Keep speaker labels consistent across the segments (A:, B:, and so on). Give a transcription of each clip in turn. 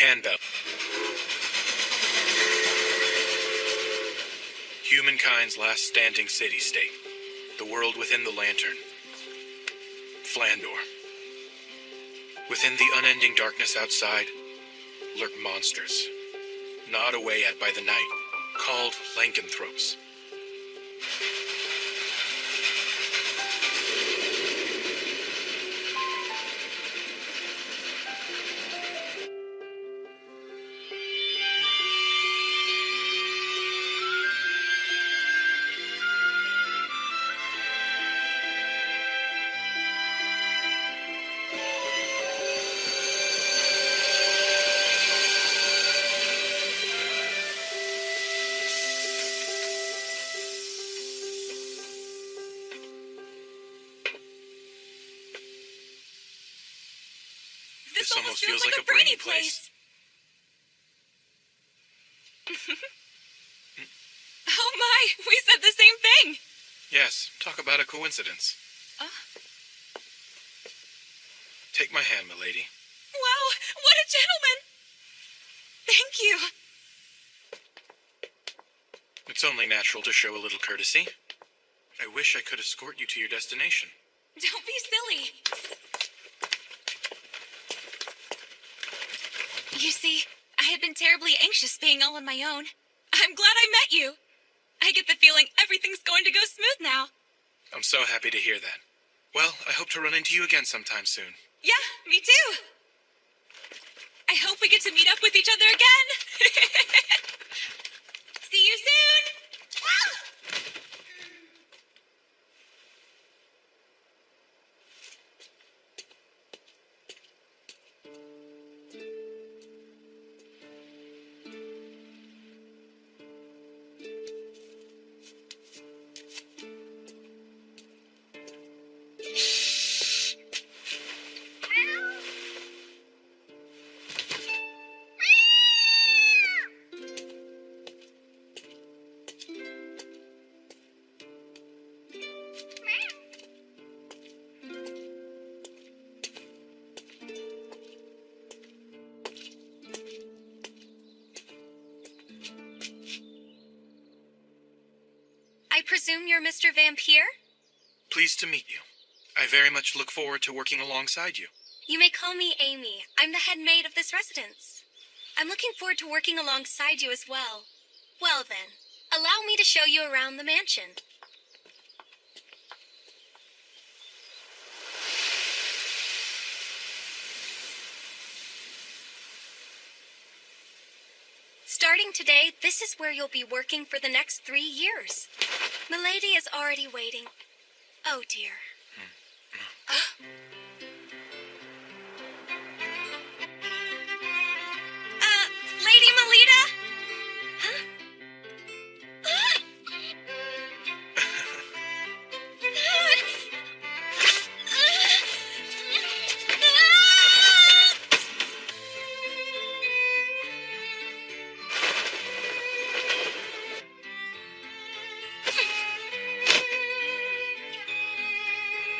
A: Handbell. Humankind's last standing city-state. The world within the lantern. Flandor. Within the unending darkness outside lurk monsters, gnawed away at by the night, called lycanthropes.
B: This almost feels like a brainy place. Oh my, we said the same thing.
A: Yes, talk about a coincidence. Take my hand, milady.
B: Wow, what a gentleman. Thank you.
A: It's only natural to show a little courtesy. I wish I could escort you to your destination.
B: Don't be silly. You see, I had been terribly anxious being all on my own. I'm glad I met you. I get the feeling everything's going to go smooth now.
A: I'm so happy to hear that. Well, I hope to run into you again sometime soon.
B: Yeah, me too. I hope we get to meet up with each other again. See you soon. I presume you're Mr. Vampire?
A: Pleased to meet you. I very much look forward to working alongside you.
B: You may call me Amy. I'm the head maid of this residence. I'm looking forward to working alongside you as well. Well then, allow me to show you around the mansion. Starting today, this is where you'll be working for the next 3 years. Milady is already waiting. Oh dear. Lady Melita? Huh?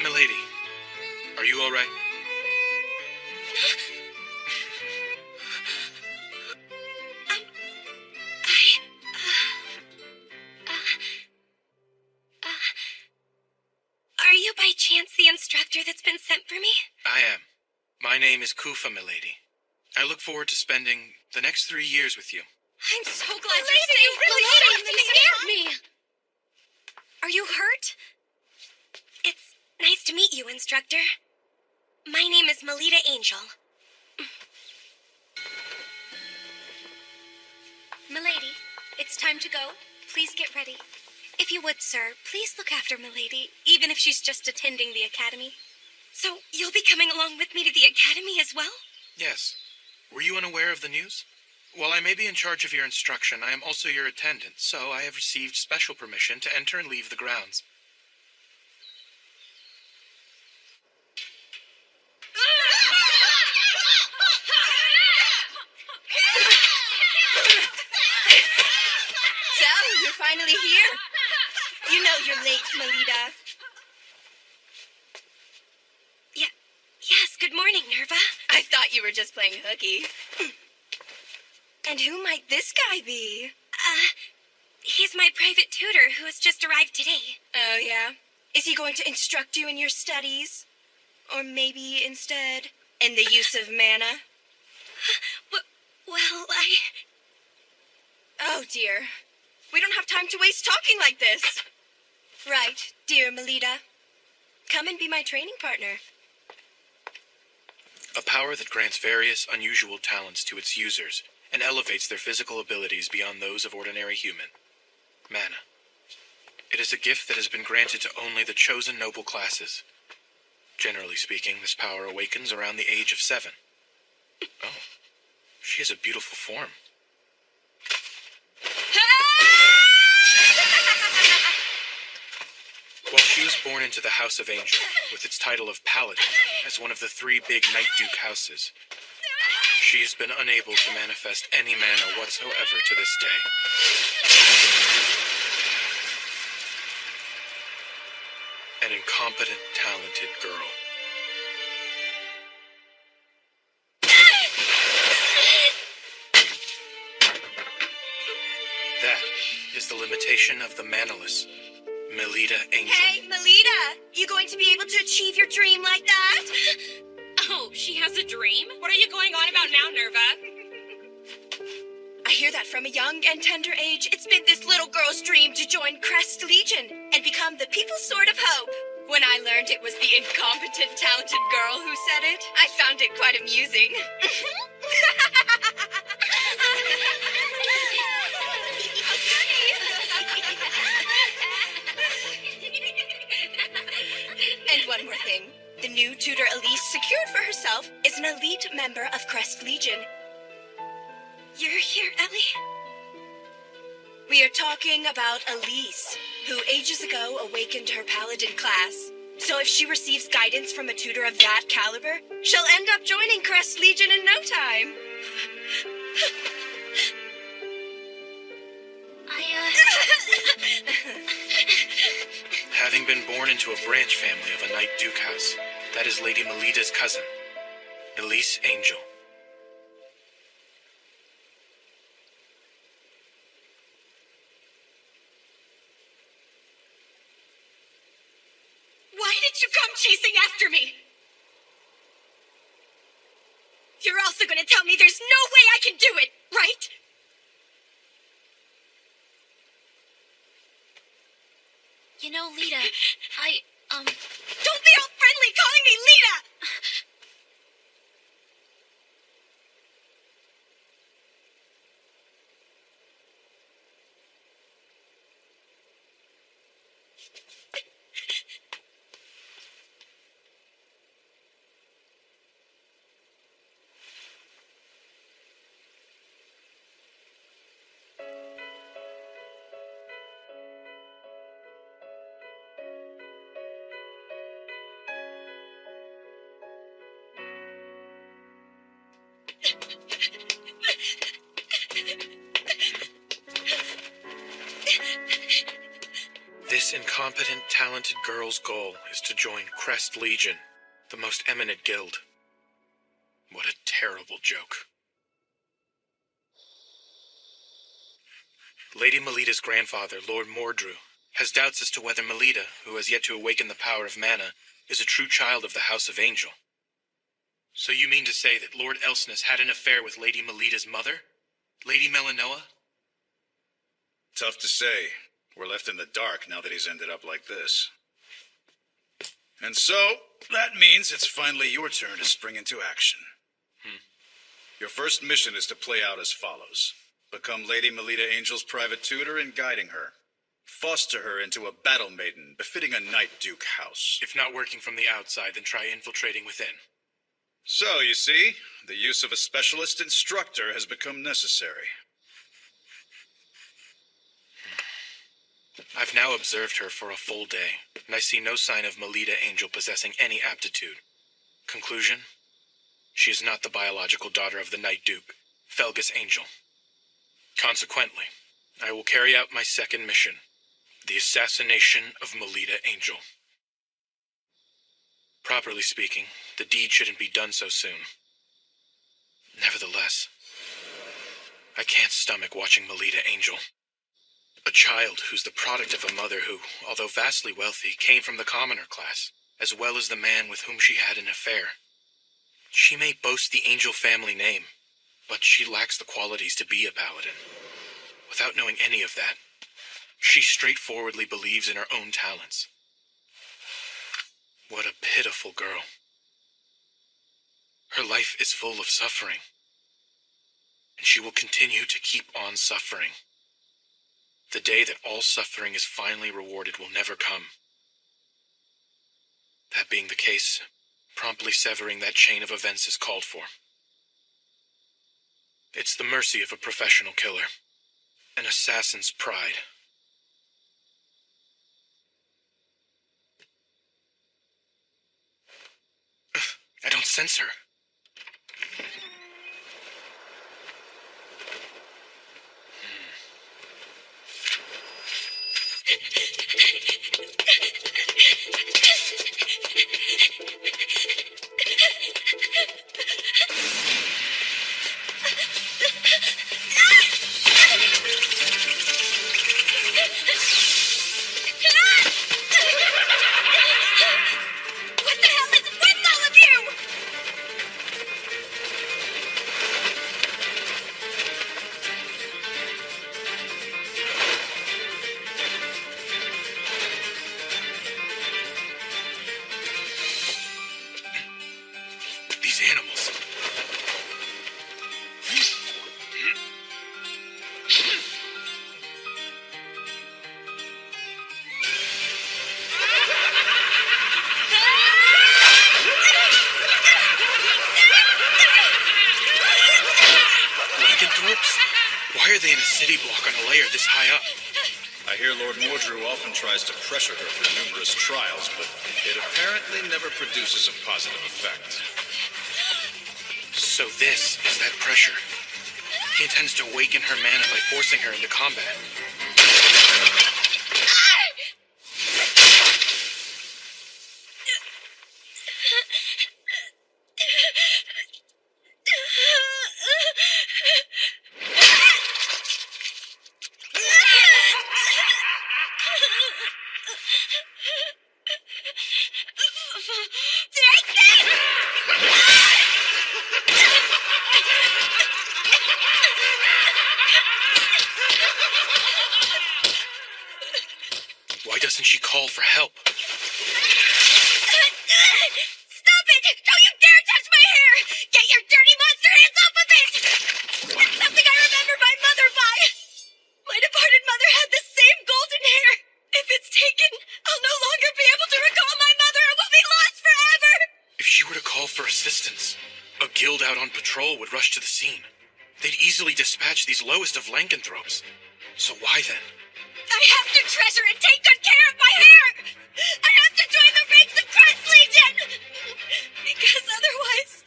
A: Milady, are you all right?
B: Are you by chance the instructor that's been sent for me?
A: I am. My name is Kufa, milady. I look forward to spending the next 3 years with you.
B: I'm so glad you're safe. You scared me. Are you hurt? It's nice to meet you, instructor. My name is Melita Angel. Milady, it's time to go. Please get ready. If you would, sir, please look after Milady, even if she's just attending the academy. So, you'll be coming along with me to the academy as well?
A: Yes. Were you unaware of the news? While I may be in charge of your instruction, I am also your attendant, so I have received special permission to enter and leave the grounds.
B: So, you're finally here? You know you're late, Melita. Yes, good morning, Nerva.
C: I thought you were just playing hooky. And who might this guy be?
B: He's my private tutor who has just arrived today.
C: Oh, yeah? Is he going to instruct you in your studies? Or maybe instead in the use of mana?
B: Well,
C: Oh, dear. We don't have time to waste talking like this. Right, dear Melita. Come and be my training partner.
A: A power that grants various unusual talents to its users and elevates their physical abilities beyond those of ordinary human. Mana. It is a gift that has been granted to only the chosen noble classes. Generally speaking, this power awakens around the age of 7. Oh, she has a beautiful form. While she was born into the House of Angel, with its title of Paladin, as one of the 3 big Night Duke houses, she has been unable to manifest any mana whatsoever to this day. An incompetent, talented girl. That is the limitation of the manaless, Melita Angel.
C: Hey, Melita! You going to be able to achieve your dream like that?
D: Oh, she has a dream? What are you going on about now, Nerva?
C: I hear that from a young and tender age, it's been this little girl's dream to join Crest Legion and become the people's sword of hope. When I learned it was the incompetent, talented girl who said it, I found it quite amusing. And one more thing. The new tutor Elise secured for herself is an elite member of Crest Legion.
B: you're here, Ellie?
C: We are talking about Elise, who ages ago awakened her paladin class. So if she receives guidance from a tutor of that caliber, she'll end up joining Crest Legion in no time.
A: Having been born into a branch family of a Night Duke house, that is Lady Melita's cousin, Elise Angel.
D: Why did you come chasing after me? You're also gonna tell me there's no way I can do it, right?
B: You know, Lita,
D: Don't be all friendly calling me Lita!
A: This incompetent, talented girl's goal is to join Crest Legion, the most eminent guild. What a terrible joke. Lady Melita's grandfather, Lord Mordrew, has doubts as to whether Melita, who has yet to awaken the power of mana, is a true child of the House of Angel. So you mean to say that Lord Elsness had an affair with Lady Melita's mother? Lady Melinoa?
E: Tough to say. We're left in the dark now that he's ended up like this. And so, that means it's finally your turn to spring into action. Your first mission is to play out as follows. Become Lady Melita Angel's private tutor in guiding her. Foster her into a battle maiden befitting a Night Duke house.
A: If not working from the outside, then try infiltrating within.
E: So, you see, the use of a specialist instructor has become necessary.
A: I've now observed her for a full day, and I see no sign of Melita Angel possessing any aptitude. Conclusion? She is not the biological daughter of the Night Duke, Felgus Angel. Consequently, I will carry out my second mission, the assassination of Melita Angel. Properly speaking, the deed shouldn't be done so soon. Nevertheless, I can't stomach watching Melita Angel. A child who's the product of a mother who, although vastly wealthy, came from the commoner class, as well as the man with whom she had an affair. She may boast the Angel family name, but she lacks the qualities to be a paladin. Without knowing any of that, she straightforwardly believes in her own talents. What a pitiful girl. Her life is full of suffering, and she will continue to keep on suffering. The day that all suffering is finally rewarded will never come. That being the case, promptly severing that chain of events is called for. It's the mercy of a professional killer, an assassin's pride. I don't sense her.
D: What the hell is with all of you?
A: These animals. Lycanthropes? Why are they in a city block on a layer this high up?
E: I hear Lord Mordrew often tries to pressure her through numerous trials, but it apparently never produces a positive effect.
A: So this is that pressure. He intends to awaken her mana by forcing her into combat.
D: Take this!
A: Why doesn't she call for help?
D: Stop it! Don't you dare touch my hair! Get your dirty monster hands off of it! It's something I remember my mother by. My departed mother had the same golden hair. If it's taken, I'll no longer be able to recall my mother and we'll be lost forever!
A: If she were to call for assistance, a guild out on patrol would rush to the scene. They'd easily dispatch these lowest of lycanthropes. So why then?
D: I have to treasure and take good care of my hair! I have to join the ranks of Crest Legion! Because otherwise,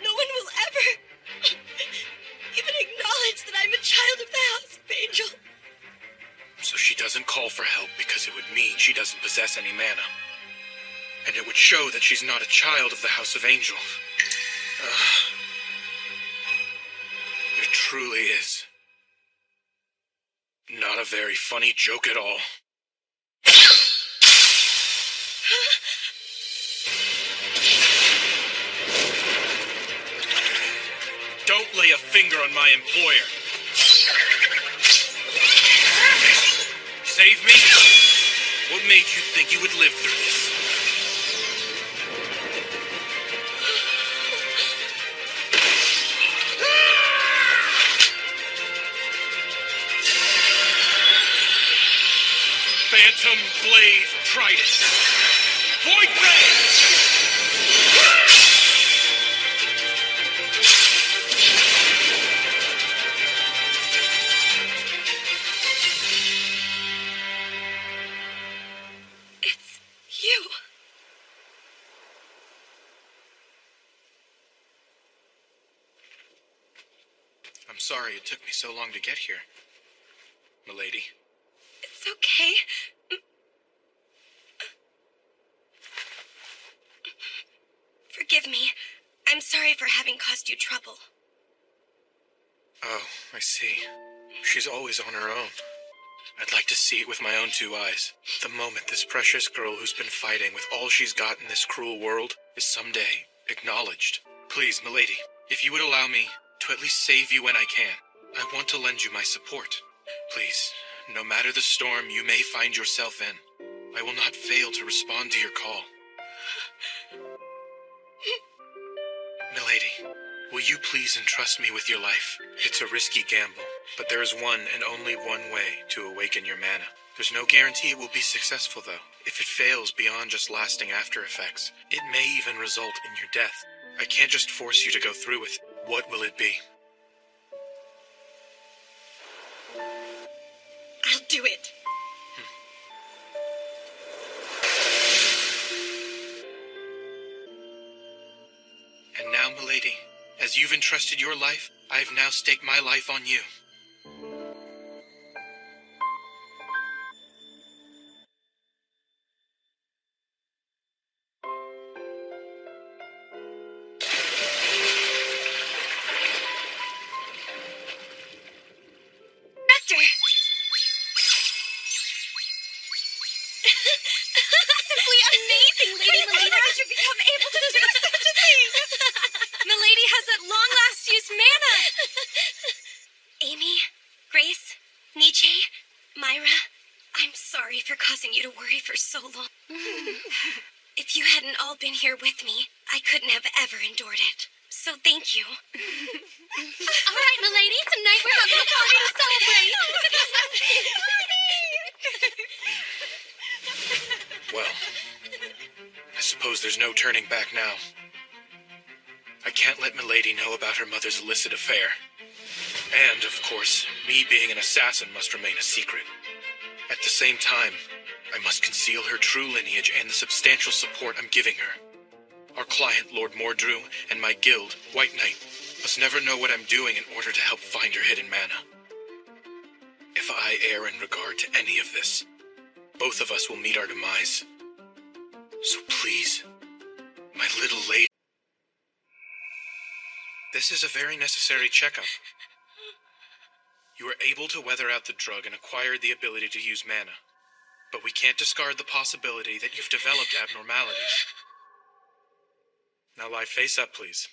D: no one will ever even acknowledge that I'm a child of the House of Angel.
A: So she doesn't call for help because it would mean she doesn't possess any mana. And it would show that she's not a child of the House of Angel. It truly is not a very funny joke at all. Don't lay a finger on my employer. Save me? What made you think you would live through this? Phantom Blade Trident. Void Ray!
D: It's you.
A: I'm sorry it took me so long to get here, milady.
D: It's okay. Forgive me. I'm sorry for having caused you trouble.
A: Oh, I see. She's always on her own. I'd like to see it with my own two eyes. The moment this precious girl who's been fighting with all she's got in this cruel world is someday acknowledged. Please, milady, if you would allow me to at least save you when I can, I want to lend you my support. Please, no matter the storm you may find yourself in, I will not fail to respond to your call. Milady, will you please entrust me with your life? It's a risky gamble, but there is one and only one way to awaken your mana. There's no guarantee it will be successful, though. If it fails beyond just lasting after effects, it may even result in your death. I can't just force you to go through with it. What will it be?
C: I'll do it.
A: And now, milady, as you've entrusted your life, I have now staked my life on you.
C: Doctor! Simply amazing, Lady Melina! How did you become able to do such a thing?
B: Milady has at long last used mana! Amy, Grace, Nietzsche, Myra, I'm sorry for causing you to worry for so long. If you hadn't all been here with me, I couldn't have ever endured it. So thank you.
D: All right, milady, tonight we're having a party to celebrate.
A: Well, I suppose there's no turning back now. I can't let milady know about her mother's illicit affair. And, of course, me being an assassin must remain a secret. At the same time, I must conceal her true lineage and the substantial support I'm giving her. Our client, Lord Mordrew, and my guild, White Knight, must never know what I'm doing in order to help find her hidden mana. If I err in regard to any of this, both of us will meet our demise. So please, my little lady. This is a very necessary checkup. You were able to weather out the drug and acquired the ability to use mana. But we can't discard the possibility that you've developed abnormalities. Now lie face up, please.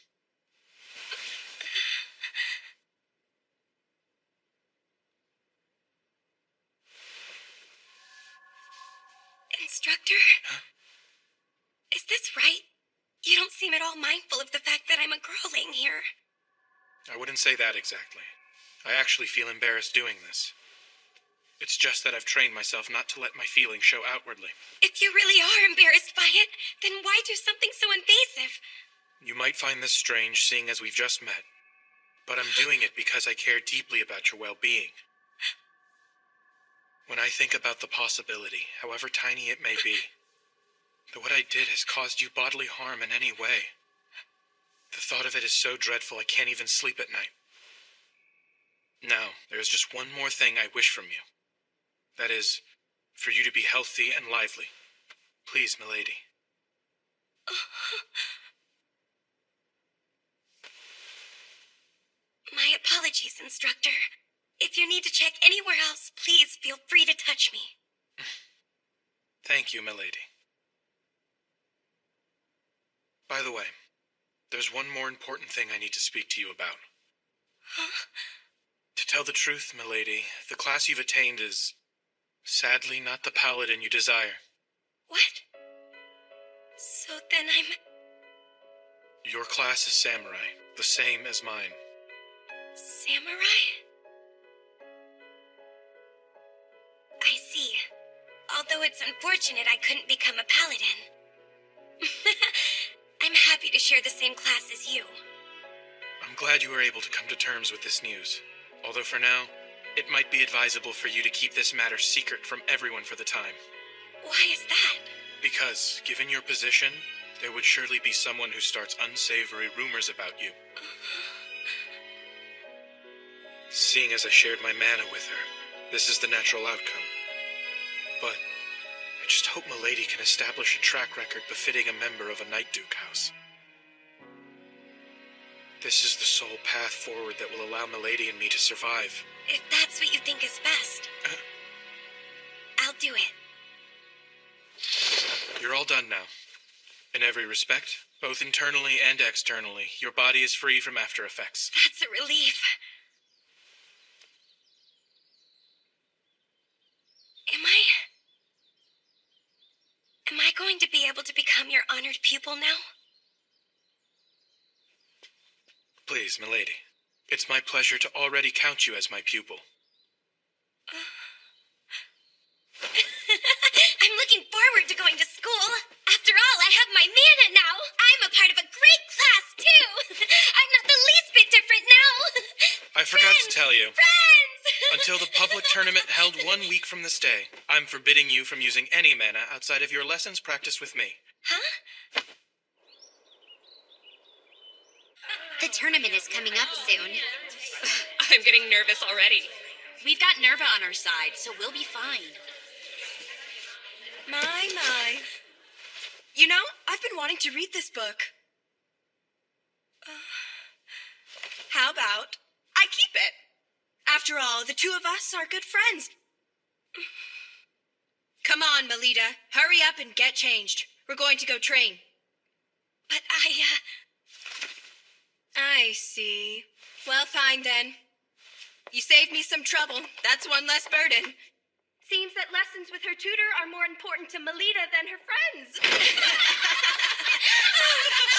B: Instructor?
A: Huh?
B: Is this right? You don't seem at all mindful of the fact that I'm a girl laying here.
A: I wouldn't say that exactly. I actually feel embarrassed doing this. It's just that I've trained myself not to let my feelings show outwardly.
B: If you really are embarrassed by it, then why do something so invasive?
A: You might find this strange, seeing as we've just met. But I'm doing it because I care deeply about your well-being. When I think about the possibility, however tiny it may be, that what I did has caused you bodily harm in any way, the thought of it is so dreadful I can't even sleep at night. Now, there is just one more thing I wish from you. That is, for you to be healthy and lively. Please, milady.
B: My apologies, Instructor. If you need to check anywhere else, please feel free to touch me.
A: Thank you, milady. By the way, there's one more important thing I need to speak to you about.
B: Huh?
A: To tell the truth, milady, the class you've attained is, sadly, not the paladin you desire.
B: What? So then I'm...
A: Your class is samurai, the same as mine.
B: Samurai? I see. Although it's unfortunate I couldn't become a paladin. I'm happy to share the same class as you.
A: I'm glad you were able to come to terms with this news. Although for now, it might be advisable for you to keep this matter secret from everyone for the time.
B: Why is that?
A: Because, given your position, there would surely be someone who starts unsavory rumors about you. Seeing as I shared my mana with her, this is the natural outcome. But I just hope milady can establish a track record befitting a member of a Night Duke house. This is the sole path forward that will allow Milady and me to survive.
B: If that's what you think is best, I'll do it.
A: You're all done now. In every respect, both internally and externally, your body is free from after effects.
B: That's a relief. Am I going to be able to become your honored pupil now?
A: Please, Milady. It's my pleasure to already count you as my pupil.
B: I'm looking forward to going to school. After all, I have my mana now. I'm a part of a great class, too. I'm not the least bit different now.
A: I forgot to tell you.
B: Friends!
A: Until the public tournament held 1 week from this day, I'm forbidding you from using any mana outside of your lessons practiced with me.
B: Huh?
D: The tournament is coming up soon.
C: I'm getting nervous already.
D: We've got Nerva on our side, so we'll be fine.
C: My. You know, I've been wanting to read this book. How about I keep it? After all, the two of us are good friends. Come on, Melita. Hurry up and get changed. We're going to go train.
B: But
C: I see. Well, fine then. You saved me some trouble. That's one less burden. Seems that lessons with her tutor are more important to Melita than her friends.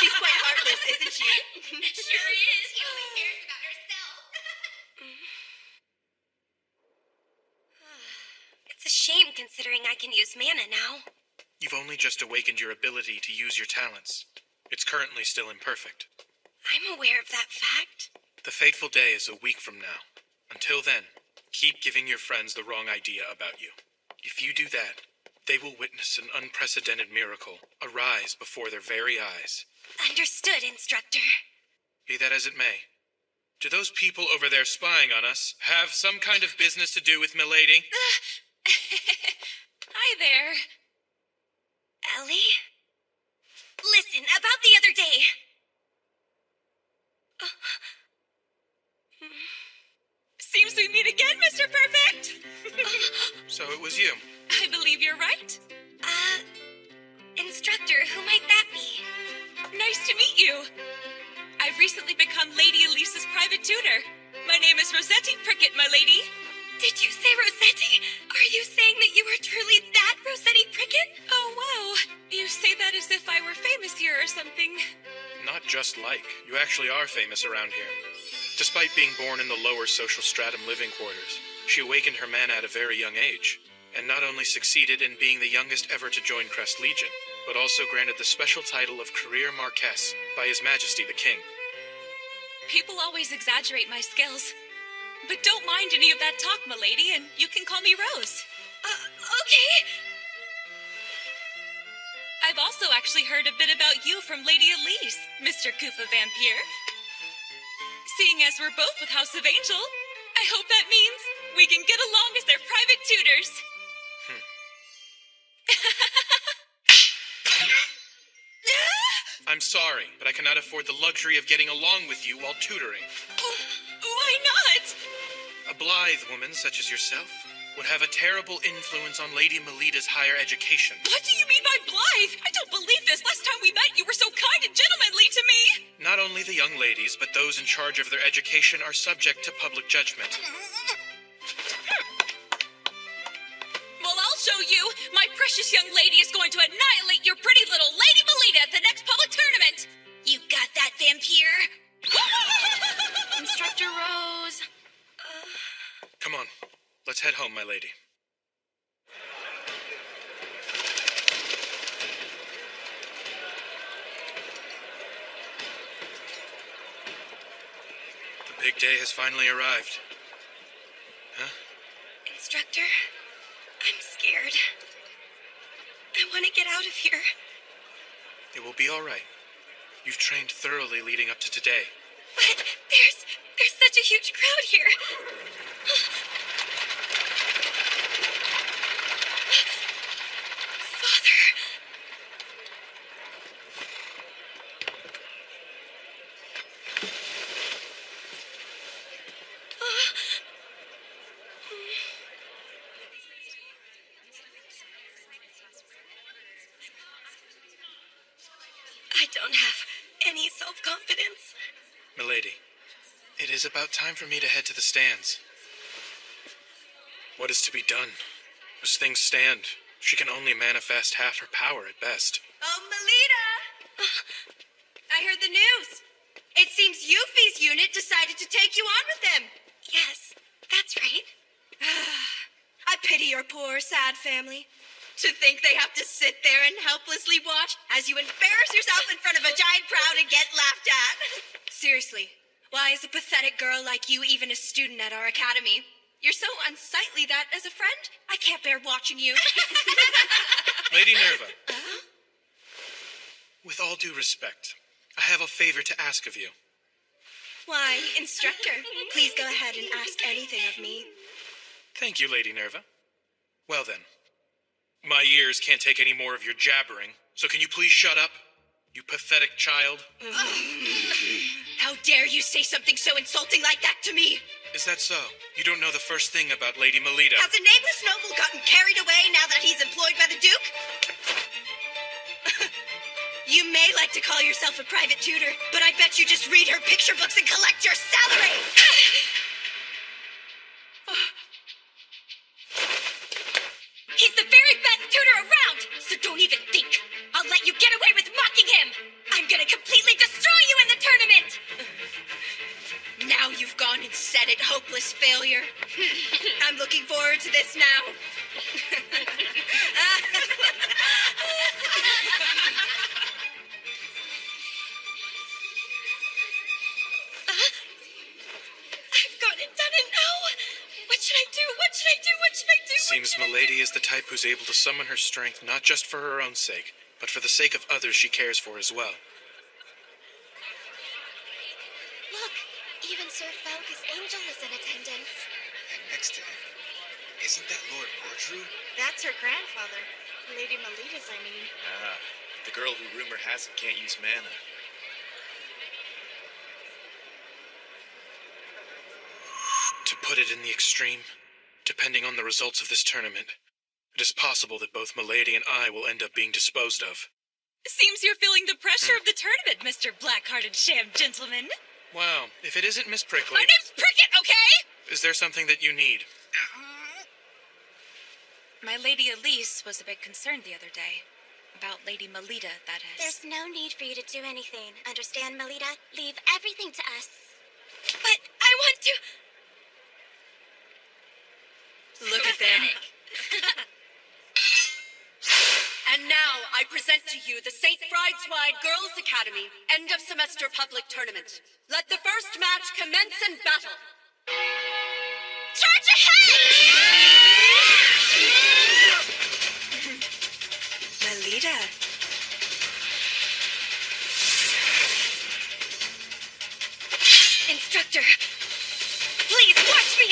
C: She's quite heartless, isn't she?
D: Sure is. She only cares about herself.
B: it's a shame considering I can use mana now.
A: You've only just awakened your ability to use your talents. It's currently still imperfect.
B: I'm aware of that fact.
A: The fateful day is a week from now. Until then, keep giving your friends the wrong idea about you. If you do that, they will witness an unprecedented miracle arise before their very eyes.
B: Understood, instructor.
A: Be that as it may, do those people over there spying on us have some kind of business to do with Milady?
C: Hi there.
B: Ellie? Listen, about the other day.
C: Seems we meet again, Mr. Perfect.
A: So it was you.
C: I believe you're right.
B: Instructor, who might that be?
C: Nice to meet you. I've recently become Lady Elise's private tutor. My name is Rossetti Prickett, my lady.
B: Did you say Rossetti? Are you saying that you are truly that Rossetti Prickett?
C: Oh, wow. You say that as if I were famous here or something.
A: Not just like. You actually are famous around here. Despite being born in the lower social stratum living quarters, she awakened her mana at a very young age, and not only succeeded in being the youngest ever to join Crest Legion, but also granted the special title of Career Marquess by His Majesty the King.
C: People always exaggerate my skills. But don't mind any of that talk, my lady, and you can call me Rose.
B: Okay.
C: I've also actually heard a bit about you from Lady Elise, Mr. Koopa Vampire. Seeing as we're both with House of Angel, I hope that means we can get along as their private tutors.
A: I'm sorry, but I cannot afford the luxury of getting along with you while tutoring.
C: Why not?
A: A blithe woman such as yourself would have a terrible influence on Lady Melita's higher education.
C: What do you mean by blithe? I don't believe this. Last time we met, you were so kind and gentlemanly to me.
A: Not only the young ladies, but those in charge of their education are subject to public judgment.
C: Well, I'll show you. My precious young lady is going to annihilate your pretty little Lady Melita at the next public tournament.
B: You got that, vampire?
D: Instructor Rose.
A: Come on, let's head home, my lady. The big day has finally arrived. Huh?
B: Instructor, I'm scared. I want to get out of here.
A: It will be all right. You've trained thoroughly leading up to today.
B: But there's such a huge crowd here. Father.
A: is about time for me to head to the stands. What is to be done? As things stand, she can only manifest half her power at best.
C: Oh, Melita! I heard the news. It seems Yuffie's unit decided to take you on with them.
B: Yes, that's right.
C: I pity your poor, sad family. To think they have to sit there and helplessly watch as you embarrass yourself in front of a giant crowd and get laughed at. Seriously, why is a pathetic girl like you even a student at our academy? You're so unsightly that, as a friend, I can't bear watching you.
A: Lady Nerva, with all due respect, I have a favor to ask of you.
C: Why, instructor, please go ahead and ask anything of me.
A: Thank you, Lady Nerva. Well then, my ears can't take any more of your jabbering, so can you please shut up, you pathetic child?
C: How dare you say something so insulting like that to me?
A: Is that so? You don't know the first thing about Lady Melita.
C: Has a nameless noble gotten carried away now that he's employed by the Duke? You may like to call yourself a private tutor, but I bet you just read her picture books and collect your salary!
D: He's the very best tutor around, so don't even think. I'll let you get away with mocking him. I'm gonna completely destroy you in the tournament.
C: Now you've gone and said it, hopeless failure. I'm looking forward to this now.
D: I've got it done and now. What should I do? What should I do? What should I do?
A: Seems Milady is the type who's able to summon her strength not just for her own sake, but for the sake of others she cares for as well.
B: Look, even Sir Falcus Angel is in attendance.
F: And next to him, isn't that Lord Mordru?
C: That's her grandfather. Lady Melita's, I mean.
F: Ah, the girl who rumor has it can't use mana.
A: To put it in the extreme, depending on the results of this tournament, it is possible that both Milady and I will end up being disposed of.
D: Seems you're feeling the pressure of the tournament, Mr. Black-Hearted Sham Gentleman.
A: Wow, if it isn't Miss Prickly,
D: My name's Prickett, okay?
A: is there something that you need?
G: My Lady Elise was a bit concerned the other day. About Lady Melita, that is.
B: There's no need for you to do anything. Understand, Melita? Leave everything to us.
D: But I want to...
C: Look at them.
H: And now I present to you the St. Brideswide Girls Academy end of semester public tournament. Let the first match commence in battle.
D: Charge ahead!
C: Melita.
D: Instructor, please watch me!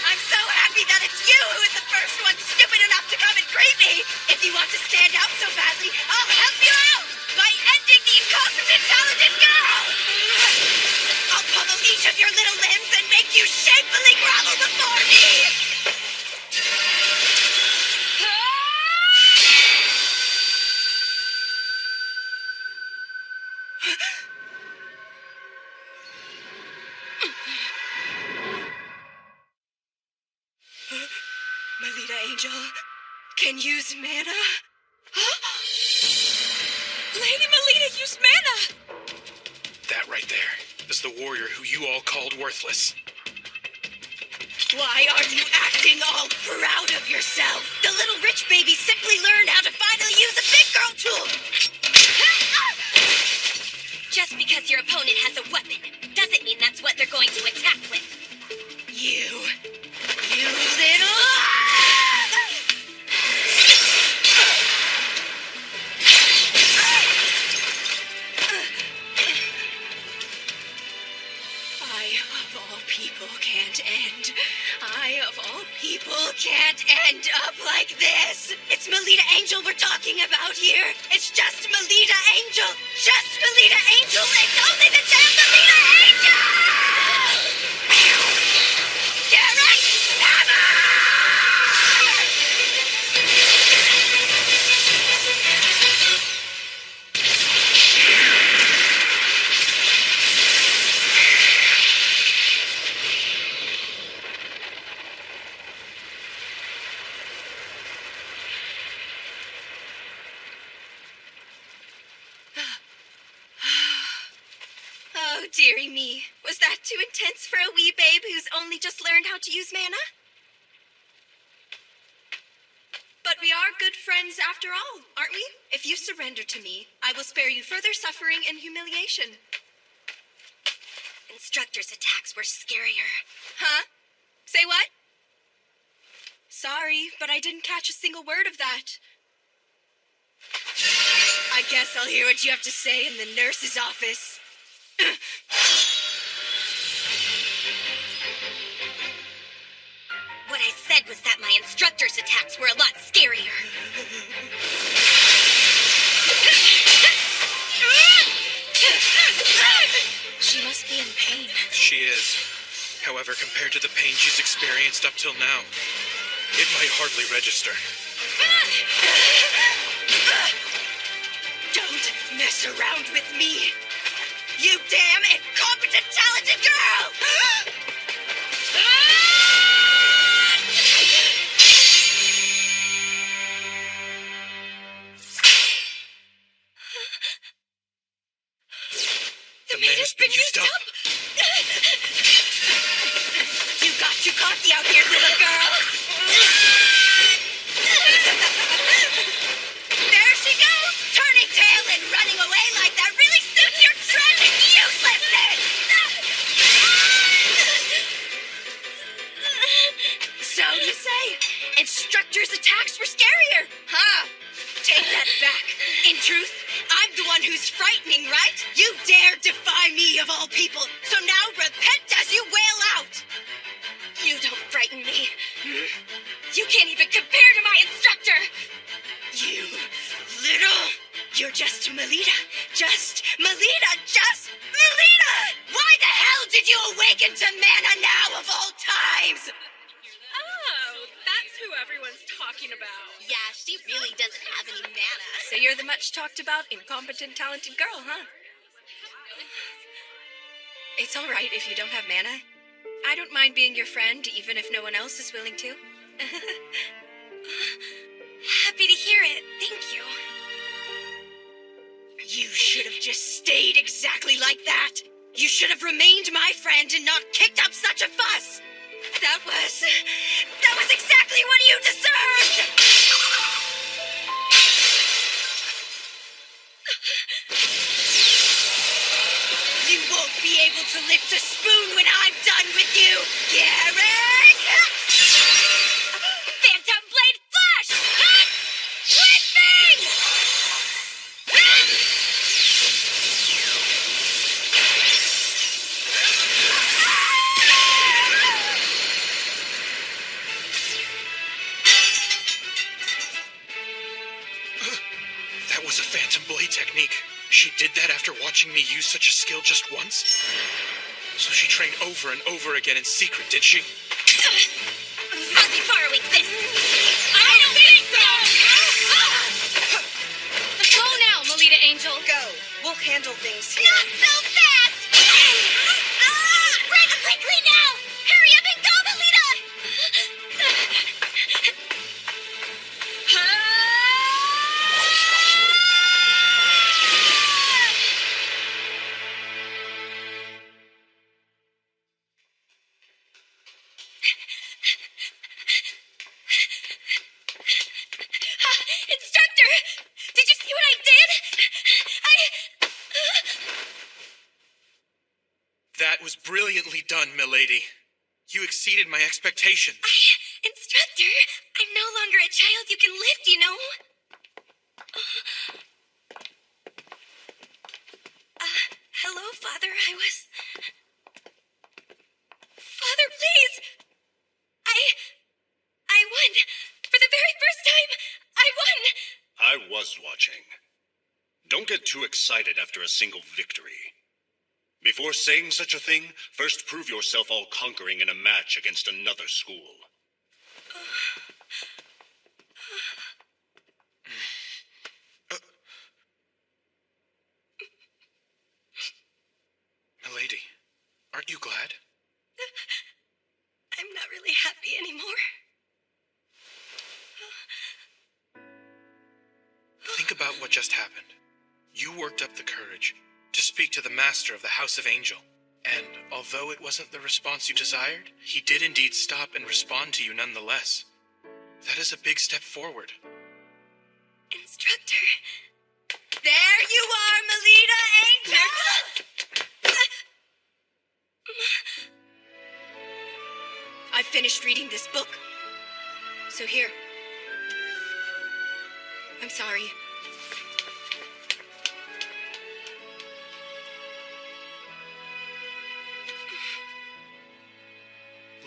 C: I'm so happy that it's you who is the first one stupid enough to come and greet me. If you want to stand out so badly, I'll help you out by ending the incompetent talented girl. I'll pummel each of your little limbs and make you shamefully grovel before me. Melita Angel can use mana?
D: Lady Melita used mana!
A: That right there is the warrior who you all called worthless.
C: Why are you acting all proud of yourself? The little rich baby simply learned how to finally use a big girl tool.
D: Just because your opponent has a weapon doesn't mean that's what they're going to attack with.
C: You little... I, of all people, can't end. I, of all people, can't end up like this. It's Melita Angel we're talking about here. It's just Melita Angel. Just Melita Angel. It's only the damn Melita Angel! Derek, never! dearie me. Was that too intense for a wee babe who's only just learned how to use mana? But we are good friends after all, aren't we? If you surrender to me, I will spare you further suffering and humiliation.
B: Instructor's attacks were scarier.
C: Huh? Say what? Sorry, but I didn't catch a single word of that. I guess I'll hear what you have to say in the nurse's office.
B: What I said was that my instructor's attacks were a lot scarier.
G: She must be in pain.
A: She is. However, compared to the pain she's experienced up till now, it might hardly register.
C: Don't mess around with me, you damn incompetent, talented girl!
A: The man has been used up.
C: You got too cocky out here, little girl. There she goes, turning tail and running away like that really suits your tragic uselessness. So you say, instructor's attacks were scarier, huh? Take that back. In truth, I'm the one who's frightening, right? You dare defy me of all people, so now repent as you wail out.
B: You don't frighten me. You can't even compare to my instructor.
C: You little... You're just Melita. Just Melita. Just Melita! Why the hell did you awaken to mana now of all times?
H: Oh, that's who everyone's talking about.
B: Yeah, she really doesn't have any mana.
C: So you're the much talked about, incompetent, talented girl, huh? It's all right if you don't have mana. I don't mind being your friend, even if no one else is willing to.
B: Happy to hear it. Thank you.
C: You should have just stayed exactly like that. You should have remained my friend and not kicked up such a fuss. That was exactly what you deserved! You won't be able to lift a spoon when I'm done with you, Garrett!
B: Phantom Blade Flash! Whipping!
A: That was a Phantom Blade technique. She did that after watching me use such a skill just once? So she trained over and over again in secret, did she?
B: I'll be far with this. I don't think so!
G: Go now, Melita Angel.
C: Go. We'll handle things here.
B: Not so fast! Run quickly now! Hurry up and go, Melita!
D: Instructor! Did you see what I did?
A: That was brilliantly done, milady. You exceeded my expectations.
B: Instructor, I'm no longer a child you can lift, you know? Hello, Father. Father, please! I won! For the very first time, I won!
I: I was watching. Don't get too excited after a single victory. Before saying such a thing, first prove yourself all conquering in a match against another school.
A: Milady, aren't you glad?
B: I'm not really happy anymore.
A: Think about what just happened. You worked up the courage, to speak to the master of the House of Angel. And although it wasn't the response you desired, he did indeed stop and respond to you nonetheless. That is a big step forward.
B: Instructor.
C: There you are, Melita Angel! I finished reading this book. So here. I'm sorry.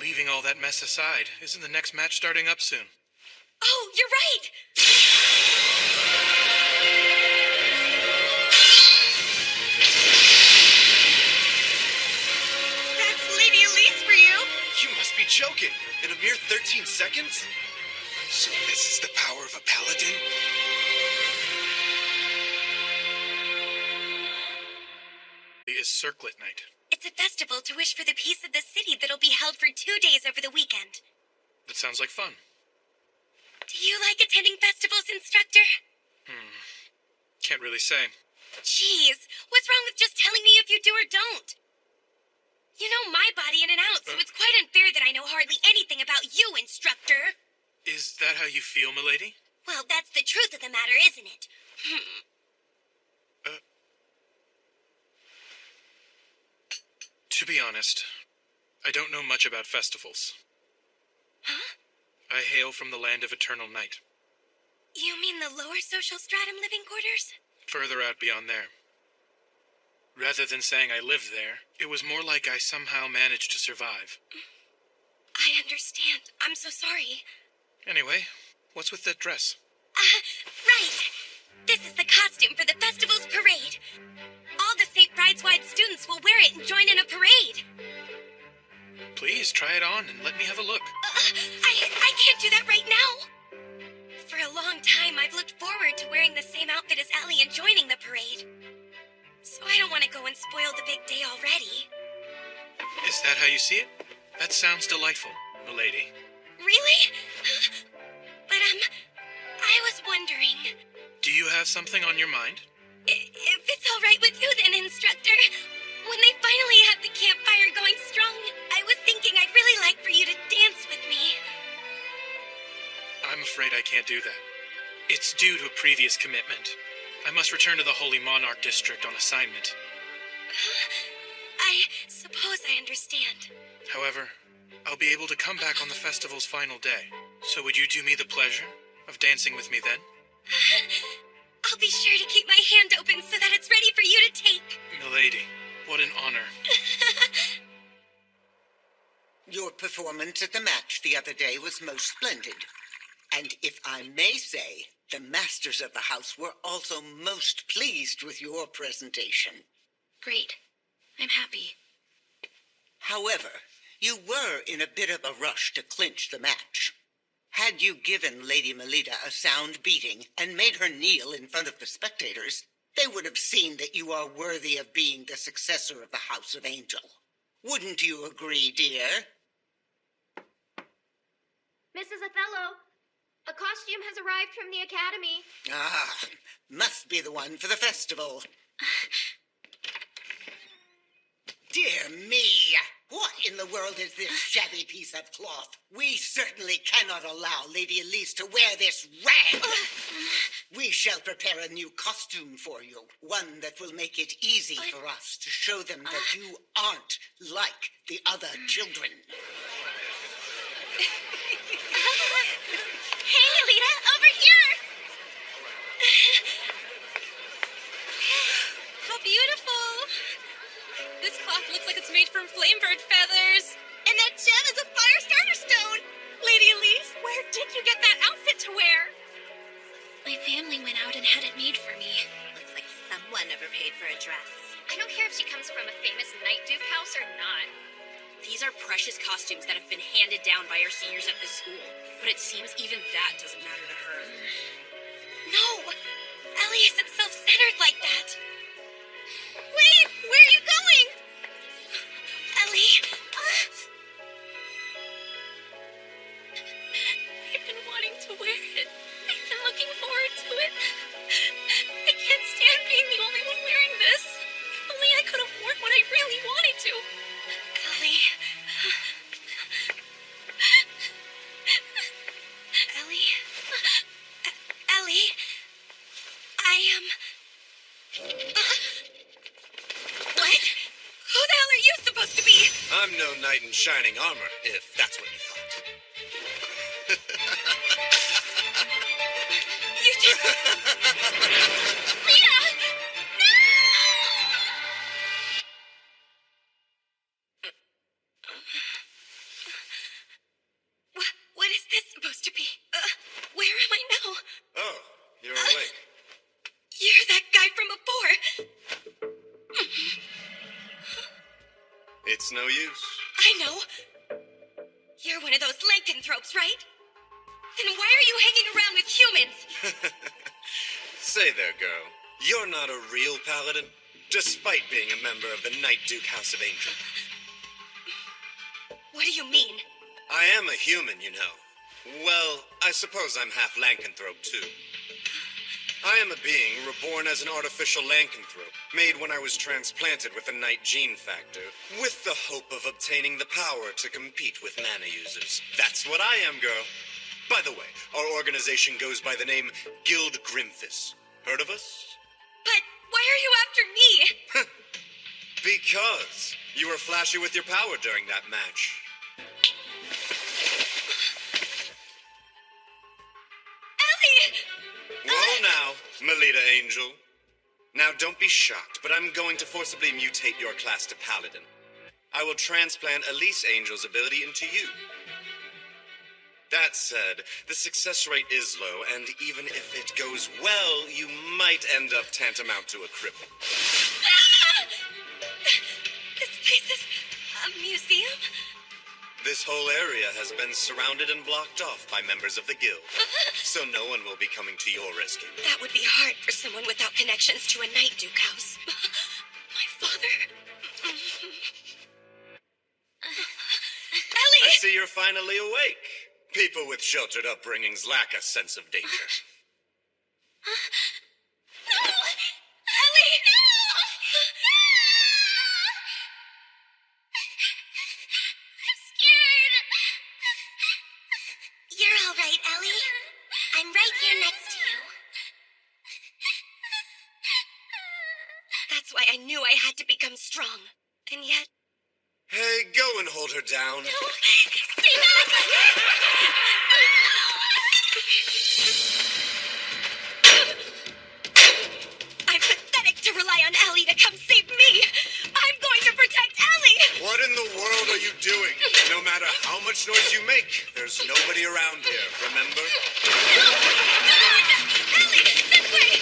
A: Leaving all that mess aside, isn't the next match starting up soon?
B: Oh, you're right!
C: That's Lady Elise for you!
F: You must be joking. In a mere 13 seconds? So this is the power of a paladin?
A: It is Circlet Night.
B: It's a festival to wish for the peace of the city that'll be held for 2 days over the weekend.
A: That sounds like fun.
B: Do you like attending festivals, Instructor?
A: Can't really say.
B: Jeez, what's wrong with just telling me if you do or don't? You know my body in and out, so it's quite unfair that I know hardly anything about you, Instructor.
A: Is that how you feel, milady?
B: Well, that's the truth of the matter, isn't it?
A: To be honest, I don't know much about festivals.
B: Huh?
A: I hail from the land of eternal night.
B: You mean the lower social stratum living quarters?
A: Further out beyond there. Rather than saying I lived there, it was more like I somehow managed to survive.
B: I understand. I'm so sorry.
A: Anyway, what's with that dress?
B: Right. This is the costume for the festival's parade. All the St. Brideswide students will wear it and join in a parade.
A: Please, try it on and let me have a look.
B: I can't do that right now. For a long time, I've looked forward to wearing the same outfit as Ellie and joining the parade. So I don't want to go and spoil the big day already.
A: Is that how you see it? That sounds delightful, milady.
B: Really? But, I was wondering...
A: Do you have something on your mind?
B: If it's all right with you then, Instructor, when they finally have the campfire going strong, I was thinking I'd really like for you to dance with me.
A: I'm afraid I can't do that. It's due to a previous commitment. I must return to the Holy Monarch District on assignment.
B: I suppose I understand.
A: However, I'll be able to come back on the festival's final day. So would you do me the pleasure of dancing with me then?
B: I'll be sure to keep my hand open so that it's ready for you to take.
A: Milady, what an honor.
J: Your performance at the match the other day was most splendid. And if I may say, the masters of the house were also most pleased with your presentation.
B: Great. I'm happy.
J: However, you were in a bit of a rush to clinch the match. Had you given Lady Melita a sound beating and made her kneel in front of the spectators, they would have seen that you are worthy of being the successor of the House of Angel. Wouldn't you agree, dear?
D: Mrs. Othello, a costume has arrived from the academy.
J: Ah, must be the one for the festival. Dear me! What in the world is this shabby piece of cloth? We certainly cannot allow Lady Elise to wear this rag. We shall prepare a new costume for you, one that will make it easy for us to show them that you aren't like the other children.
B: Hey, Melita, over here!
G: How beautiful! This cloth looks like it's made from flamebird feathers.
D: And that gem is a fire starter stone. Lady Elise, where did you get that outfit to wear?
B: My family went out and had it made for me.
C: Looks like someone overpaid for a dress.
D: I don't care if she comes from a famous Night Duke house or not.
C: These are precious costumes that have been handed down by our seniors at this school. But it seems even that doesn't matter to her.
B: No! Ellie isn't self-centered like that.
D: Wait, where are you going?
B: Ellie,
D: I've been wanting to wear it. I've been looking forward to it. I can't stand being the only one wearing this. I really wanted to.
B: Ellie. Ellie? Ellie? I am... What? Who the hell are you supposed to be?
F: I'm no knight in shining armor, if that's what you thought.
B: You just...
D: Lita!
B: What is this supposed to be? Where am I now?
F: Oh, you're awake.
B: You're that guy from before.
F: It's no use.
B: I know. You're one of those lycanthropes, right? Then why are you hanging around with humans?
F: Say there, girl. You're not a real paladin, despite being a member of the Night Duke House of Angel.
B: What do you mean?
F: I am a human, you know. Well, I suppose I'm half lycanthrope, too. I am a being reborn as an artificial lycanthrope, made when I was transplanted with the Night Gene Factor, with the hope of obtaining the power to compete with mana users. That's what I am, girl. By the way, our organization goes by the name Guild Grimthis. Heard of us?
B: But why are you after me?
F: Because you were flashy with your power during that match.
B: Ellie!
F: Whoa now, Melita Angel. Now don't be shocked, but I'm going to forcibly mutate your class to Paladin. I will transplant Elise Angel's ability into you. That said, the success rate is low, and even if it goes well, you might end up tantamount to a cripple.
B: Ah! This place is a museum?
F: This whole area has been surrounded and blocked off by members of the guild, so no one will be coming to your rescue.
B: That would be hard for someone without connections to a Night Duke house. My father? Ellie!
F: I see you're finally awake. People with sheltered upbringings lack a sense of danger.
B: No! Ellie!
D: I'm scared.
B: You're all right, Ellie. I'm right here next to you. That's why I knew I had to become strong. And yet...
F: Hey, go and hold her down.
D: Stay back!
B: I'm pathetic to rely on Ellie to come save me. I'm going to protect Ellie.
F: What in the world are you doing? No matter how much noise you make, there's nobody around here, remember?
B: Ellie, this way.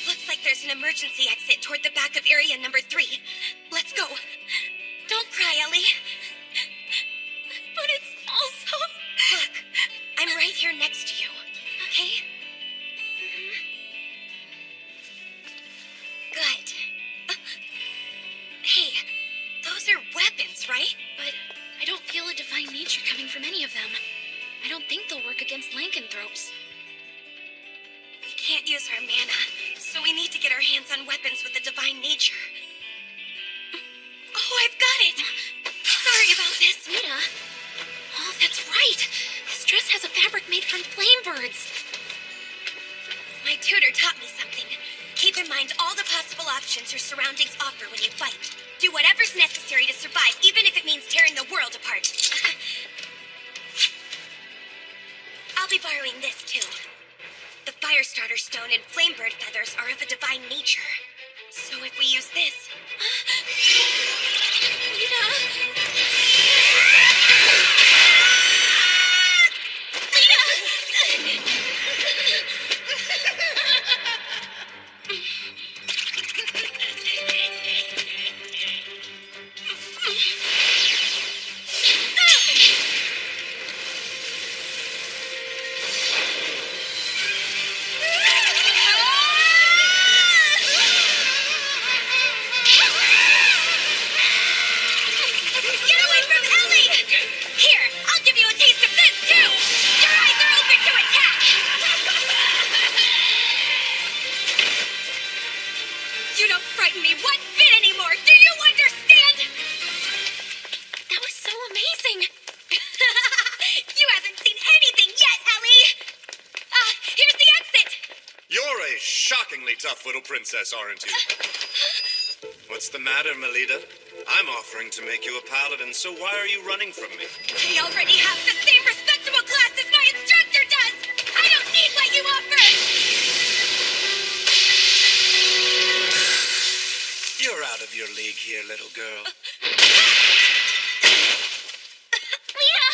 B: Looks like there's an emergency exit toward the back of area number 3. Let's go. Don't cry, Ellie.
D: But it's also...
B: Look, I'm right here next to you, okay? Good. Hey, those are weapons, right?
D: But I don't feel a divine nature coming from any of them. I don't think they'll work against lycanthropes.
B: We can't use our mana, so we need to get our hands on weapons with a divine nature. Oh, I've got it! Sorry about this.
D: Rita? Oh, that's right. This dress has a fabric made from flame birds.
B: My tutor taught me something. Keep in mind all the possible options your surroundings offer when you fight. Do whatever's necessary to survive, even if it means tearing the world apart. I'll be borrowing this, too. The Firestarter Stone and Flamebird Feathers are of a divine nature. So if we use this...
D: amazing. You haven't seen anything yet, Ellie. Here's the exit.
F: You're a shockingly tough little princess, aren't you? What's the matter, Melita? I'm offering to make you a paladin, so why are you running from me?
D: I already have the same respectable class as my instructor does. I don't need what you offer.
F: You're out of your league here, little girl.
D: Lita!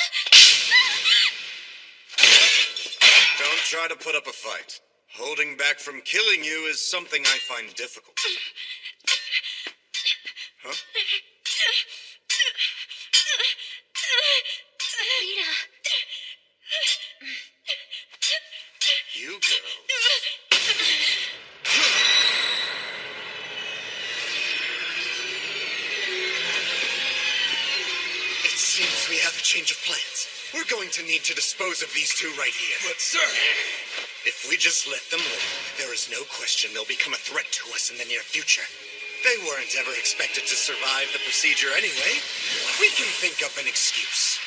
F: Don't try to put up a fight. Holding back from killing you is something I find difficult. Huh?
D: Lita.
F: You girls. It seems we have a change of plans. We're going to need to dispose of these two right here.
A: But, sir...
F: If we just let them live, there is no question they'll become a threat to us in the near future. They weren't ever expected to survive the procedure anyway. We can think up an excuse.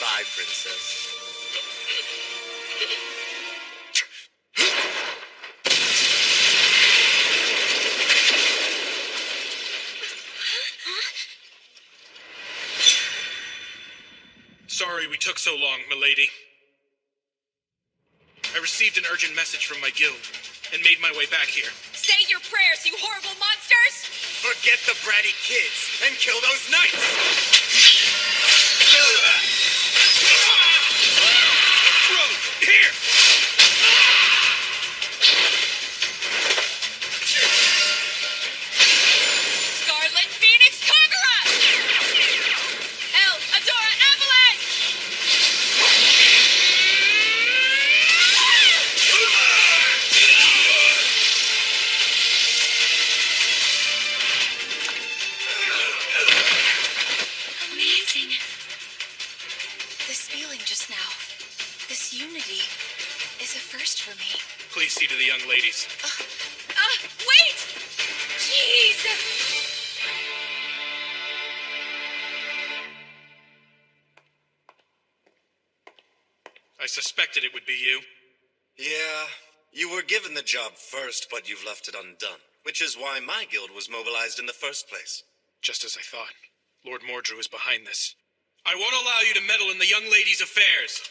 F: Bye, princess.
A: Sorry we took so long, milady. I received an urgent message from my guild and made my way back here.
C: Say your prayers, you horrible monsters!
F: Forget the bratty kids and kill those knights!
A: Rogue, here!
C: Scarlet Phoenix Kagura! El Adora Avalanche!
G: Amazing. This feeling just now, this unity, is a first for me.
A: Please see to the young ladies.
C: Wait! Jeez!
A: I suspected it would be you.
F: Yeah, you were given the job first, but you've left it undone. Which is why my guild was mobilized in the first place.
A: Just as I thought. Lord Mordrew is behind this. I won't allow you to meddle in the young ladies' affairs.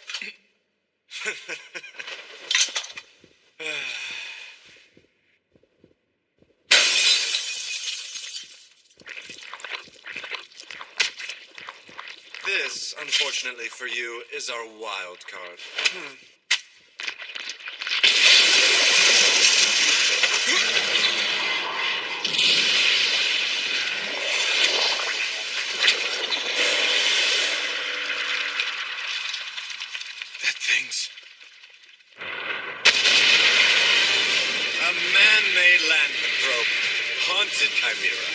F: This, unfortunately for you, is our wild card.
A: That thing's...
F: A man-made lycanthrope, haunted chimera.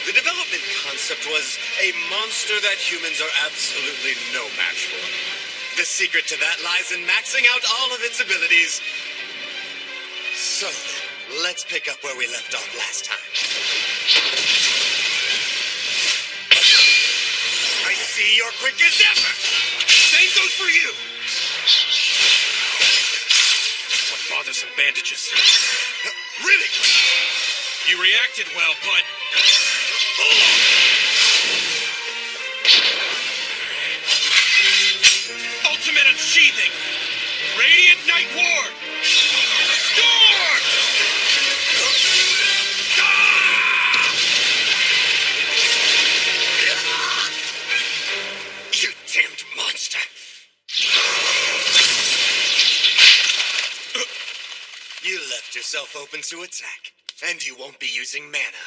F: The development concept was a monster that humans are absolutely no match for. The secret to that lies in maxing out all of its abilities. So then, let's pick up where we left off last time. I see you're quick as ever!
A: Same goes for you! What bothersome bandages.
F: Really quick!
A: You reacted well, but... Ultimate unsheathing! Radiant Night Ward! Storm!
F: You damned monster! You left yourself open to attack, and you won't be using mana.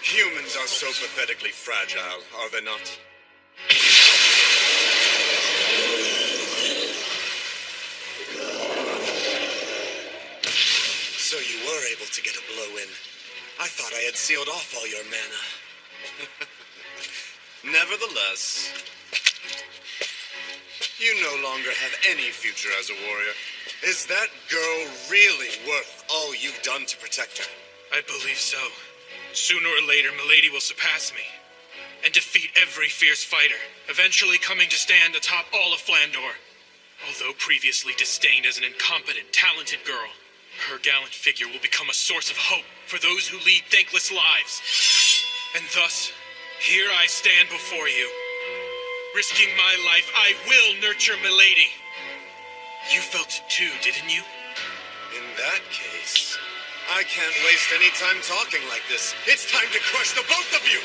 F: Humans are so pathetically fragile, are they not? So you were able to get a blow in. I thought I had sealed off all your mana. Nevertheless, you no longer have any future as a warrior. Is that girl really worth all you've done to protect her?
A: I believe so. Sooner or later, Milady will surpass me and defeat every fierce fighter, eventually coming to stand atop all of Flandor. Although previously disdained as an incompetent, talented girl, her gallant figure will become a source of hope for those who lead thankless lives. And thus, here I stand before you. Risking my life, I will nurture Milady. You felt it too, didn't you?
F: In that case, I can't waste any time talking like this. It's time to crush the both of you!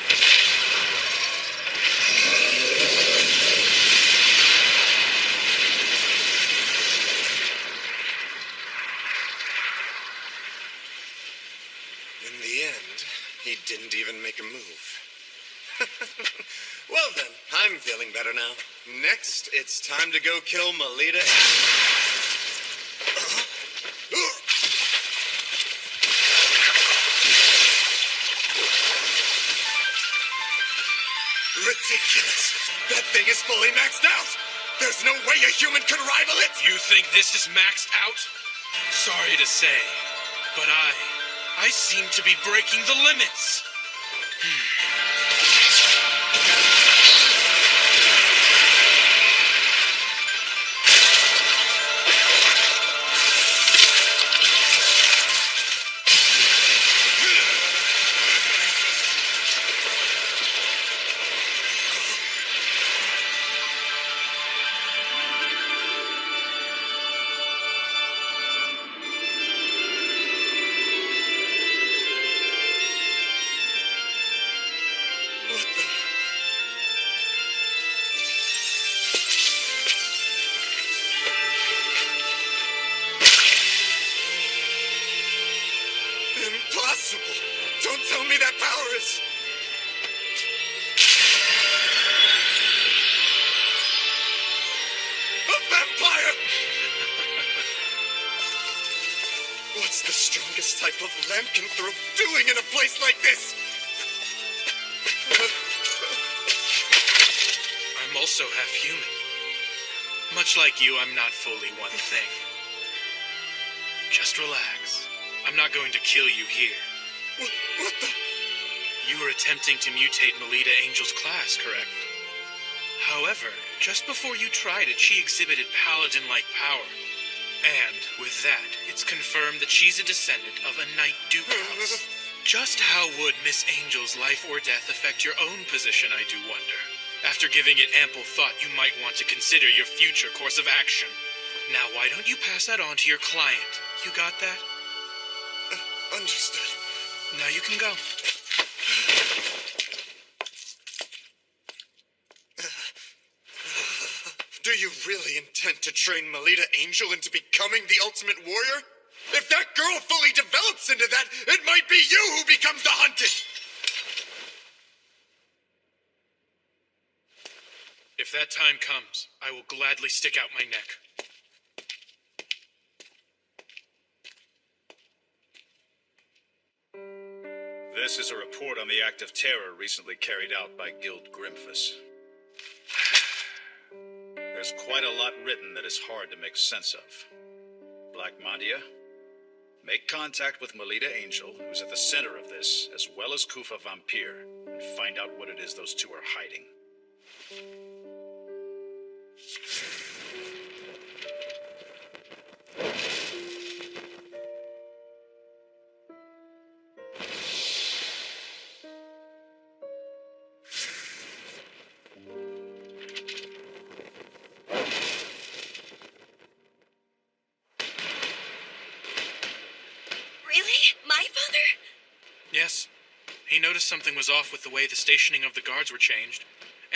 F: In the end, he didn't even make a move. Well then, I'm feeling better now. Next, it's time to go kill Melita. Ridiculous! That thing is fully maxed out! There's no way a human could rival it!
A: You think this is maxed out? Sorry to say, but I seem to be breaking the limits.
F: What the? Impossible! Don't tell me that power is... a vampire! What's the strongest type of lycanthrope doing in a place like this?
A: I'm also half human. Much like you, I'm not fully one thing. Just relax. I'm not going to kill you here.
F: What the?
A: You were attempting to mutate Melita Angel's class, correct? However, just before you tried it, she exhibited paladin-like power. And, with that, it's confirmed that she's a descendant of a Knight Duke house. Just how would Miss Angel's life or death affect your own position, I do wonder. After giving it ample thought, you might want to consider your future course of action. Now, why don't you pass that on to your client? You got that?
F: Understood.
A: Now you can go.
F: Do you really intend to train Melita Angel into becoming the ultimate warrior? If that girl fully develops into that, it might be you who becomes the hunted!
A: If that time comes, I will gladly stick out my neck.
E: This is a report on the act of terror recently carried out by Guild Grimphus. There's quite a lot written that is hard to make sense of. Black Mandia, make contact with Melita Angel, who's at the center of this, as well as Kufa Vampire, and find out what it is those two are hiding.
B: Really? My father?
A: Yes. He noticed something was off with the way the stationing of the guards were changed,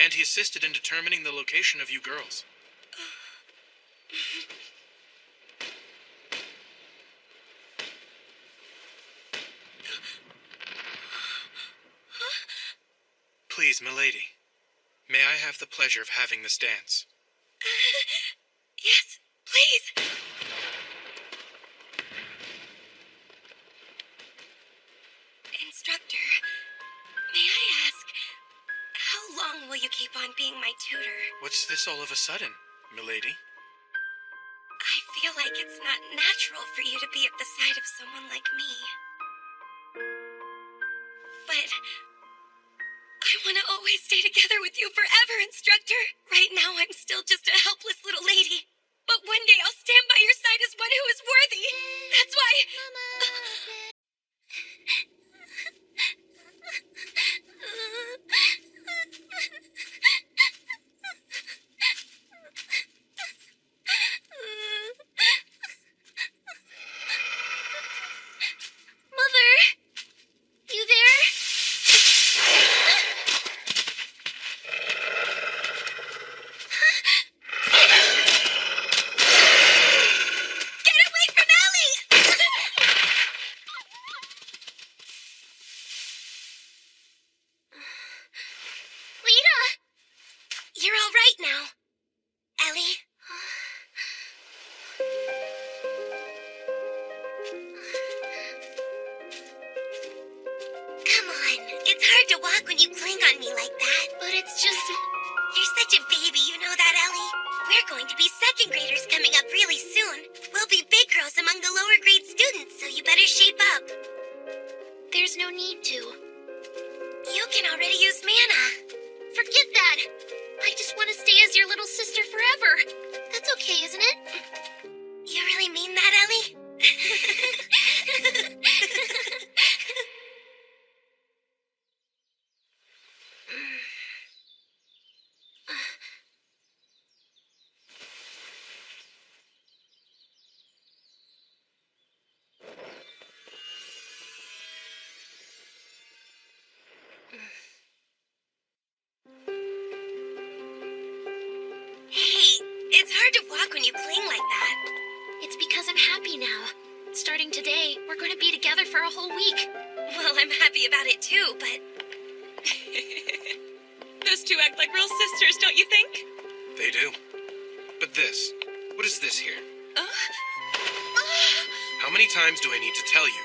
A: and he assisted in determining the location of you girls. Please, milady, may I have the pleasure of having this dance?
B: Yes, please. Instructor, may I ask, how long long will you keep on being my tutor?
A: What's this all of a sudden, milady?
B: I feel like it's not natural for you to be at the side of someone like me. But I want to always stay together with you forever, instructor. Right now, I'm still just a helpless little lady. But one day I'll stand by your side as one who is worthy. That's why...
D: Mother? You there?
B: Get away from Ellie!
D: Lita!
B: You're all right now. Ellie? Come on. It's hard to walk when you cling on me like that.
D: But it's just...
B: You're such a baby, you know that, Ellie? We're going to be second graders coming up really soon. We'll be big girls among the lower grade students, so you better shape up.
D: There's no need to.
B: You can already use mana.
D: Forget that. I just want to stay as your little sister forever. That's okay, isn't it?
B: You really mean that, Ellie? Hey, it's hard to walk when you cling like that.
D: It's because I'm happy now. Starting today, we're going to be together for a whole week.
B: Well, I'm happy about it too, but...
C: Those two act like real sisters, don't you think?
A: They do. But this, what is this here? How many times do I need to tell you?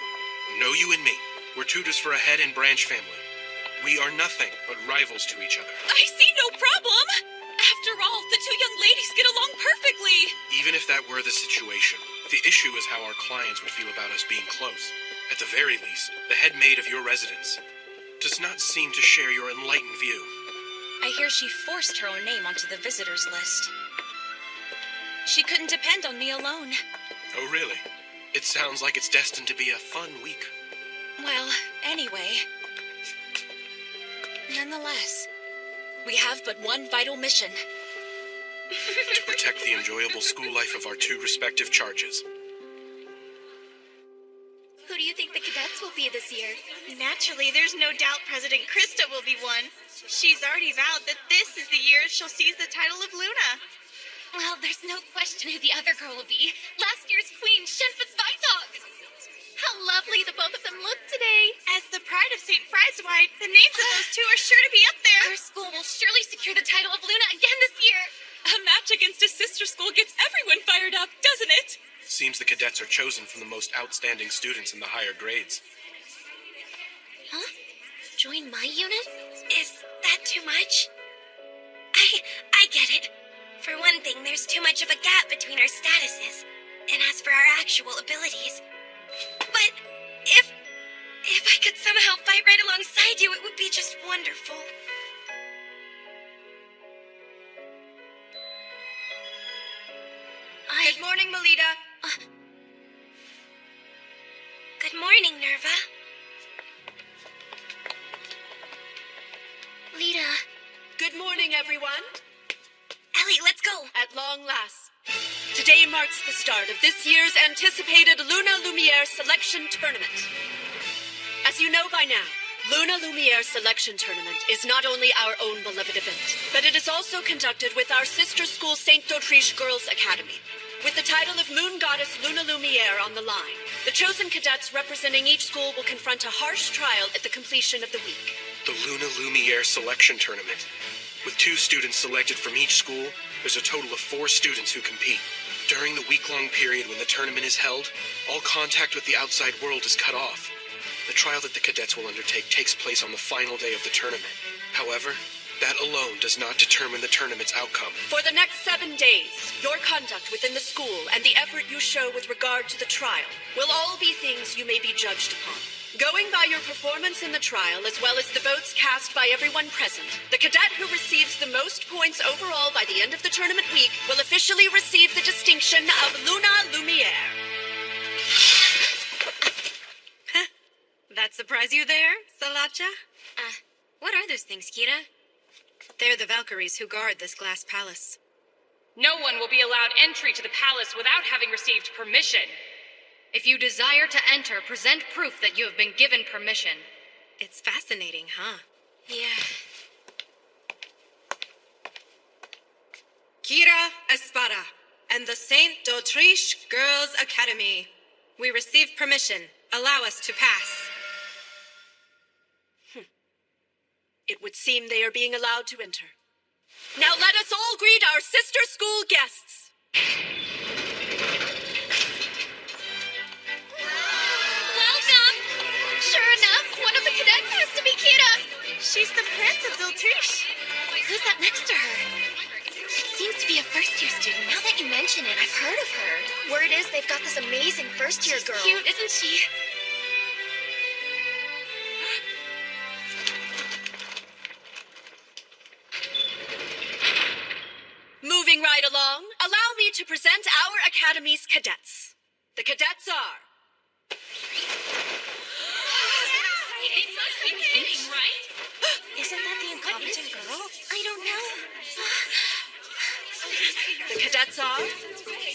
A: Know you and me. We're tutors for a head and branch family. We are nothing but rivals to each other.
C: I see no problem. After all, the two young ladies get along perfectly.
A: Even if that were the situation, the issue is how our clients would feel about us being close. At the very least, the head maid of your residence does not seem to share your enlightened view.
G: I hear she forced her own name onto the visitors list. She couldn't depend on me alone.
A: Oh, really? It sounds like it's destined to be a fun week.
G: Well, anyway. Nonetheless, we have but one vital mission.
A: To protect the enjoyable school life of our two respective charges.
D: Who do you think the cadets will be this year?
C: Naturally, there's no doubt President Krista will be one. She's already vowed that this is the year she'll seize the title of Luna.
D: Well, there's no question who the other girl will be. Last year's queen, Shenfa Sveitok. How lovely the both of them look today.
C: As the pride of St. Frieswide, the names of those two are sure to be up there.
D: Our school will surely secure the title of Luna again this year.
C: A match against a sister school gets everyone fired up, doesn't it?
A: Seems the cadets are chosen from the most outstanding students in the higher grades.
D: Huh? Join my unit?
B: Is that too much? I get it. For one thing, there's too much of a gap between our statuses. And as for our actual abilities... But if I could somehow fight right alongside you, it would be just wonderful.
C: Good morning, Melita.
B: Good morning, Nerva.
D: Lita.
H: Good morning, everyone.
B: Ellie, let's go.
H: At long last, today marks the start of this year's anticipated Luna Lumiere Selection Tournament. As you know by now, Luna Lumiere Selection Tournament is not only our own beloved event, but it is also conducted with our sister school St. d'Autriche Girls Academy. With the title of Moon Goddess Luna Lumiere on the line, the chosen cadets representing each school will confront a harsh trial at the completion of the week.
A: The Luna Lumiere Selection Tournament. With 2 students selected from each school, there's a total of 4 students who compete. During the week-long period when the tournament is held, all contact with the outside world is cut off. The trial that the cadets will undertake takes place on the final day of the tournament. However, That alone does not determine the tournament's outcome.
H: For the next 7 days, your conduct within the school and the effort you show with regard to the trial will all be things you may be judged upon. Going by your performance in the trial, as well as the votes cast by everyone present, the cadet who receives the most points overall by the end of the tournament week will officially receive the distinction of Luna Lumiere.
G: That surprise you there, Salacha?
B: What are those things, Kira?
G: They're the Valkyries who guard this glass palace.
K: No one will be allowed entry to the palace without having received permission. If you desire to enter, present proof that you have been given permission.
G: It's fascinating, huh?
B: Yeah.
G: Kira Espada and the Saint d'Autriche Girls Academy. We receive permission. Allow us to pass.
H: It would seem they are being allowed to enter. Now let us all greet our sister school guests.
D: Welcome! Sure enough, one of the cadets has to be Kira.
G: She's the Prince of d'Autriche.
B: Who's that next to her? It seems to be a first-year student. Now that you mention it, I've heard of her. Word is they've got this amazing first-year girl.
D: Cute, isn't she?
H: Moving right along, allow me to present our Academy's cadets. The cadets are...
D: It must be kidding, right?
B: Isn't that the incompetent girl? I don't know.
H: The cadets are...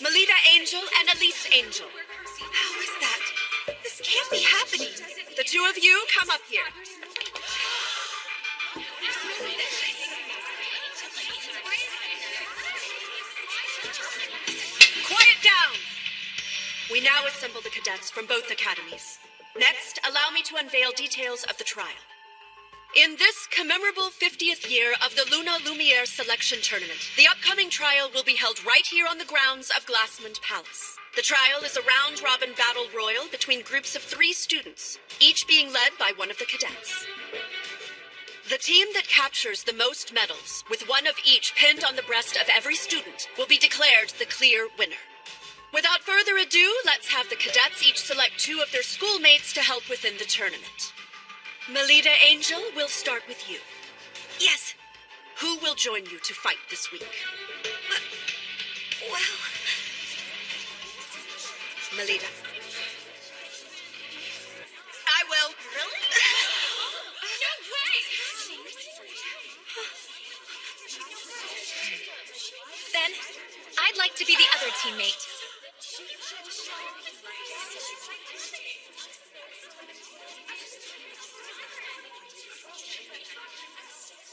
H: Melita Angel and Elise Angel.
G: How is that? This can't be happening.
H: The two of you come up here. Quiet down! We now assemble the cadets from both academies. Next, allow me to unveil details of the trial. In this commemorable 50th year of the Luna Lumiere Selection Tournament, the upcoming trial will be held right here on the grounds of Glassmond Palace. The trial is a round-robin battle royal between groups of 3 students, each being led by one of the cadets. The team that captures the most medals, with one of each pinned on the breast of every student, will be declared the clear winner. Without further ado, let's have the cadets each select 2 of their schoolmates to help within the tournament. Melita Angel, we'll start with you.
G: Yes.
H: Who will join you to fight this week?
G: Well,
H: Melita.
C: I will.
D: Really? No way!
B: Then, I'd like to be the other teammate.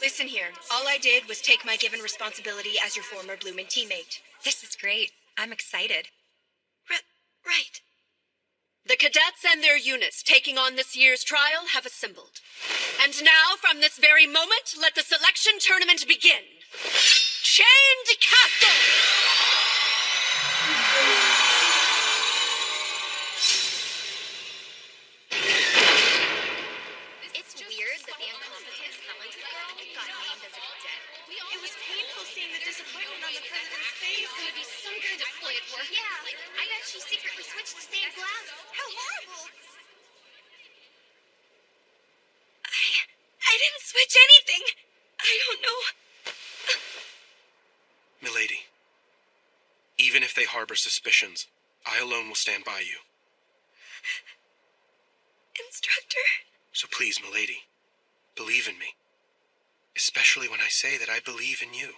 C: Listen here. All I did was take my given responsibility as your former Bloomin' teammate.
B: This is great. I'm excited.
G: right.
H: The cadets and their units taking on this year's trial have assembled. And now, from this very moment, let the selection tournament begin. Chained Castle!
B: It's weird that the incompetent talented girl got named as a cadet.
G: It was painful seeing the disappointment on the president's face.
D: It's gonna be some kind of play at work.
B: Yeah, I bet she secretly switched to stained glass.
G: How horrible! I didn't switch anything. I don't know.
A: Milady, even if they harbor suspicions, I alone will stand by you.
G: Instructor?
A: So please, milady, believe in me. Especially when I say that I believe in you.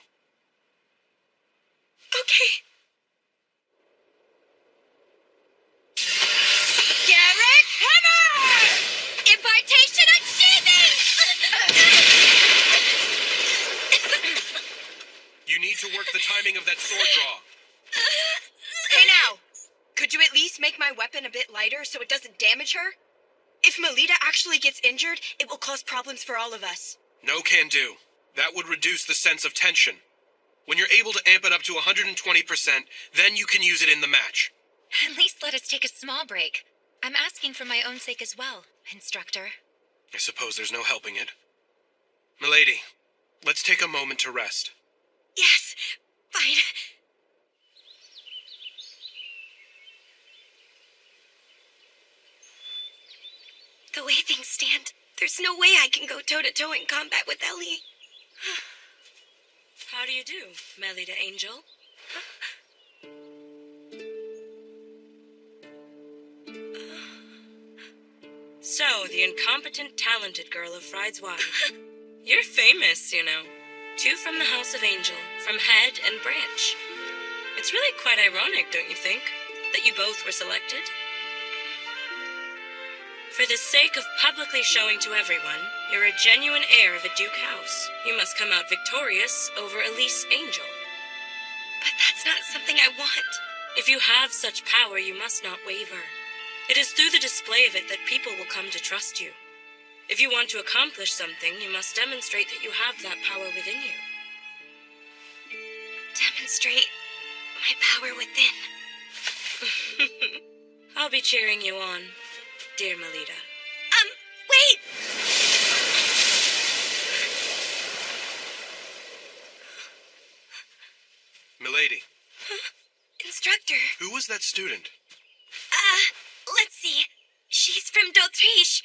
G: Okay. Garrick Hammer!
D: Impartation achieving!
A: You need to work the timing of that sword draw.
C: Hey now, could you at least make my weapon a bit lighter so it doesn't damage her? If Melita actually gets injured, it will cause problems for all of us.
A: No can do. That would reduce the sense of tension. When you're able to amp it up to 120%, then you can use it in the match.
B: At least let us take a small break. I'm asking for my own sake as well, Instructor.
A: I suppose there's no helping it. Milady, Let's take a moment to rest.
D: Yes, fine. The way things stand, there's no way I can go toe-to-toe in combat with Ellie.
L: How do you do, Melida Angel? So, the incompetent, talented girl of Fried's wife. You're famous, you know. 2 from the House of Angel, from Head and Branch. It's really quite ironic, don't you think, that you both were selected? For the sake of publicly showing to everyone, you're a genuine heir of a Duke house. You must come out victorious over Elise Angel.
D: But that's not something I want.
L: If you have such power, you must not waver. It is through the display of it that people will come to trust you. If you want to accomplish something, you must demonstrate that you have that power within you.
D: Demonstrate my power within.
L: I'll be cheering you on, dear Melida.
D: Wait!
A: Milady,
D: Instructor.
A: who was that student?
D: Let's see. She's from D'Autriche.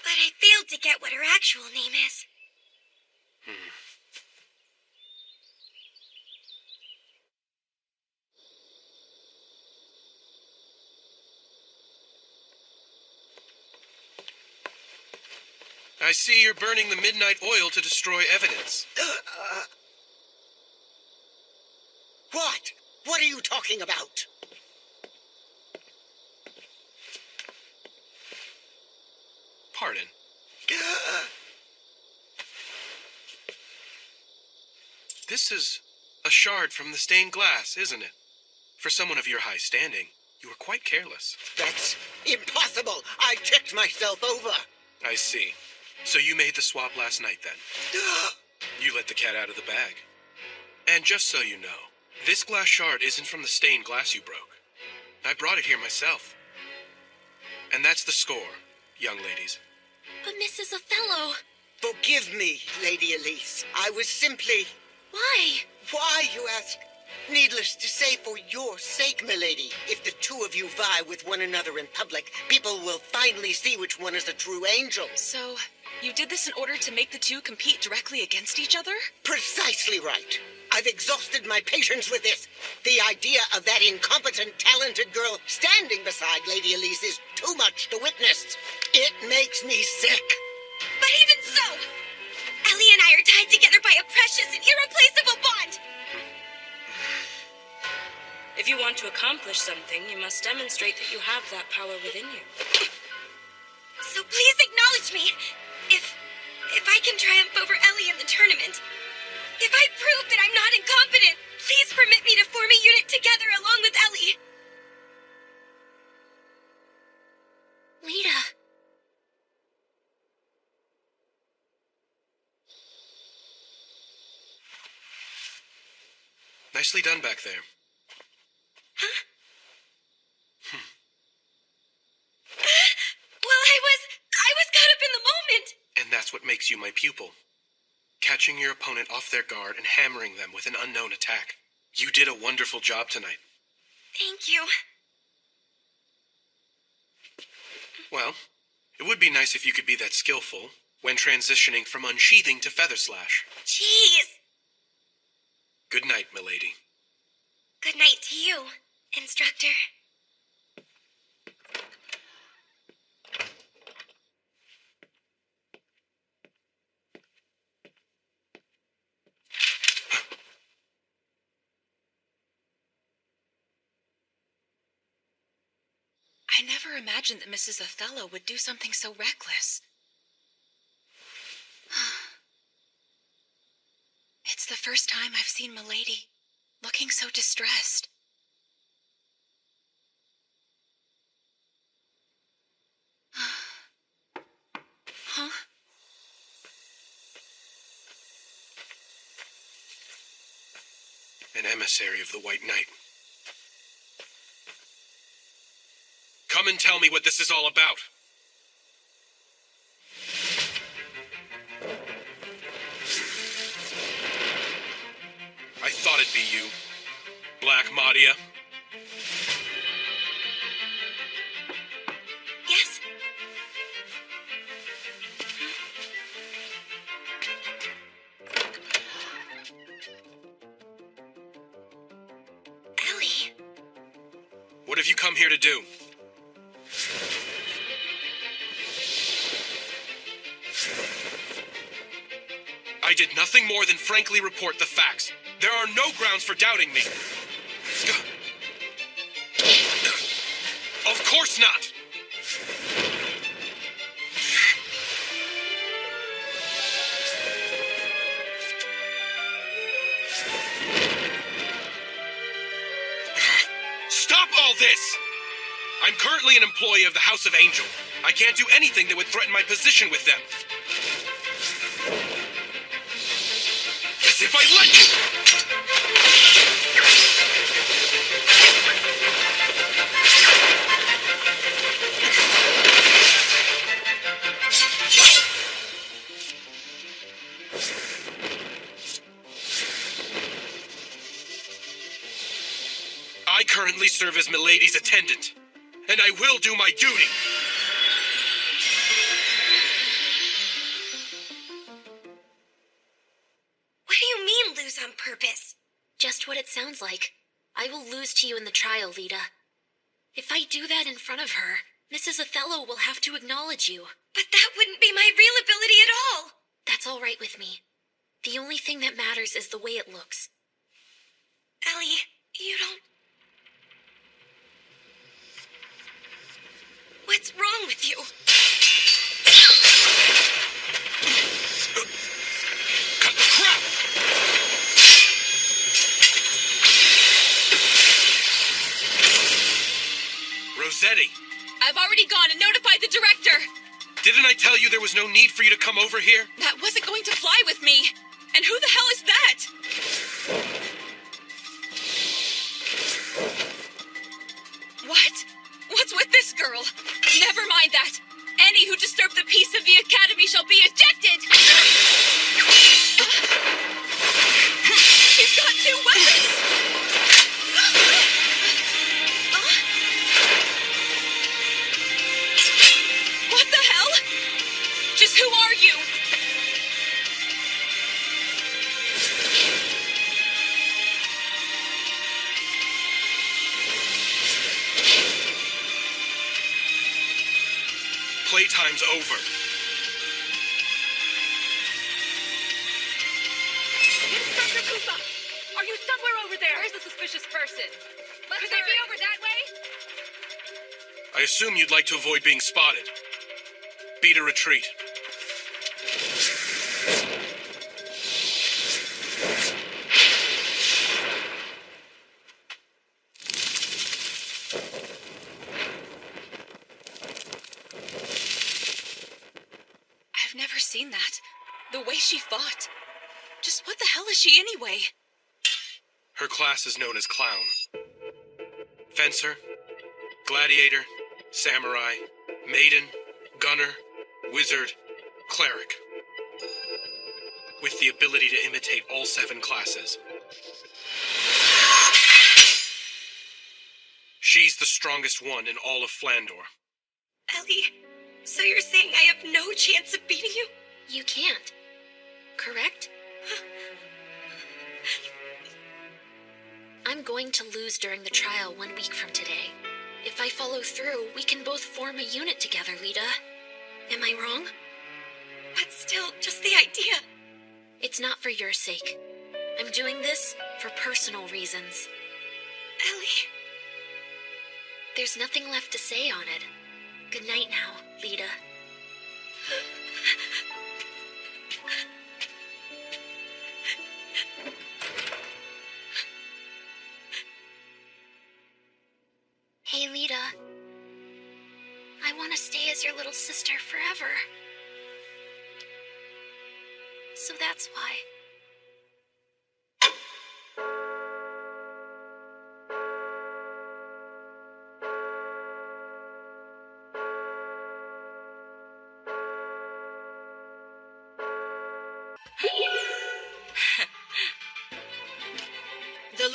D: But I failed to get what her actual name is.
A: I see you're burning the midnight oil to destroy evidence.
J: What? What are you talking about?
A: Pardon. This is a shard from the stained glass, isn't it? For someone of your high standing, you were quite careless.
J: That's impossible. I checked myself over.
A: I see. So you made the swap last night, then? You let the cat out of the bag. And just so you know, this glass shard isn't from the stained glass you broke. I brought it here myself. And that's the score, young ladies.
D: But Mrs. Othello...
J: Forgive me, Lady Elise. I was simply...
D: Why?
J: Why, you ask? Needless to say, for your sake, milady. If the 2 of you vie with one another in public, people will finally see which one is the true angel.
G: So, you did this in order to make the 2 compete directly against each other?
J: Precisely right. I've exhausted my patience with this. The idea of that incompetent, talented girl standing beside Lady Elise is too much to witness. It makes me sick.
D: But even so, Ellie and I are tied together by a precious and irreplaceable bond.
L: If you want to accomplish something, you must demonstrate that you have that power within you.
D: So please acknowledge me. If I can triumph over Ellie in the tournament, if I prove that I'm not incompetent, please permit me to form a unit together along with Ellie. Lita.
A: Nicely done back there.
D: Huh? Well, I was caught up in the moment.
A: And that's what makes you my pupil. Catching your opponent off their guard and hammering them with an unknown attack. You did a wonderful job tonight.
D: Thank you.
A: Well, it would be nice if you could be that skillful when transitioning from unsheathing to feather slash.
D: Jeez.
A: Good night, milady.
D: Good night to you, instructor.
G: I never imagined that Mrs. Othello would do something so reckless. It's the first time I've seen Milady looking so distressed. Huh?
A: An emissary of the White Knight. Come and tell me what this is all about. thought it'd be you, Black Madia.
B: Yes? Ellie.
A: What have you come here to do? I did nothing more than frankly report the facts. There are no grounds for doubting me. Of course not! Stop all this! I'm currently an employee of the House of Angel. I can't do anything that would threaten my position with them. As if I let you! I currently serve as Milady's attendant, and I will do my duty.
B: What do you mean, lose on purpose?
G: Just what it sounds like. I will lose to you in the trial, Lita. If I do that in front of her, Mrs. Othello will have to acknowledge you.
B: But that wouldn't be my real ability at all.
G: That's all right with me. The only thing that matters is the way it looks.
B: Ellie, you don't... What's wrong with you?
A: Cut the crap! Rossetti,
C: I've already gone and notified the director.
A: didn't I tell you there was no need for you to come over here?
C: That wasn't going to fly with me. And who the hell is that? What? What's with this girl? Never mind that. Any who disturb the peace of the Academy shall be ejected! He's got two weapons! What the hell? Just who are you?
A: Playtime's over.
K: Inspector Koopa! Are you somewhere over there? Where's the suspicious person? Could they be over that way?
A: I assume you'd like to avoid being spotted. Beat a retreat.
C: I've never seen that. The way she fought. Just what the hell is she anyway?
A: Her class is known as Clown. Fencer, Gladiator, Samurai, Maiden, Gunner, Wizard, Cleric. With the ability to imitate all 7 classes. She's the strongest one in all of Flandor.
B: Ellie, so you're saying I have no chance of beating you?
G: You can't. Correct? I'm going to lose during the trial 1 week from today. If I follow through, we can both form a unit together, Lita. Am I wrong?
B: But still, just the idea.
G: It's not for your sake. I'm doing this for personal reasons.
B: Ellie.
G: There's nothing left to say on it. Good night now, Lita. Hey, Lita. I want to stay as your little sister forever. So that's why.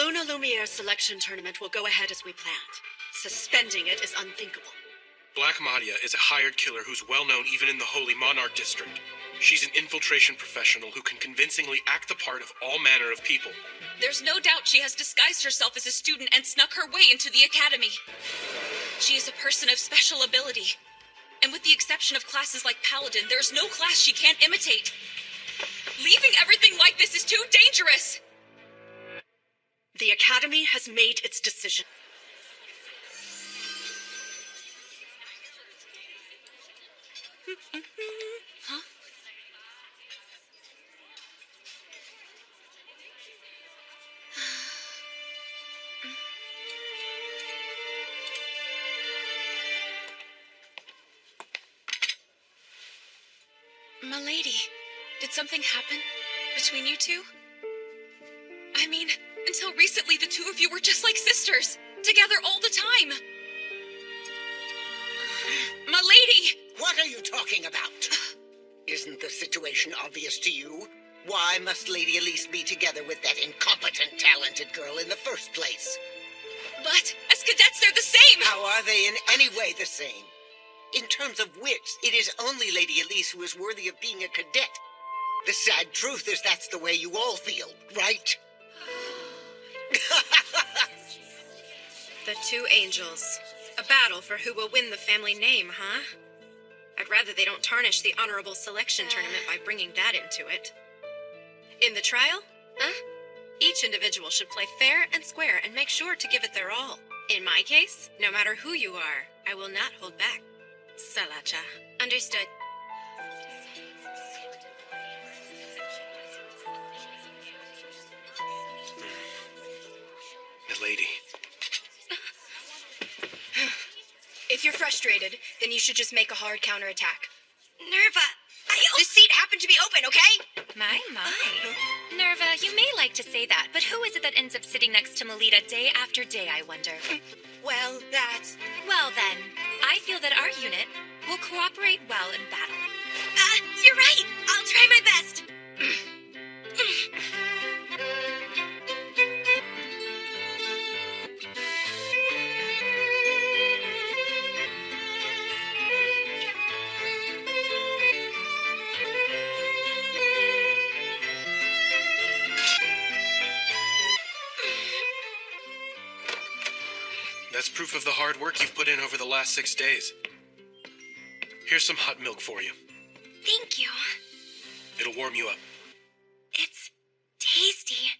H: Luna Lumiere selection tournament will go ahead as we planned. Suspending it is unthinkable.
A: Black Madia is a hired killer who's well known even in the Holy Monarch District. She's an infiltration professional who can convincingly act the part of all manner of people.
M: There's no doubt she has disguised herself as a student and snuck her way into the academy. She is a person of special ability. And with the exception of classes like Paladin, there's no class she can't imitate. Leaving everything like this is too dangerous!
H: The academy has made its decision.
M: Huh? Milady, did something happen between you two? I mean, until recently the two of you were just like sisters, together all the time. Milady!
J: What are you talking about? Isn't the situation obvious to you? Why must Lady Elise be together with that incompetent, talented girl in the first place?
M: But as cadets, they're the same!
J: How are they in any way the same? In terms of wits, it is only Lady Elise who is worthy of being a cadet. The sad truth is that's the way you all feel, right?
C: The two angels. A battle for who will win the family name, huh? I'd rather they don't tarnish the honorable selection tournament by bringing that into it. In the trial, each individual should play fair and square and make sure to give it their all. In my case, no matter who you are, I will not hold back. Salacha. Understood.
A: Milady.
C: If you're frustrated, then you should just make a hard counterattack.
D: Nerva,
C: This seat happened to be open, okay?
B: My. Nerva, you may like to say that, but who is it that ends up sitting next to Melita day after day, I wonder?
C: Well, that's...
B: Well then, I feel that our unit will cooperate well in battle.
D: you're right. I'll try my best.
A: That's proof of the hard work you've put in over the last 6 days. Here's some hot milk for you.
B: Thank you.
A: It'll warm you up.
B: It's tasty.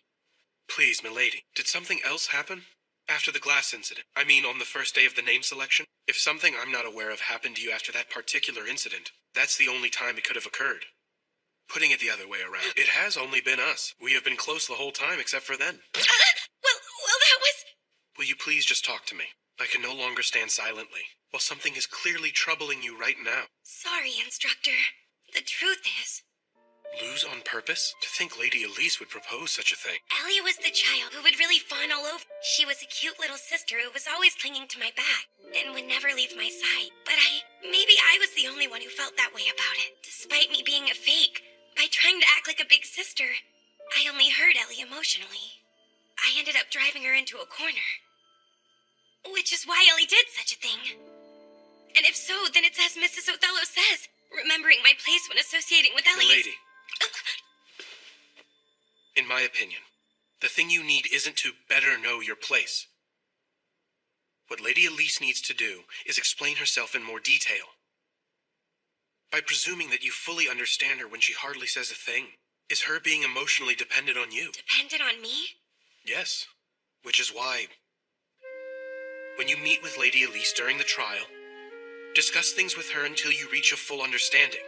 A: Please, milady, did something else happen? After the glass incident. I mean, on the first day of the name selection? If something I'm not aware of happened to you after that particular incident, that's the only time it could have occurred. Putting it the other way around, it has only been us. We have been close the whole time except for then.
D: Well, that was...
A: Will you please just talk to me? I can no longer stand silently, while something is clearly troubling you right now.
B: Sorry, instructor. The truth is,
A: Lose on purpose? To think Lady Elise would propose such a thing.
B: Ellie was the child who would really fawn all over. She was a cute little sister who was always clinging to my back and would never leave my side. But maybe I was the only one who felt that way about it. Despite me being a fake, by trying to act like a big sister, I only hurt Ellie emotionally. I ended up driving her into a corner. Which is why Ellie did such a thing. And if so, then it's as Mrs. Othello says, remembering my place when associating with Ellie.
A: Milady. In my opinion, the thing you need isn't to better know your place. What Lady Elise needs to do is explain herself in more detail. By presuming that you fully understand her when she hardly says a thing, is her being emotionally dependent on you.
B: Dependent on me?
A: Yes, which is why, when you meet with Lady Elise during the trial, discuss things with her until you reach a full understanding.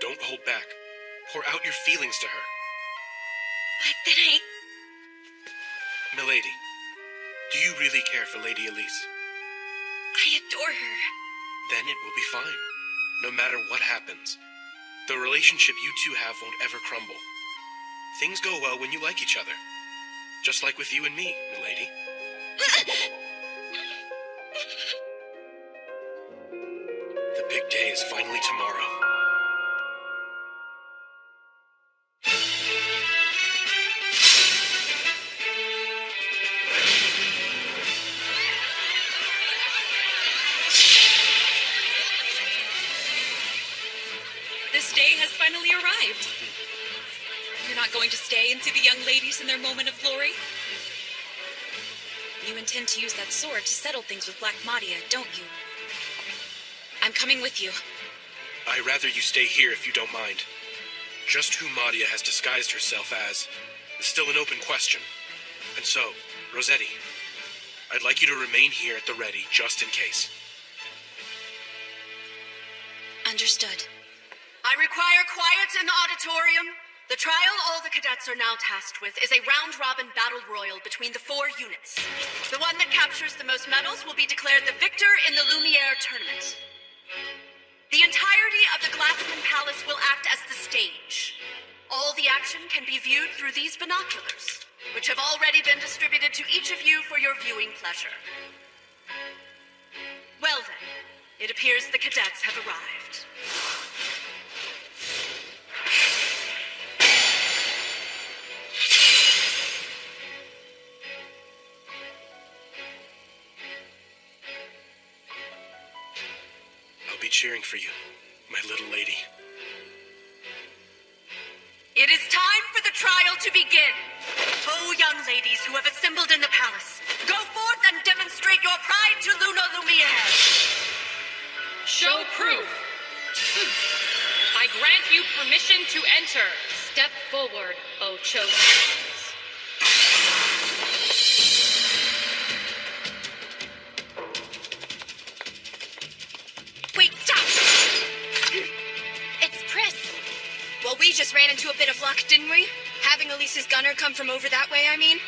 A: Don't hold back. Pour out your feelings to her.
B: But then
A: Milady, do you really care for Lady Elise?
B: I adore her.
A: Then it will be fine, no matter what happens. The relationship you two have won't ever crumble. Things go well when you like each other. Just like with you and me, milady. The big day is finally tomorrow.
M: arrived. You're not going to stay and see the young ladies in their moment of glory? You intend to use that sword to settle things with Black Madia, don't you? I'm coming with you.
A: I'd rather you stay here if you don't mind. Just who Madia has disguised herself as is still an open question. And so, Rossetti, I'd like you to remain here at the ready just in case.
M: Understood.
H: I require quiet in the auditorium. The trial all the cadets are now tasked with is a round-robin battle royal between the 4 units. The one that captures the most medals will be declared the victor in the Lumiere tournament. The entirety of the Glassman Palace will act as the stage. All the action can be viewed through these binoculars, which have already been distributed to each of you for your viewing pleasure. Well then, it appears the cadets have arrived.
A: I'll be cheering for you, my little lady.
H: It is time for the trial to begin. Oh, young ladies who have assembled in the palace, go forth and demonstrate your pride to Luna Lumiere.
K: Show proof. I grant you permission to enter. Step forward, O chosen ones.
C: Wait, stop! It's Pris. Well, we just ran into a bit of luck, didn't we? Having Elise's gunner come from over that way, I mean.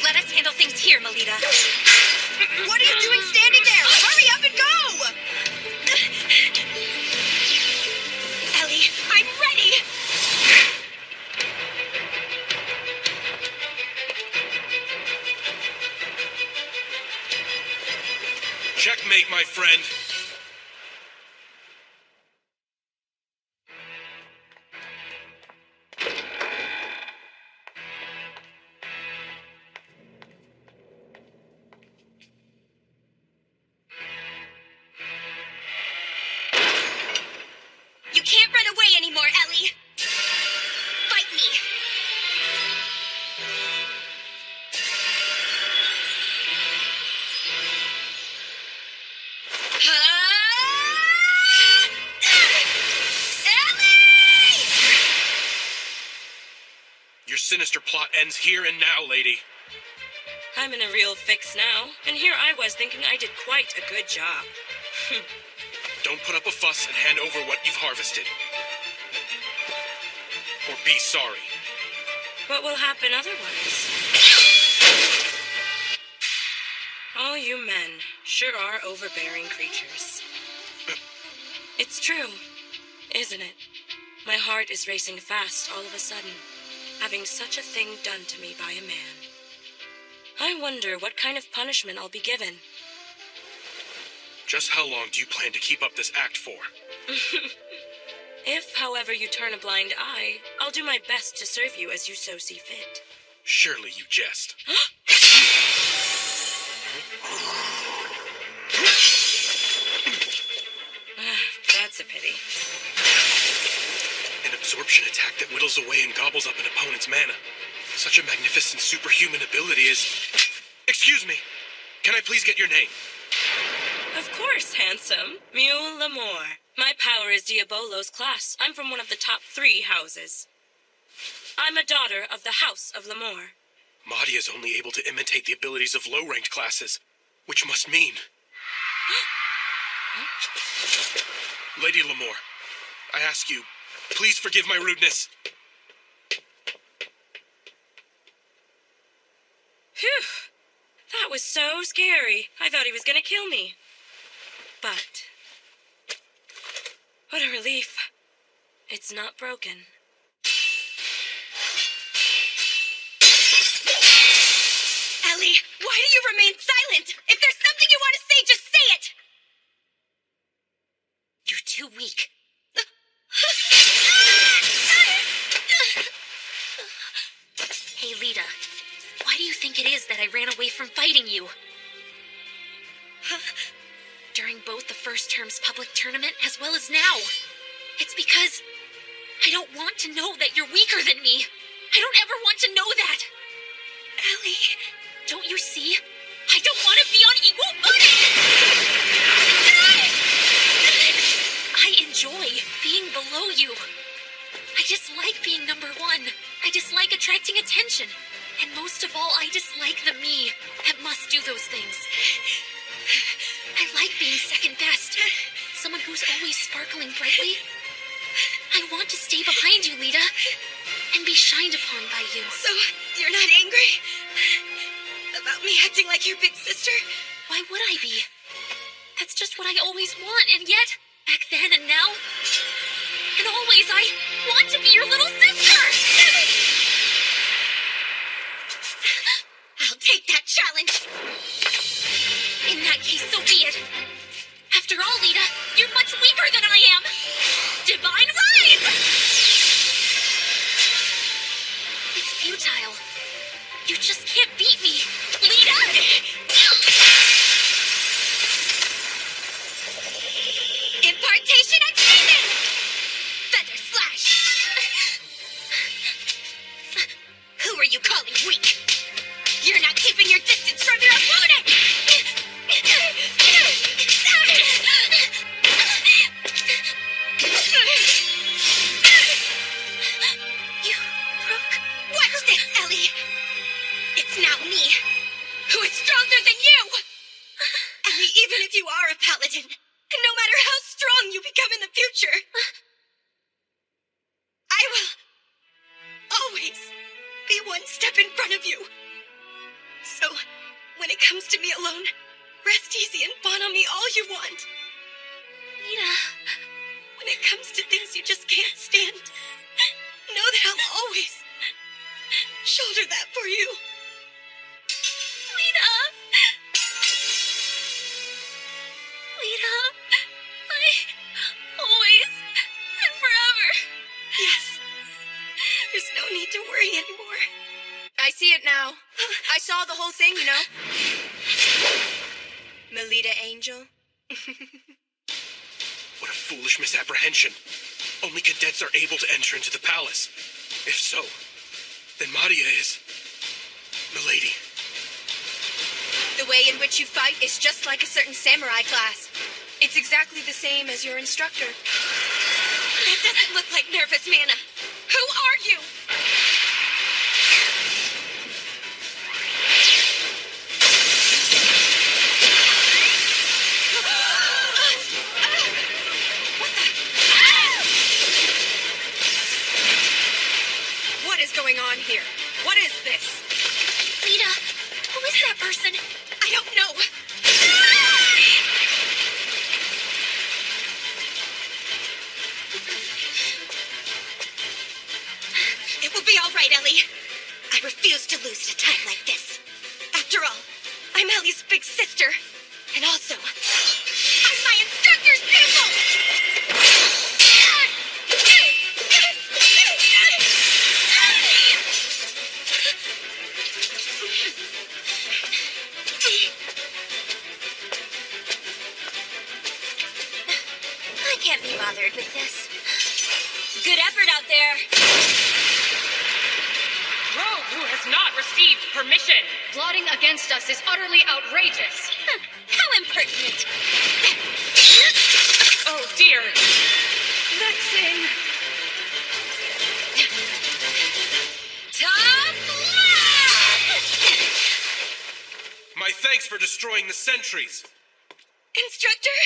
B: Let us handle things here, Melita.
C: What are you doing standing there? Hurry up and go!
B: Ellie, I'm ready!
A: Checkmate, my friend.
B: You can't run away anymore, Ellie. Fight me.
A: Your sinister plot ends here and now, lady.
L: I'm in a real fix now, and here I was thinking I did quite a good job.
A: Don't put up a fuss and hand over what you've harvested. Or be sorry.
L: What will happen otherwise? All you men sure are overbearing creatures. It's true, isn't it? My heart is racing fast all of a sudden, having such a thing done to me by a man. I wonder what kind of punishment I'll be given.
A: Just how long do you plan to keep up this act for?
L: If, however, you turn a blind eye, I'll do my best to serve you as you so see fit.
A: Surely you jest.
L: That's a pity.
A: An absorption attack that whittles away and gobbles up an opponent's mana. Such a magnificent superhuman ability is... Excuse me. Can I please get your name?
L: Of course, handsome. Mule Lamore. My power is Diabolo's class. I'm from one of the top 3 houses. I'm a daughter of the House of Lamore.
A: Madia is only able to imitate the abilities of low-ranked classes, which must mean... Lady Lamore, I ask you, please forgive my rudeness.
L: Phew! That was so scary. I thought he was gonna kill me. But... what a relief. It's not broken.
B: Ellie, why do you remain silent? If there's something you want to say, just say it! You're too weak.
G: is that I ran away from fighting you. During both the first term's public tournament as well as now. It's because I don't want to know that you're weaker than me. I don't ever want to know that.
D: Ellie.
G: Don't you see? I don't want to be on equal footing! I enjoy being below you. I dislike being number one. I dislike attracting attention. And most of all, I dislike the me that must do those things. I like being second best. Someone who's always sparkling brightly. I want to stay behind you, Lita, and be shined upon by you.
D: So, you're not angry? About me acting like your big sister?
G: Why would I be? That's just what I always want, and yet, back then and now, and always, I want to be your little sister!
D: I'll take that challenge!
G: In that case, so be it. After all, Lita, you're much weaker than I am. Divine Rise! It's futile. You just can't beat me, Lita!
D: Impartation achievement! Feather slash! Who are you calling weak? You're not keeping your distance from your opponent!
G: You broke...
D: Watch this, Ellie! It's now me, who is stronger than you! Ellie, even if you are a paladin, and no matter how strong you become in the future, I will always be one step in front of you. So, when it comes to me alone, rest easy and fawn on me all you want.
G: Lita...
D: When it comes to things you just can't stand, know that I'll always shoulder that for you.
G: Lita... Lita... I... always... and forever...
D: Yes. There's no need to worry anymore. I see it now. I saw the whole thing, you know. Melita Angel.
A: What a foolish misapprehension. Only cadets are able to enter into the palace. If so, then Maria is... Milady.
D: The way in which you fight is just like a certain samurai class. It's exactly the same as your instructor. That doesn't look like nervous mana. Who are you? What is going on here? What is this?
G: Lita, who is that person?
D: I don't know. It will be all right, Ellie. I refuse to lose at a time like this. After all, I'm Ellie's big sister. And also, I'm my instructor's pupil!
G: I can't be bothered with this.
D: Good effort out there.
K: Rogue who has not received permission. Plotting against us is utterly outrageous.
D: How impertinent.
K: Oh dear. Vexing.
D: Top
A: My thanks for destroying the sentries.
D: Instructor?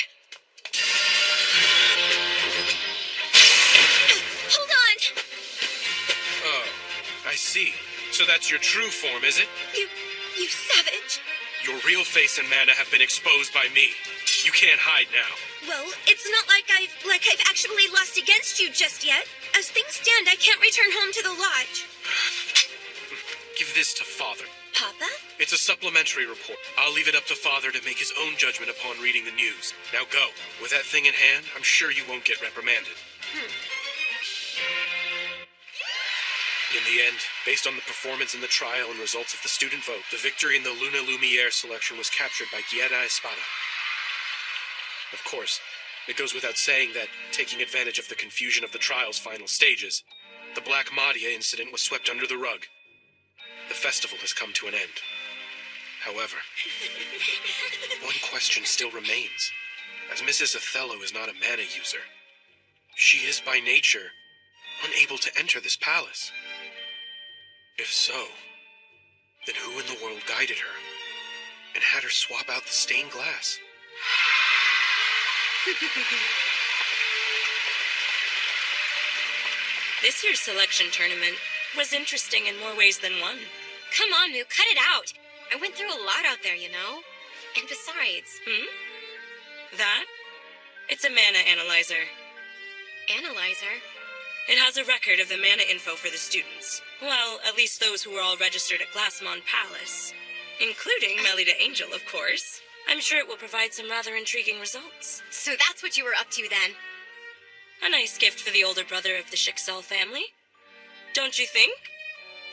D: Hold on.
A: Oh, I see. So that's your true form, is it?
D: You savage.
A: Your real face and mana have been exposed by me. You can't hide now.
D: Well, it's not like I've actually lost against you just yet. As things stand, I can't return home to the lodge.
A: Give this to Father.
D: Papa?
A: It's a supplementary report. I'll leave it up to Father to make his own judgment upon reading the news. Now go. With that thing in hand, I'm sure you won't get reprimanded. In the end, based on the performance in the trial and results of the student vote, the victory in the Luna Lumiere selection was captured by Guerra Espada. Of course, it goes without saying that, taking advantage of the confusion of the trial's final stages, the Black Madia incident was swept under the rug. The festival has come to an end. However, one question still remains. As Mrs. Othello is not a mana user, she is by nature unable to enter this palace. If so, then who in the world guided her and had her swap out the stained glass?
L: This year's selection tournament was interesting in more ways than one.
D: Come on, Moo, cut it out. I went through a lot out there, you know? And besides...
L: That? It's a mana analyzer.
D: Analyzer?
L: It has a record of the mana info for the students. Well, at least those who were all registered at Glassmon Palace. Including Melida Angel, of course. I'm sure it will provide some rather intriguing results.
D: So that's what you were up to then?
L: A nice gift for the older brother of the Schicksal family. Don't you think?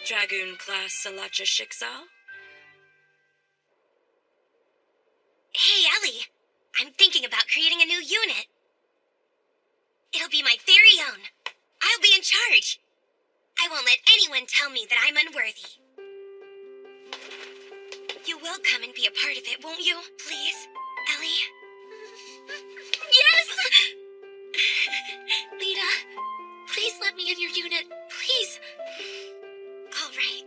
L: Dragoon class Salacha Schicksal?
D: Hey, Ellie. I'm thinking about creating a new unit. It'll be my very own. I'll be in charge. I won't let anyone tell me that I'm unworthy. You will come and be a part of it, won't you? Please, Ellie?
G: Yes! Lita, please let me in your unit. Please.
D: All right.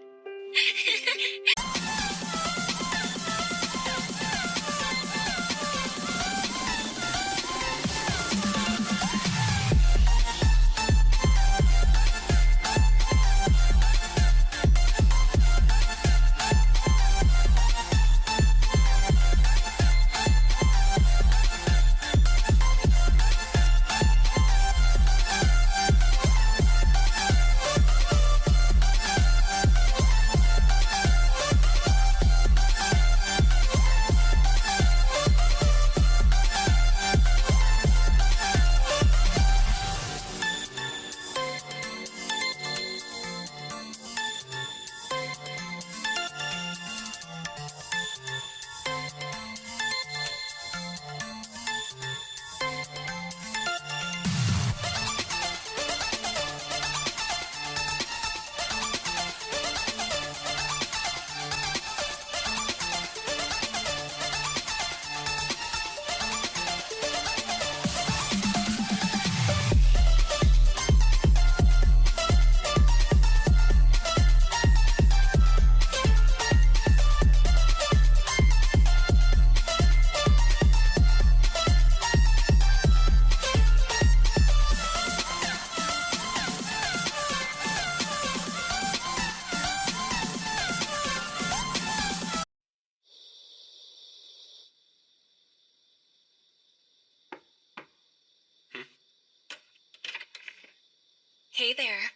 M: Hey there.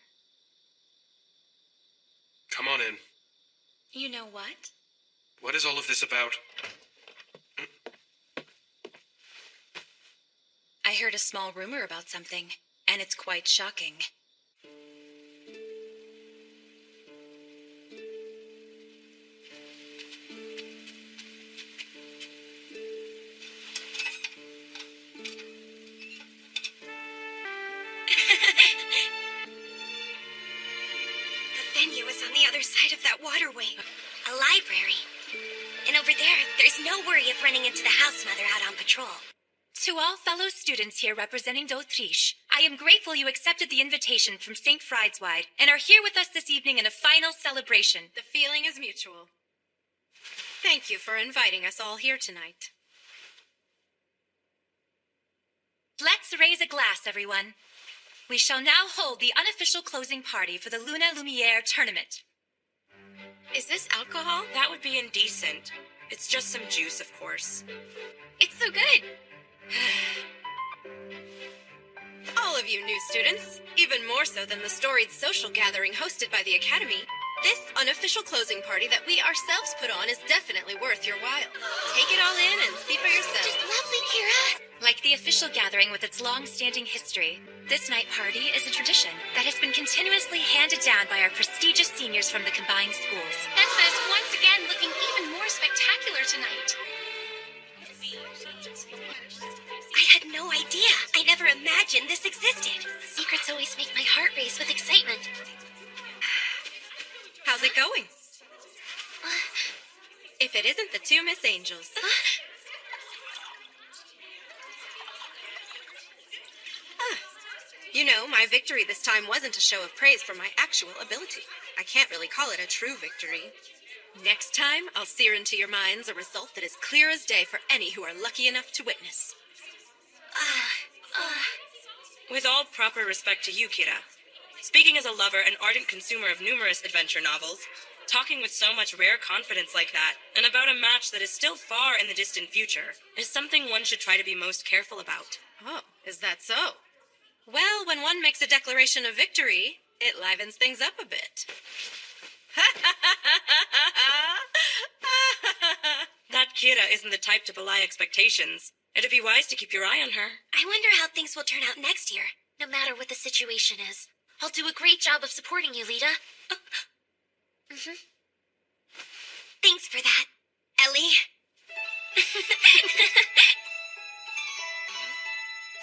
A: Come on in.
M: You know what?
A: What is all of this about?
M: I heard a small rumor about something, and it's quite shocking.
D: The venue is on the other side of that waterway. A library. And over there, there's no worry of running into the house mother out on patrol.
G: To all fellow students here representing d'Autriche, I am grateful you accepted the invitation from St. Friedewald and are here with us this evening in a final celebration.
C: The feeling is mutual. Thank you for inviting us all here tonight.
G: Let's raise a glass, everyone. We shall now hold the unofficial closing party for the Luna Lumiere tournament.
C: Is this alcohol?
L: That would be indecent. It's just some juice, of course.
C: It's so good. All of you new students, even more so than the storied social gathering hosted by the Academy, this unofficial closing party that we ourselves put on is definitely worth your while. Take it all in and see for yourself.
D: Just lovely, Kira.
B: Like the official gathering with its long-standing history, this night party is a tradition that has been continuously handed down by our prestigious seniors from the combined schools.
K: Edna's once again looking even more spectacular tonight.
B: I had no idea. I never imagined this existed. Secrets always make my heart race with excitement.
C: How's it going? If it isn't the two Miss Angels. You know, my victory this time wasn't a show of praise for my actual ability. I can't really call it a true victory. Next time, I'll sear into your minds a result that is clear as day for any who are lucky enough to witness.
L: With all proper respect to you, Kira, speaking as a lover and ardent consumer of numerous adventure novels, talking with so much rare confidence like that, and about a match that is still far in the distant future, is something one should try to be most careful about.
C: Oh, is that so? Well, when one makes a declaration of victory, it livens things up a bit.
L: That Kira isn't the type to belie expectations. It'd be wise to keep your eye on her.
B: I wonder how things will turn out next year, no matter what the situation is. I'll do a great job of supporting you, Lita. Thanks for that, Ellie.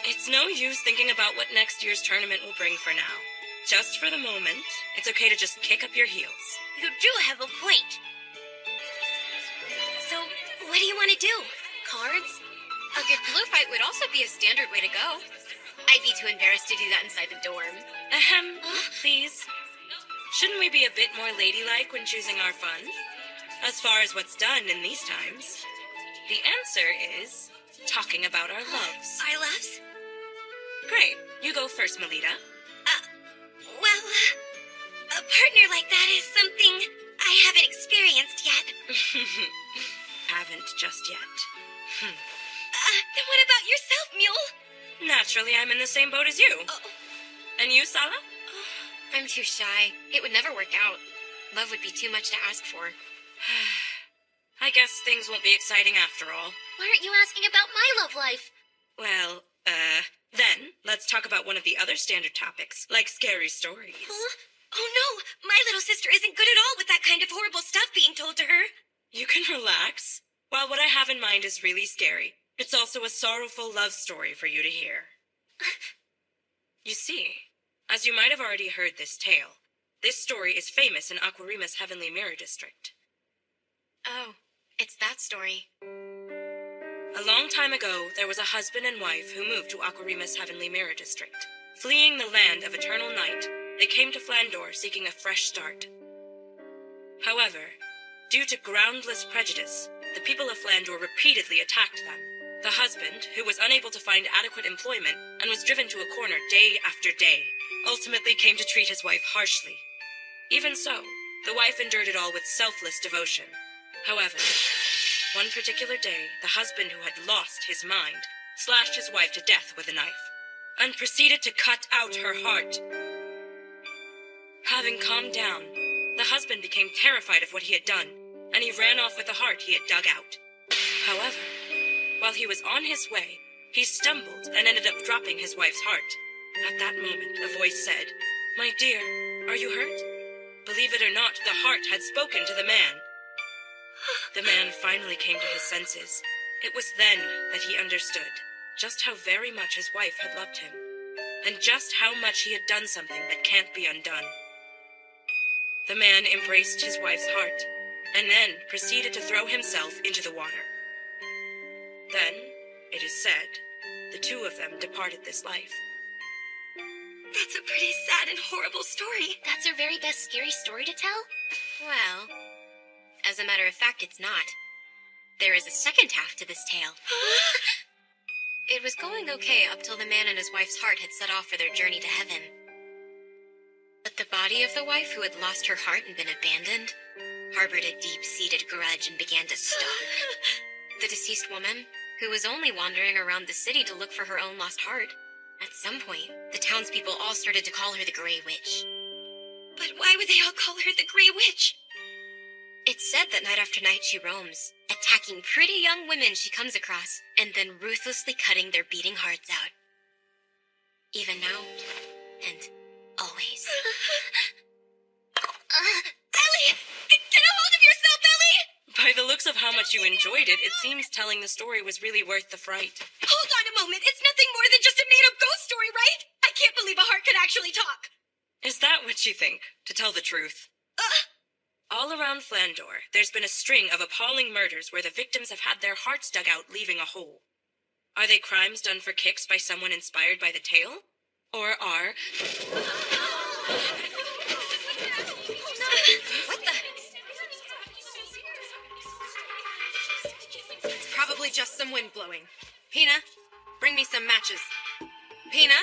L: It's no use thinking about what next year's tournament will bring for now. Just for the moment, it's okay to just kick up your heels.
B: You do have a point. So, what do you want to do? Cards?
K: A good blue fight would also be a standard way to go.
B: I'd be too embarrassed to do that inside the dorm.
L: Please. Shouldn't we be a bit more ladylike when choosing our fun? As far as what's done in these times, the answer is talking about our loves.
B: Our loves?
L: Great. You go first, Melita.
B: Well, a partner like that is something I haven't experienced yet.
L: Haven't just yet.
B: Then what about yourself, Mule?
L: Naturally, I'm in the same boat as you. And you, Sala?
K: I'm too shy. It would never work out. Love would be too much to ask for.
L: I guess things won't be exciting after all.
B: Why aren't you asking about my love life?
L: Well, then let's talk about one of the other standard topics, like scary stories.
B: Huh? Oh no, my little sister isn't good at all with that kind of horrible stuff being told to her.
L: You can relax. While what I have in mind is really scary, it's also a sorrowful love story for you to hear. You see, as you might have already heard this tale, this story is famous in Aquarima's Heavenly Mirror District.
K: Oh, it's that story.
L: A long time ago, there was a husband and wife who moved to Aquarima's Heavenly Mirror District. Fleeing the land of eternal night, they came to Flandor seeking a fresh start. However, due to groundless prejudice, the people of Flandor repeatedly attacked them. The husband, who was unable to find adequate employment and was driven to a corner day after day, ultimately came to treat his wife harshly. Even so, the wife endured it all with selfless devotion. However, one particular day, the husband who had lost his mind slashed his wife to death with a knife and proceeded to cut out her heart. Having calmed down, the husband became terrified of what he had done, and he ran off with the heart he had dug out. However, while he was on his way, he stumbled and ended up dropping his wife's heart. At that moment, a voice said, "My dear, are you hurt?" Believe it or not, the heart had spoken to the man. The man finally came to his senses. It was then that he understood just how very much his wife had loved him, and just how much he had done something that can't be undone. The man embraced his wife's heart, and then proceeded to throw himself into the water. Then, it is said, the two of them departed this life.
B: That's a pretty sad and horrible story. That's our very best scary story to tell?
K: Well, as a matter of fact, it's not. There is a second half to this tale. It was going okay up till the man and his wife's heart had set off for their journey to heaven. But the body of the wife who had lost her heart and been abandoned harbored a deep-seated grudge and began to stalk. The deceased woman, who was only wandering around the city to look for her own lost heart. At some point, the townspeople all started to call her the Grey Witch.
B: But why would they all call her the Grey Witch?
K: It's said that night after night she roams, attacking attacking pretty young women she comes across, and then ruthlessly cutting their beating hearts out. Even now, and always.
D: Ellie! Get a hold of yourself, Ellie!
L: By the looks of how much you enjoyed it, it seems telling the story was really worth the fright.
D: Hold on a moment. It's nothing more than just a made-up ghost story, right? I can't believe a heart could actually talk.
L: Is that what you think, to tell the truth? All around Flandor, there's been a string of appalling murders where the victims have had their hearts dug out, leaving a hole. Are they crimes done for kicks by someone inspired by the tale? Or are...
C: What the? It's probably just some wind blowing. Pina, bring me some matches. Pina?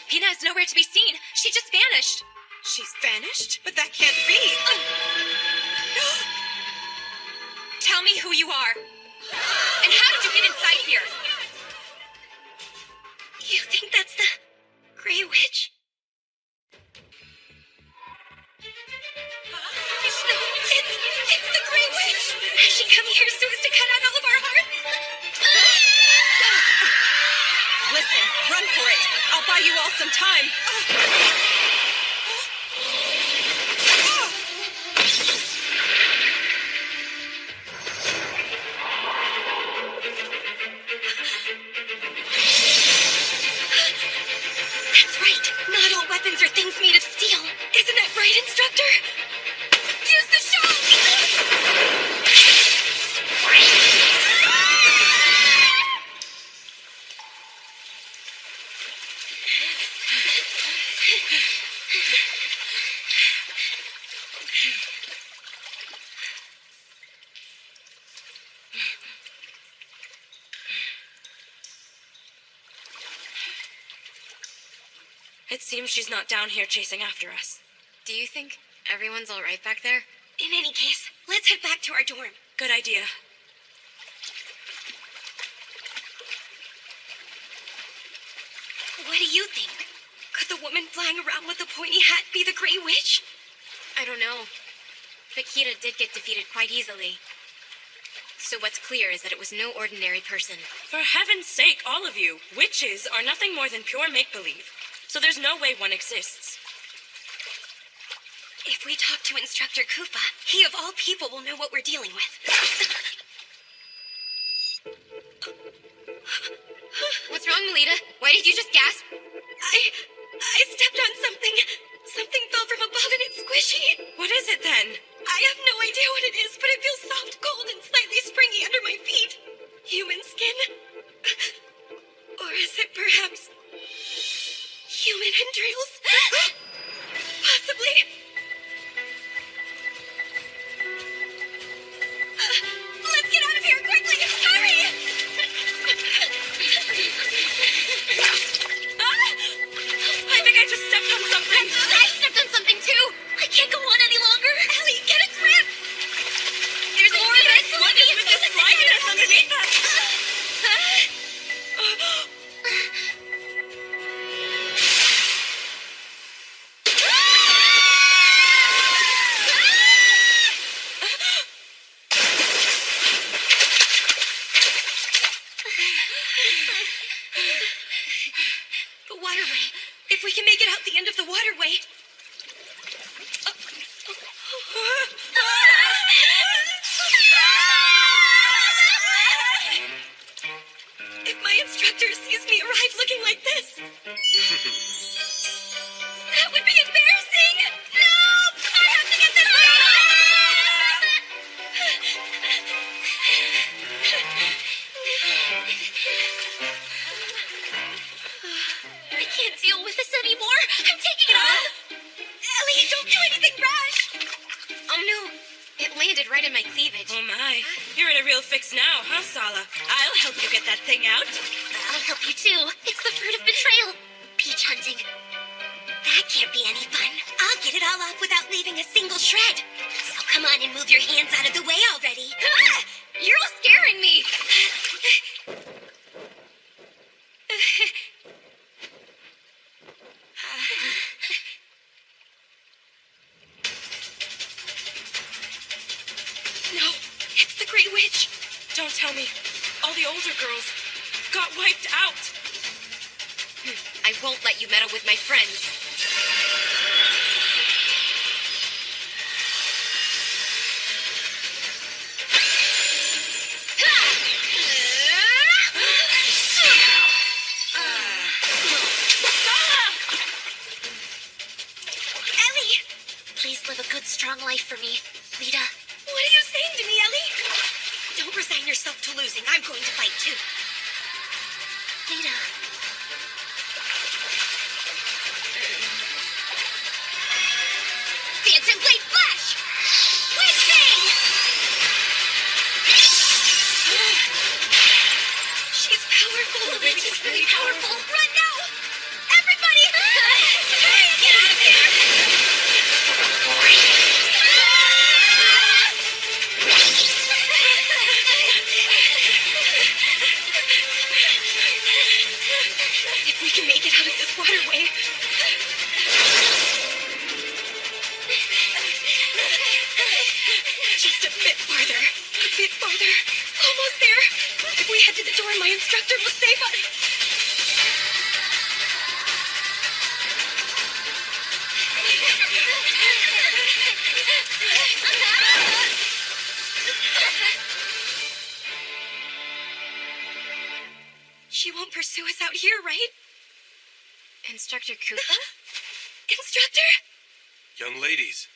B: Pina is nowhere to be seen. She just vanished.
C: She's vanished? But that can't be.
B: Tell me who you are. And how did you get inside here?
D: You think that's the Grey Witch? No, it's the Grey Witch! Has she come here so as to cut out all of our hearts?
C: Listen, run for it. I'll buy you all some time.
D: That's right. Not all weapons are things made of steel. Isn't that right, instructor? Use the shock!
L: It seems she's not down here chasing after us.
K: Do you think everyone's all right back there?
D: In any case, let's head back to our dorm.
L: Good idea.
D: What do you think? Could the woman flying around with the pointy hat be the Grey Witch?
K: I don't know. But Kira did get defeated quite easily. So what's clear is that it was no ordinary person.
L: For heaven's sake, all of you, witches are nothing more than pure make-believe. So there's no way one exists.
D: If we talk to Instructor Koopa, he of all people will know what we're dealing with.
K: What's wrong, Melita? Why did you just gasp?
D: I stepped on something. Something fell from above and it's squishy.
L: What is it then?
D: I have no idea what it is, but it feels soft, cold, and slightly springy under my feet. Human skin? Or is it perhaps human entrails? Possibly. Let's get out of here quickly! Hurry!
L: I think I just stepped on something.
D: I stepped on something too! I can't go on any longer! Ellie, get a grip!
L: There's more of this. What is with this sliminess underneath us?
D: The waterway. If we can make it out the end of the waterway. If my instructor sees me arrive looking like this, that would be embarrassing. No! I have to get this I can't deal with this anymore. I'm taking it off. Ellie, don't do anything rash.
K: Oh no, it landed right in my cleavage.
L: Oh my, you're in a real fix now, huh, Sala? I'll help you get that thing out.
D: I'll help you too. It's the fruit of betrayal. Peach hunting. That can't be any fun. I'll get it all off without leaving a single shred. So come on and move your hands out of the way already. Ah! You're all scaring me. No, it's the Grey Witch.
L: Don't tell me. All the older girls got wiped out.
K: I won't let you meddle with my friends.
G: Ellie! Please live a good, strong life for me. Lita.
D: What are you saying to me, Ellie? Don't resign yourself to losing. I'm going to fight too.
G: Lita.
D: Phantom Blade Flash! Witch Thing! She's powerful. The witch is really powerful. Run now! Everybody! Hey, get out of here! If we can make it out of this waterway. Just a bit farther. A bit farther. Almost there. If we head to the door, my instructor will save us. She won't pursue us out here, right?
K: Instructor Koopa?
D: Instructor?
A: Young ladies,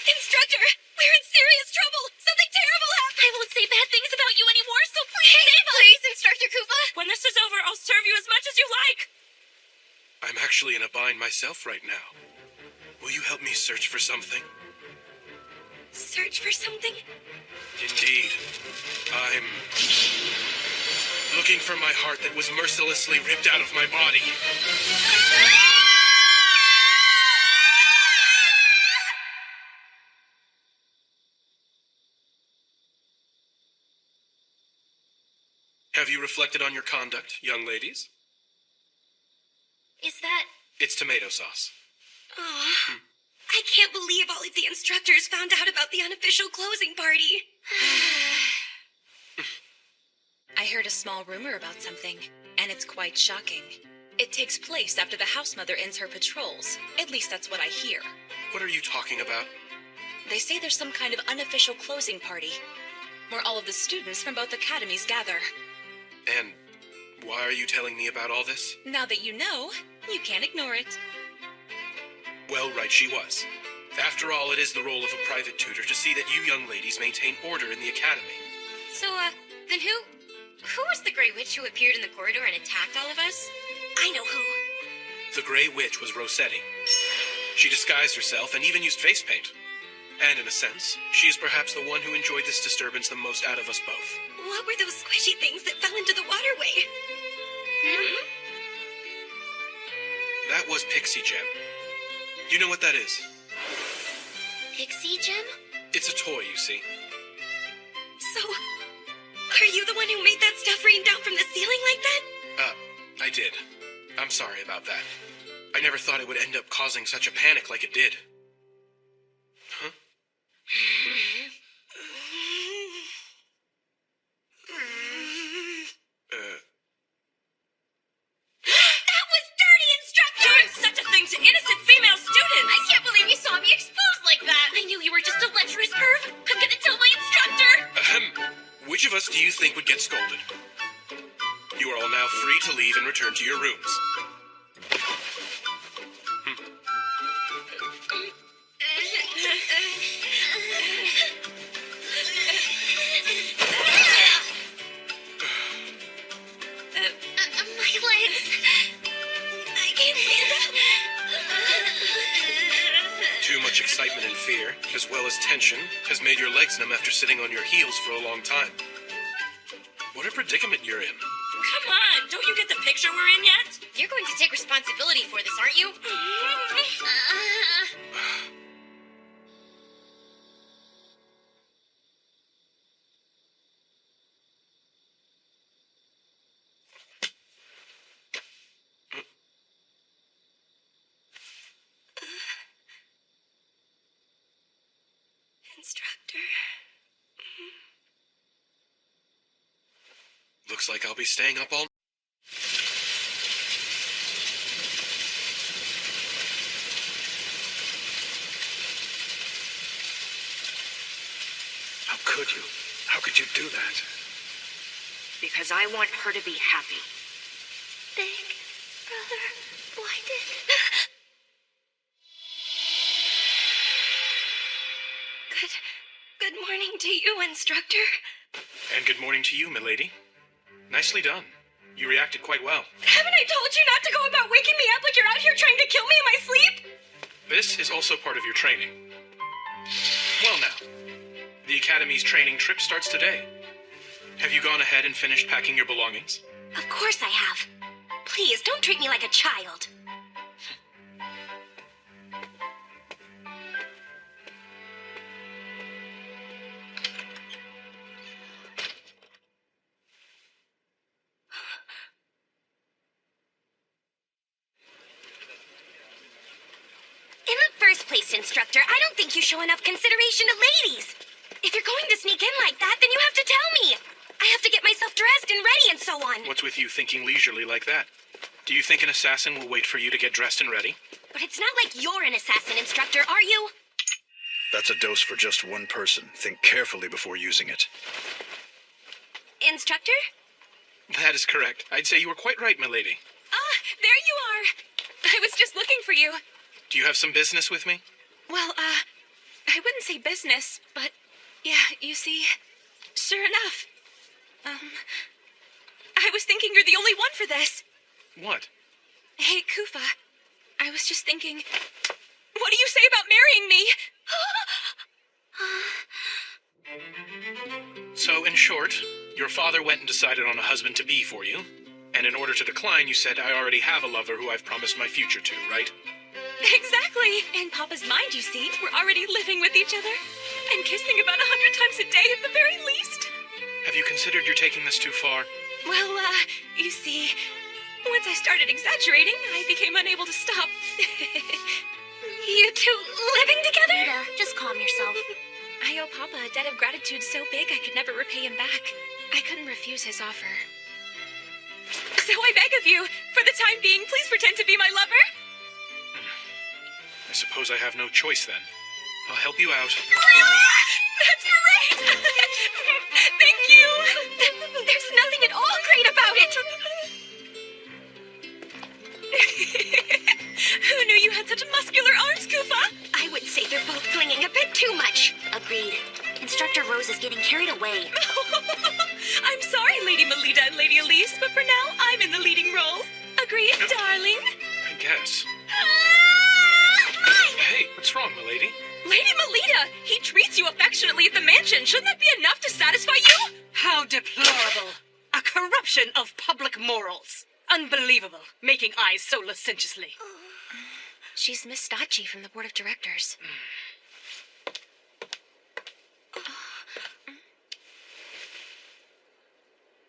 D: Instructor! We're in serious trouble! Something terrible happened!
G: I won't say bad things about you anymore, so please save us!
D: Please, Instructor Koopa!
L: When this is over, I'll serve you as much as you like.
A: I'm actually in a bind myself right now. Will you help me search for something?
D: Search for something?
A: Indeed. I'm looking for my heart that was mercilessly ripped out of my body. Have you reflected on your conduct, young ladies?
B: Is that...
A: It's tomato sauce.
D: Oh, I can't believe all of the instructors found out about the unofficial closing party.
M: I heard a small rumor about something, and it's quite shocking. It takes place after the house mother ends her patrols. At least that's what I hear.
A: What are you talking about?
M: They say there's some kind of unofficial closing party, where all of the students from both academies gather.
A: And why are you telling me about all this?
M: Now that you know, you can't ignore it.
A: Well, right she was. After all, it is the role of a private tutor to see that you young ladies maintain order in the academy.
K: So, then who was the Grey Witch who appeared in the corridor and attacked all of us?
D: I know who.
A: The Grey Witch was Rossetti. She disguised herself and even used face paint. And in a sense, she is perhaps the one who enjoyed this disturbance the most out of us both.
D: What were those squishy things that fell into the waterway?
A: That was Pixie Gem. You know what that is?
B: Pixie Gem?
A: It's a toy, you see.
D: So, are you the one who made that stuff rain down from the ceiling like that?
A: I did. I'm sorry about that. I never thought it would end up causing such a panic like it did. Huh?
D: That was dirty, instructor!
L: Doing such a thing to innocent female students!
G: I can't believe you saw me exposed like that! I knew you were just a lecherous perv! I'm gonna tell my instructor!
A: Which of us do you think would get scolded? You are all now free to leave and return to your rooms.
B: My legs.
D: I can't stand up.
A: Too much excitement and fear, as well as tension, has made your legs numb after sitting on your heels for a long time. What a predicament you're in.
L: Come on, don't you get the picture we're in yet?
K: You're going to take responsibility for this, aren't you?
D: Instructor.
A: Looks like I'll be staying up all...
E: How could you? How could you do that?
D: Because I want her to be happy.
B: Big brother blinded. Good morning to you, instructor.
A: And good morning to you, milady. Nicely done. You reacted quite well.
D: Haven't I told you not to go about waking me up like you're out here trying to kill me in my sleep?
A: This is also part of your training. Well now, the Academy's training trip starts today. Have you gone ahead and finished packing your belongings?
B: Of course I have. Please, don't treat me like a child. In the first place, instructor, I don't think you show enough consideration to ladies. If you're going to sneak in like that, then you have to tell me. I have to get myself dressed and ready and so on.
A: What's with you thinking leisurely like that? Do you think an assassin will wait for you to get dressed and ready?
B: But it's not like you're an assassin, instructor, are you?
E: That's a dose for just one person. Think carefully before using it.
B: Instructor?
A: That is correct. I'd say you were quite right, milady.
M: Ah, there you are. I was just looking for you.
A: Do you have some business with me?
M: Well, I wouldn't say business, but yeah, you see, sure enough. I was thinking you're the only one for this.
A: What?
M: Hey, Kufa, I was just thinking, what do you say about marrying me?
A: So, in short, your father went and decided on a husband-to-be for you, and in order to decline, you said, I already have a lover who I've promised my future to, right?
M: Exactly. In Papa's mind, you see, we're already living with each other and kissing about 100 times a day at the very least.
A: Have you considered you're taking this too far?
M: Well, you see, once I started exaggerating, I became unable to stop.
B: You two living together?
G: Rita, just calm yourself.
M: I owe Papa a debt of gratitude so big I could never repay him back. I couldn't refuse his offer. So I beg of you, for the time being, please pretend to be my lover.
A: I suppose I have no choice then. I'll help you out.
M: Really? That's great! Thank you!
B: There's nothing at all great about it!
M: Who knew you had such muscular arms, Kufa?
B: I would say they're both clinging a bit too much.
G: Agreed. Instructor Rose is getting carried away.
M: I'm sorry, Lady Melita and Lady Elise, but for now, I'm in the leading role. Agreed, darling?
A: I guess. Hey, what's wrong, milady?
M: Lady Melita, he treats you affectionately at the mansion. Shouldn't that be enough to satisfy you?
N: How deplorable. A corruption of public morals. Unbelievable. Making eyes so licentiously.
G: She's Miss Stachi from the board of directors.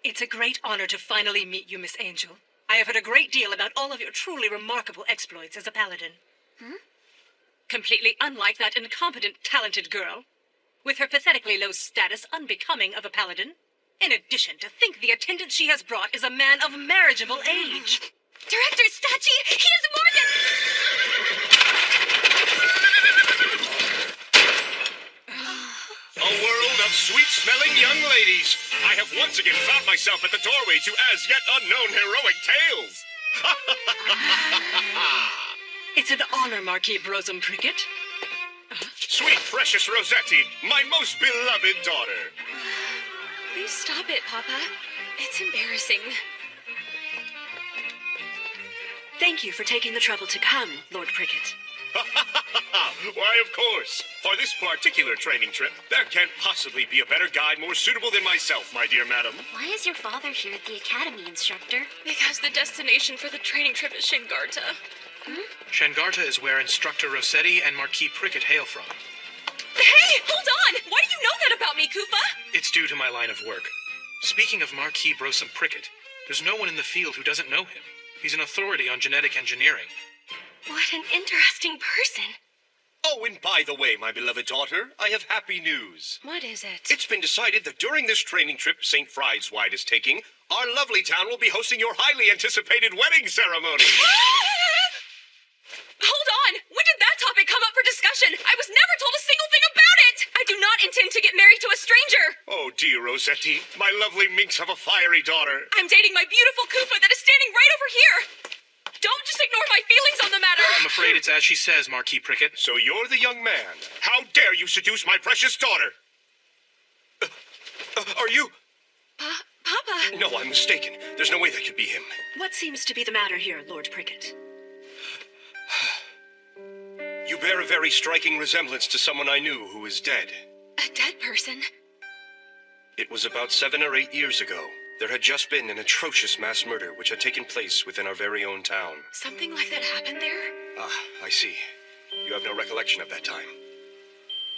N: It's a great honor to finally meet you, Miss Angel. I have heard a great deal about all of your truly remarkable exploits as a paladin. Completely unlike that incompetent, talented girl, with her pathetically low status unbecoming of a paladin. In addition, to think the attendant she has brought is a man of marriageable age.
B: Director Stachi, he is more than...
I: A world of sweet-smelling young ladies. I have once again found myself at the doorway to as yet unknown heroic tales.
N: It's an honor, Marquis Brosum Prickett.
I: Sweet, precious Rossetti, my most beloved daughter.
M: Please stop it, Papa. It's embarrassing.
N: Thank you for taking the trouble to come, Lord Prickett.
I: Why, of course. For this particular training trip, there can't possibly be a better guide more suitable than myself, my dear madam.
G: Why is your father here at the academy, instructor?
M: Because the destination for the training trip is Shingarta.
A: Shangarta is where Instructor Rossetti and Marquis Prickett hail from.
M: Hey, hold on! Why do you know that about me, Kufa?
A: It's due to my line of work. Speaking of Marquis Brosum Prickett, there's no one in the field who doesn't know him. He's an authority on genetic engineering.
B: What an interesting person.
I: Oh, and by the way, my beloved daughter, I have happy news.
N: What is it?
I: It's been decided that during this training trip St. Friedwide is taking, our lovely town will be hosting your highly anticipated wedding ceremony.
M: Hold on! When did that topic come up for discussion? I was never told a single thing about it! I do not intend to get married to a stranger!
I: Oh, dear Rossetti, my lovely minx have a fiery daughter.
M: I'm dating my beautiful Kufa that is standing right over here! Don't just ignore my feelings on the matter!
A: I'm afraid it's as she says, Marquis Prickett.
I: So you're the young man. How dare you seduce my precious daughter? Are you...
H: Papa!
I: No, I'm mistaken. There's no way that could be him.
H: What seems to be the matter here, Lord Prickett?
I: You bear a very striking resemblance to someone I knew who is dead.
M: A dead person?
I: It was about 7 or 8 years ago. There had just been an atrocious mass murder which had taken place within our very own town.
M: Something like that happened there?
I: Ah, I see. You have no recollection of that time.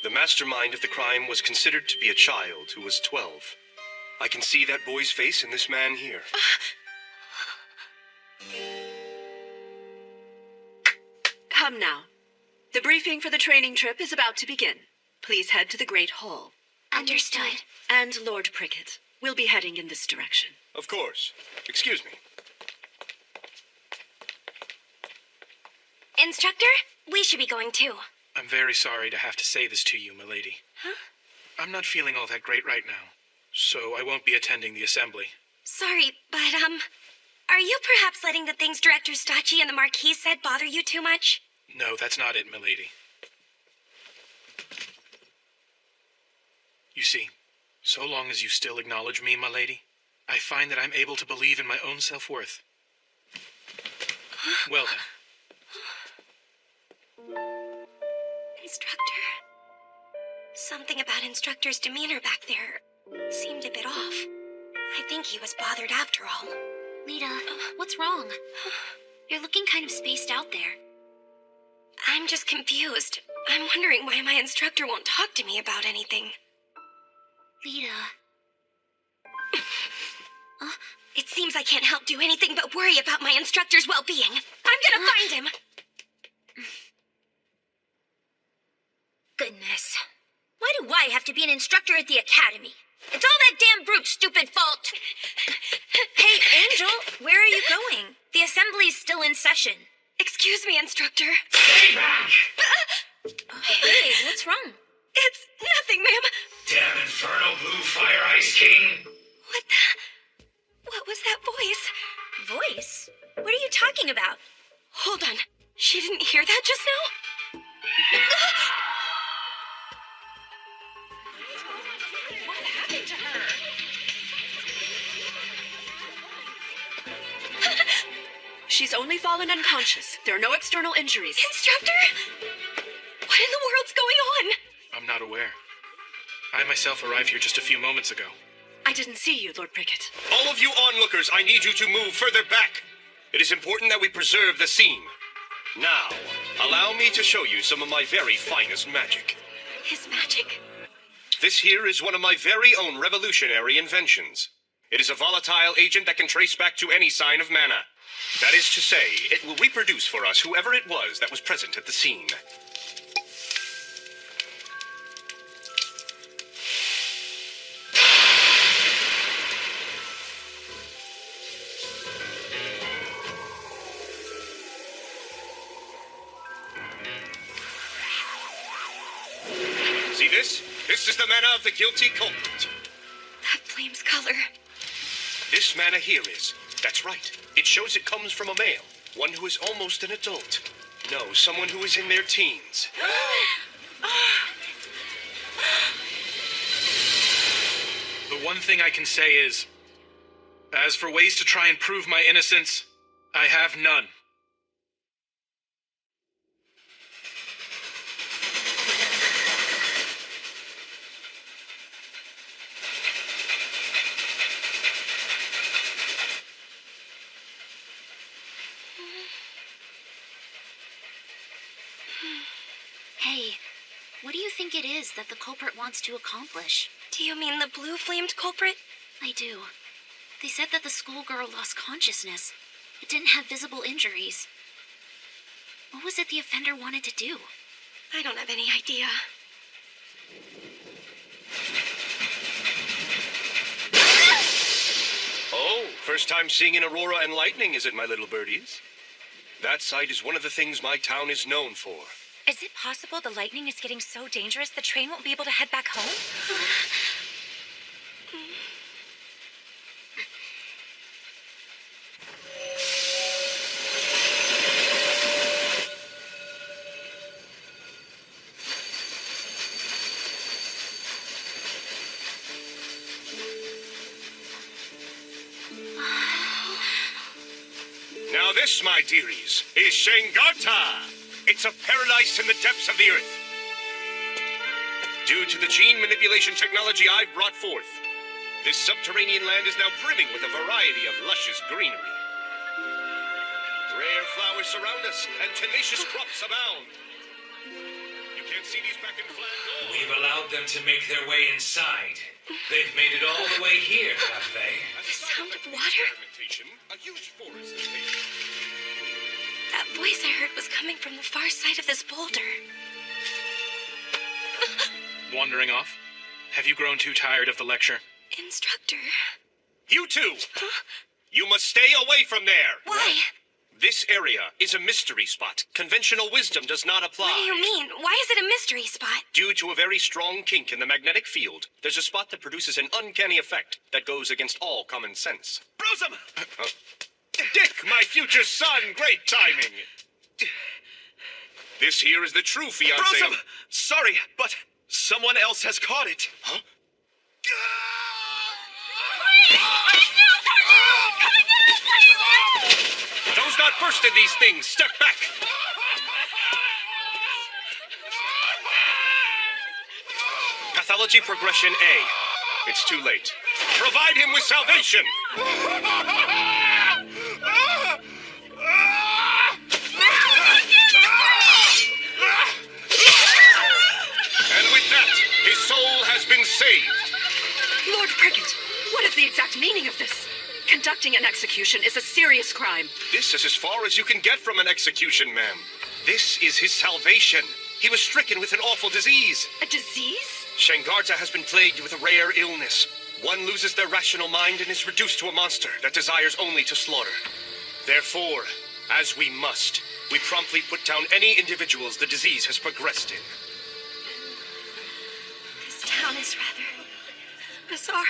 I: The mastermind of the crime was considered to be a child who was 12. I can see that boy's face in this man here.
H: Come now. The briefing for the training trip is about to begin. Please head to the Great Hall.
B: Understood.
H: And Lord Prickett, we'll be heading in this direction.
I: Of course. Excuse me.
B: Instructor, we should be going too.
A: I'm very sorry to have to say this to you, milady.
B: Huh?
A: I'm not feeling all that great right now, so I won't be attending the assembly.
B: Sorry, but, are you perhaps letting the things Director Stacci and the Marquis said bother you too much?
A: No, that's not it, milady. You see, so long as you still acknowledge me, milady, I find that I'm able to believe in my own self-worth. Well then.
B: Instructor. Something about Instructor's demeanor back there seemed a bit off. I think he was bothered after all.
G: Lita, what's wrong? You're looking kind of spaced out there.
B: I'm just confused. I'm wondering why my instructor won't talk to me about anything.
G: Lita.
B: It seems I can't help do anything but worry about my instructor's well-being. I'm gonna find him!
D: Goodness. Why do I have to be an instructor at the academy? It's all that damn brute's stupid fault. Hey, Angel, where are you going? The assembly's still in session.
B: Excuse me, instructor.
O: Stay back!
D: Hey, what's wrong?
B: It's nothing, ma'am.
O: Damn infernal blue fire ice king!
B: What was that voice?
D: Voice? What are you talking about?
B: Hold on. She didn't hear that just now?
M: What happened to her?
H: She's only fallen unconscious. There are no external injuries.
B: Instructor? What in the world's going on?
A: I'm not aware. I myself arrived here just a few moments ago.
H: I didn't see you, Lord Prickett.
I: All of you onlookers, I need you to move further back. It is important that we preserve the scene. Now, allow me to show you some of my very finest magic.
B: His magic?
I: This here is one of my very own revolutionary inventions. It is a volatile agent that can trace back to any sign of mana. That is to say, it will reproduce for us whoever it was that was present at the scene. See this? This is the mana of the guilty culprit.
B: That flame's color.
I: This mana here is. That's right. It shows it comes from a male. One who is almost an adult. No, someone who is in their teens.
A: The one thing I can say is, as for ways to try and prove my innocence, I have none.
G: Hey, what do you think it is that the culprit wants to accomplish?
B: Do you mean the blue-flamed culprit?
G: I do. They said that the schoolgirl lost consciousness. It didn't have visible injuries. What was it the offender wanted to do?
B: I don't have any idea.
I: Oh, first time seeing an aurora and lightning, is it, my little birdies? That sight is one of the things my town is known for.
G: Is it possible the lightning is getting so dangerous the train won't be able to head back home?
I: Now this, my dearies, is Shengarta. It's a paradise in the depths of the earth. Due to the gene manipulation technology I've brought forth, this subterranean land is now brimming with a variety of luscious greenery. Rare flowers surround us, and tenacious crops abound. You can't see these back in Flandor.
O: We've allowed them to make their way inside. They've made it all the way here, have they?
B: The sound of water?
I: A huge forest is taken.
B: That voice I heard was coming from the far side of this boulder.
A: Wandering off? Have you grown too tired of the lecture?
B: Instructor.
I: You two! You must stay away from there!
B: Why?
I: This area is a mystery spot. Conventional wisdom does not apply.
B: What do you mean? Why is it a mystery spot?
I: Due to a very strong kink in the magnetic field, there's a spot that produces an uncanny effect that goes against all common sense.
E: Brosum!
I: Dick, my future son, great timing! This here is the true fiancé.
E: Brosum! Sorry, but someone else has caught it.
I: Huh? Those not versed in these things, step back! Pathology progression A. It's too late. Provide him with salvation! And with that, his soul has been saved.
H: Lord Prickett, what is the exact meaning of this? Conducting an execution is a serious crime.
I: This is as far as you can get from an execution, ma'am. This is his salvation. He was stricken with an awful disease.
H: A disease?
I: Shengarta has been plagued with a rare illness. One loses their rational mind and is reduced to a monster that desires only to slaughter. Therefore, as we must, we promptly put down any individuals the disease has progressed in.
B: This town is rather bizarre.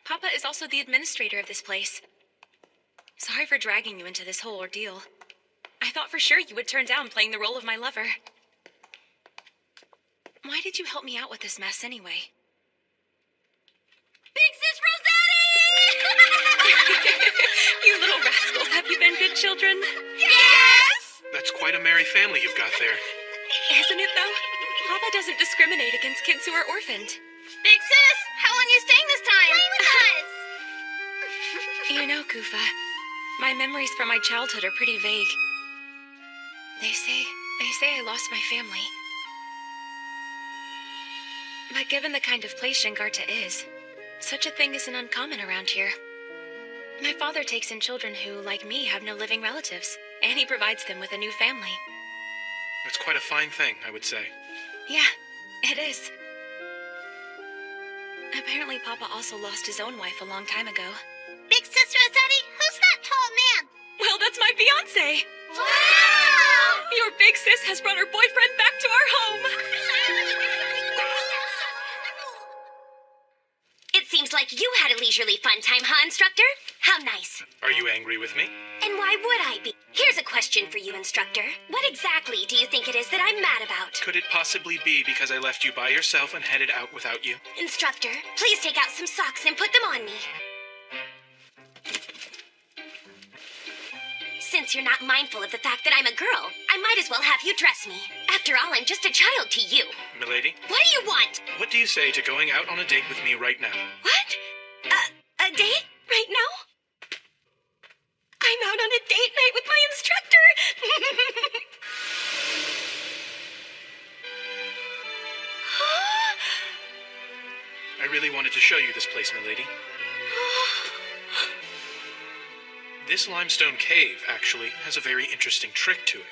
G: Papa is also the administrator of this place. Sorry for dragging you into this whole ordeal. I thought for sure you would turn down playing the role of my lover. Why did you help me out with this mess anyway?
D: Big Sis Rosetti!
G: You little rascals, have you been good children?
D: Yes!
A: That's quite a merry family you've got there.
G: Isn't it, though? Papa doesn't discriminate against kids who are orphaned.
D: Big Sis, how long are you staying this time? Play with us!
G: You know, Kufa, my memories from my childhood are pretty vague. They say I lost my family. But given the kind of place Shengarta is, such a thing isn't uncommon around here. My father takes in children who, like me, have no living relatives, and he provides them with a new family.
A: That's quite a fine thing, I would say.
G: Yeah, it is. Apparently, Papa also lost his own wife a long time ago.
D: Big Sis Rosetti, who's that tall man?
G: Well, that's my fiancé.
D: Wow!
G: Your big sis has brought her boyfriend back to our home.
B: It seems like you had a leisurely fun time, huh, Instructor? How nice.
A: Are you angry with me?
B: And why would I be? Here's a question for you, Instructor. What exactly do you think it is that I'm mad about?
A: Could it possibly be because I left you by yourself and headed out without you?
B: Instructor, please take out some socks and put them on me. Since you're not mindful of the fact that I'm a girl, I might as well have you dress me. After all, I'm just a child to you.
A: Milady?
B: What do you want?
A: What do you say to going out on a date with me right now?
B: What? A date? Right now? I'm out on a date night with my instructor!
A: I really wanted to show you this place, milady. This limestone cave, actually, has a very interesting trick to it.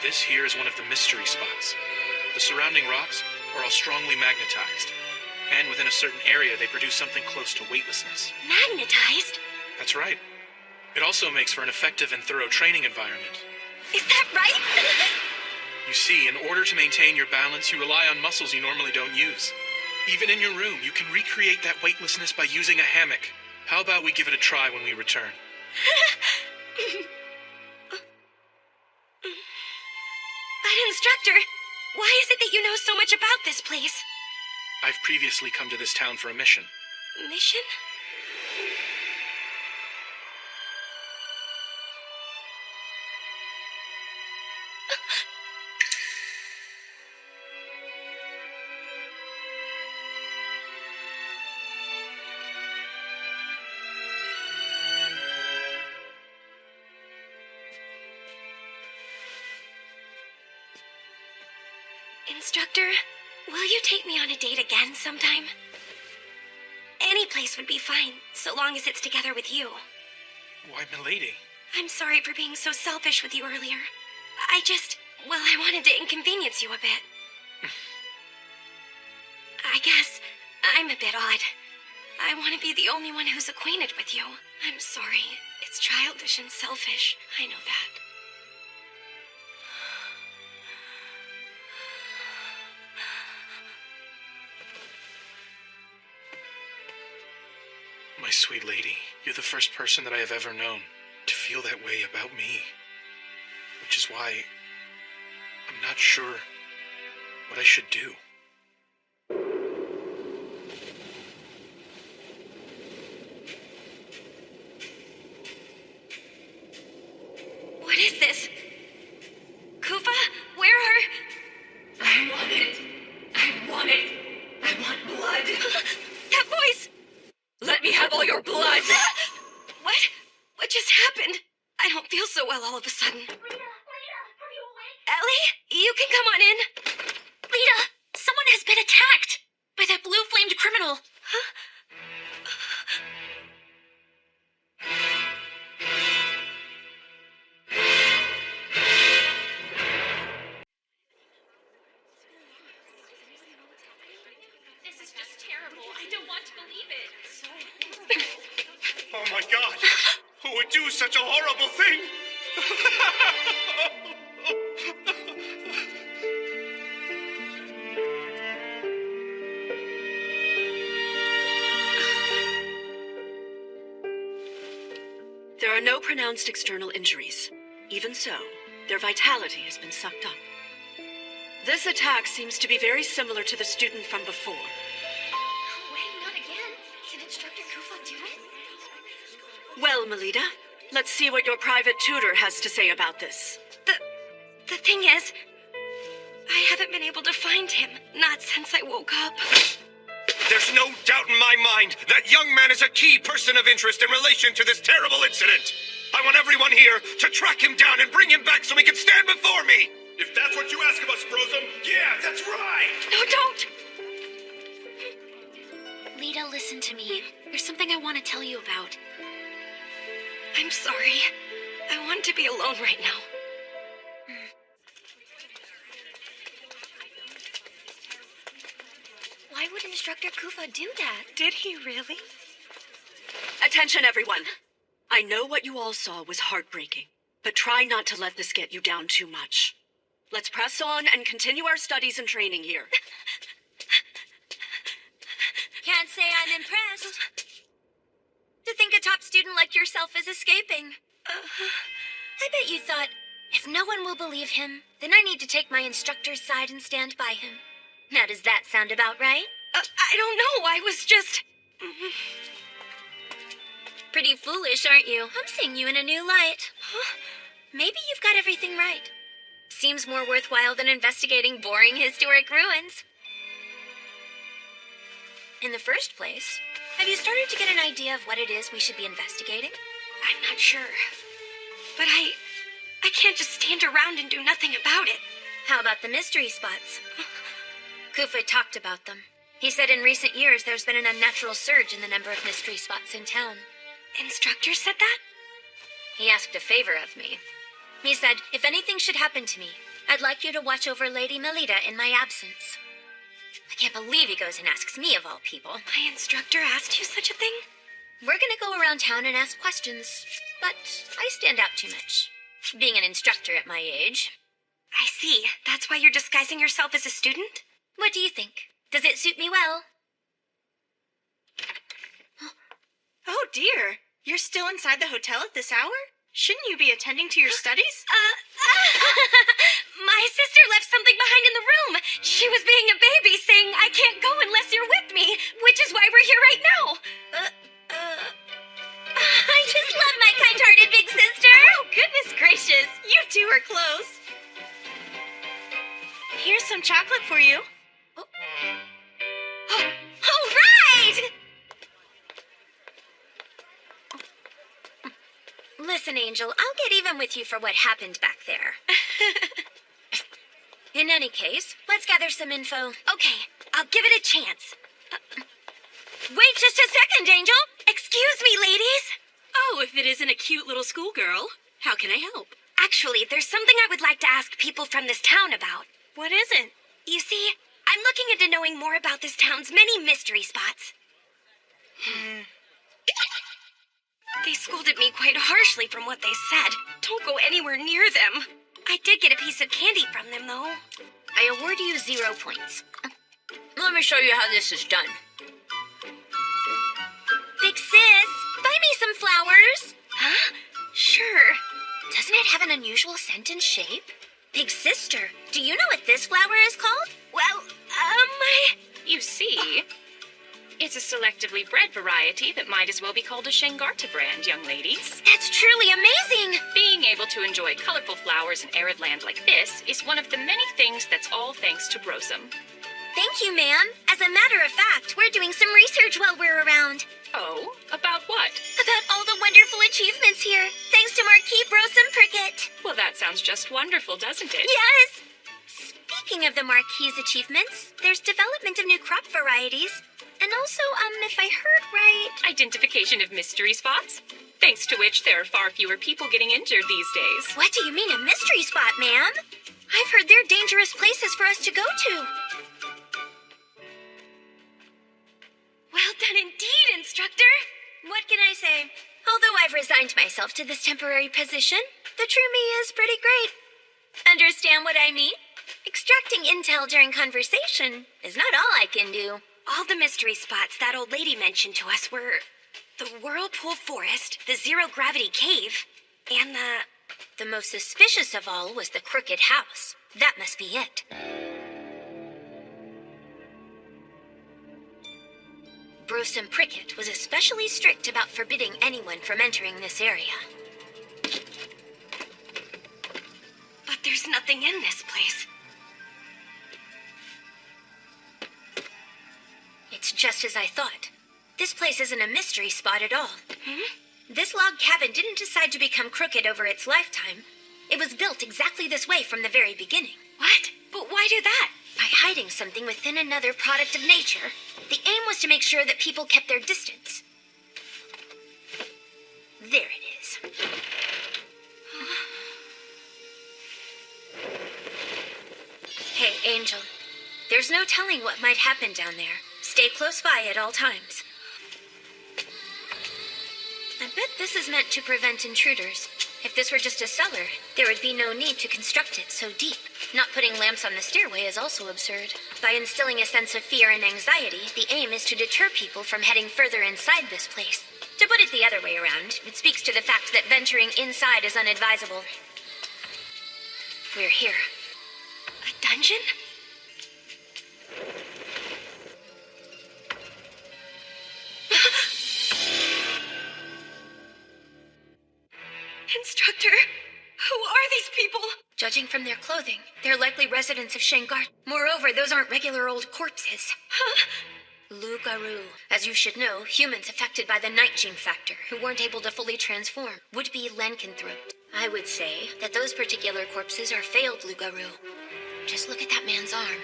A: This here is one of the mystery spots. The surrounding rocks are all strongly magnetized. And within a certain area, they produce something close to weightlessness.
B: Magnetized?
A: That's right. It also makes for an effective and thorough training environment.
B: Is that right?
A: You see, in order to maintain your balance, you rely on muscles you normally don't use. Even in your room, you can recreate that weightlessness by using a hammock. How about we give it a try when we return?
B: But instructor, why is it that you know so much about this place?
A: I've previously come to this town for a mission.
B: Mission? Instructor, will you take me on a date again sometime? Any place would be fine, so long as it's together with you.
A: Why, milady?
B: I'm sorry for being so selfish with you earlier. I wanted to inconvenience you a bit. I guess I'm a bit odd. I want to be the only one who's acquainted with you. I'm sorry. It's childish and selfish. I know that.
A: My sweet lady, you're the first person that I have ever known to feel that way about me. Which is why I'm not sure what I should do.
B: What is this? Kufa? Where are...
H: I want it. I want it. I want blood.
B: That voice!
H: Let me have all your blood!
B: What? What just happened? I don't feel so well all of a sudden. Ellie, you can come on in.
G: Lita, someone has been attacked by that blue-flamed criminal.
B: Huh?
G: This is just terrible. I don't want to believe it.
I: Oh my god! Who would do such a horrible thing?
H: There are no pronounced external injuries. Even so, their vitality has been sucked up. This attack seems to be very similar to the student from before.
B: Wait, not again. Did Instructor Kufa do it?
H: Well, Melita, let's see what your private tutor has to say about this.
B: The thing is, I haven't been able to find him. Not since I woke up.
I: There's no doubt in my mind that young man is a key person of interest in relation to this terrible incident. I want everyone here to track him down and bring him back so he can stand before me. If that's what you ask of us, Brosum, yeah, that's right.
B: No, don't!
G: Lita, listen to me. There's something I want to tell you about.
B: I'm sorry. I want to be alone right now. Why would Instructor Kufa do that? Did he really?
H: Attention, everyone. I know what you all saw was heartbreaking, but try not to let this get you down too much. Let's press on and continue our studies and training here.
D: Can't say I'm impressed. To think a top student like yourself is escaping. I bet you thought, if no one will believe him, then I need to take my instructor's side and stand by him. Now does that sound about right?
B: I don't know. I was just...
D: Pretty foolish, aren't you? I'm seeing you in a new light.
B: Huh?
D: Maybe you've got everything right. Seems more worthwhile than investigating boring historic ruins. In the first place, have you started to get an idea of what it is we should be investigating?
B: I'm not sure. But I can't just stand around and do nothing about it.
K: How about the mystery spots? Kufa talked about them. He said in recent years there's been an unnatural surge in the number of mystery spots in town.
B: Instructor said that?
K: He asked a favor of me. He said, if anything should happen to me, I'd like you to watch over Lady Melita in my absence. I can't believe he goes and asks me of all people.
B: My instructor asked you such a thing?
K: We're gonna go around town and ask questions, but I stand out too much. Being an instructor at my age.
B: I see. That's why you're disguising yourself as a student?
K: What do you think? Does it suit me well?
D: Oh dear. You're still inside the hotel at this hour? Shouldn't you be attending to your studies?
B: My sister left something behind in the room. She was being a baby, saying, I can't go unless you're with me, which is why we're here right now.
K: I just love my kind-hearted big sister.
D: Oh, goodness gracious. You two are close. Here's some chocolate for you.
B: All right!
K: Listen, Angel, I'll get even with you for what happened back there. In any case, let's gather some info.
B: Okay, I'll give it a chance.
K: Wait just a second, Angel!
B: Excuse me, ladies.
H: Oh, if it isn't a cute little schoolgirl, how can I help?
B: Actually, there's something I would like to ask people from this town about.
D: What is it?
B: You see, I'm looking into knowing more about this town's many mystery spots. They scolded me quite harshly from what they said. Don't go anywhere near them. I did get a piece of candy from them, though.
K: I award you 0 points. Let me show you how this is done. Big sis, buy me some flowers.
B: Huh? Sure.
K: Doesn't it have an unusual scent and shape? Big sister, do you know what this flower is called?
B: Well,
P: You see, it's a selectively bred variety that might as well be called a Shangarta brand, young ladies.
B: That's truly amazing!
P: Being able to enjoy colorful flowers in arid land like this is one of the many things that's all thanks to Brosum.
K: Thank you, ma'am. As a matter of fact, we're doing some research while we're around.
P: Oh, about what?
K: About all the wonderful achievements here, thanks to Marquis Brosum Prickett.
P: Well, that sounds just wonderful, doesn't it?
K: Yes! Speaking of the Marquis' achievements, there's development of new crop varieties. And also, if I heard right...
P: Identification of mystery spots, thanks to which there are far fewer people getting injured these days.
K: What do you mean, a mystery spot, ma'am? I've heard they're dangerous places for us to go to.
B: Well done indeed, instructor.
K: What can I say? Although I've resigned myself to this temporary position, the true me is pretty great. Understand what I mean? Extracting intel during conversation is not all I can do.
B: All the mystery spots that old lady mentioned to us were the Whirlpool Forest, the Zero Gravity Cave, and
K: The most suspicious of all was the Crooked House. That must be it. Brosum Prickett was especially strict about forbidding anyone from entering this area.
B: But there's nothing in this place.
K: It's just as I thought. This place isn't a mystery spot at all. This log cabin didn't decide to become crooked over its lifetime. It was built exactly this way from the very beginning.
B: What? But why do that?
K: By hiding something within another product of nature. The aim was to make sure that people kept their distance. There it is. Hey, Angel. There's no telling what might happen down there. Stay close by at all times. I bet this is meant to prevent intruders. If this were just a cellar, there would be no need to construct it so deep. Not putting lamps on the stairway is also absurd. By instilling a sense of fear and anxiety, the aim is to deter people from heading further inside this place. To put it the other way around, it speaks to the fact that venturing inside is unadvisable. We're here.
B: A dungeon? Instructor, who are these people?
K: Judging from their clothing, they're likely residents of Shangar. Moreover, those aren't regular old corpses.
B: Huh?
K: Lugaru. As you should know, humans affected by the night gene factor, who weren't able to fully transform, would be lycanthropes. I would say that those particular corpses are failed, Lugaru. Just look at that man's arm.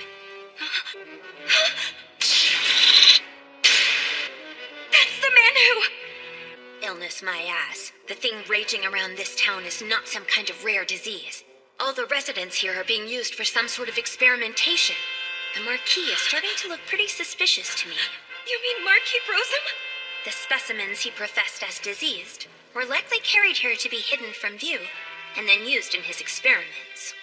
D: That's the man who...
K: Illness my ass. The thing raging around this town is not some kind of rare disease. All the residents here are being used for some sort of experimentation. The Marquis is starting to look pretty suspicious to me.
D: You mean Marquis Brosum?
K: The specimens he professed as diseased were likely carried here to be hidden from view and then used in his experiments.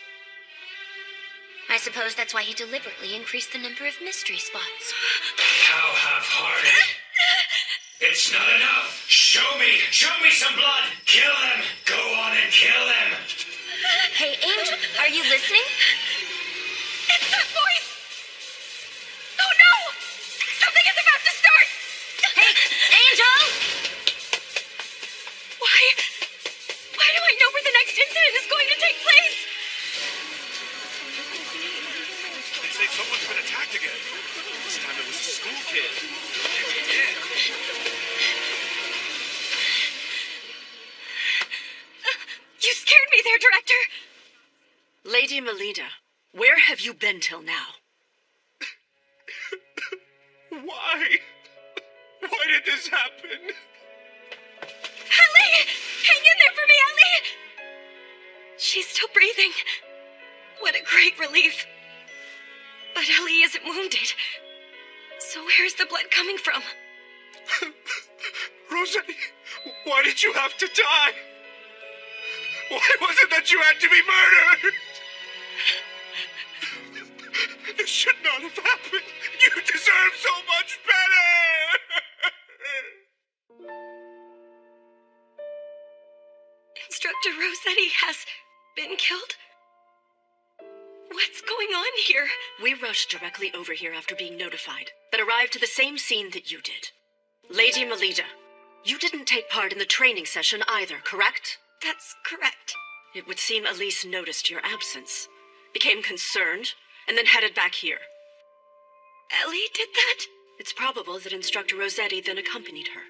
K: I suppose that's why he deliberately increased the number of mystery spots.
O: How half-hearted. It's not enough. Show me some blood. Kill them. Go on and kill them.
K: Hey, Angel, are you listening?
D: It's that voice! Oh no! Something is about to start!
K: Hey, Angel!
D: Why do I know where the next incident is going to take place?
A: They say someone's been attacked again. This time it was a school kid. They're dead.
D: You scared me there, Director!
H: Lady Melita, where have you been till now?
I: Why? Why did this happen?
D: Ellie! Hang in there for me, Ellie! She's still breathing. What a great relief. But Ellie isn't wounded. So where's the blood coming from?
I: Rosetti, why did you have to die? Why was it that you had to be murdered? This should not have happened. You deserve so much better!
D: Instructor Rossetti has been killed? What's going on here?
H: We rushed directly over here after being notified, but arrived to the same scene that you did. Lady Melita, you didn't take part in the training session either, correct?
D: That's correct.
H: It would seem Elise noticed your absence, became concerned, and then headed back here.
D: Ellie did that?
H: It's probable that Instructor Rossetti then accompanied her.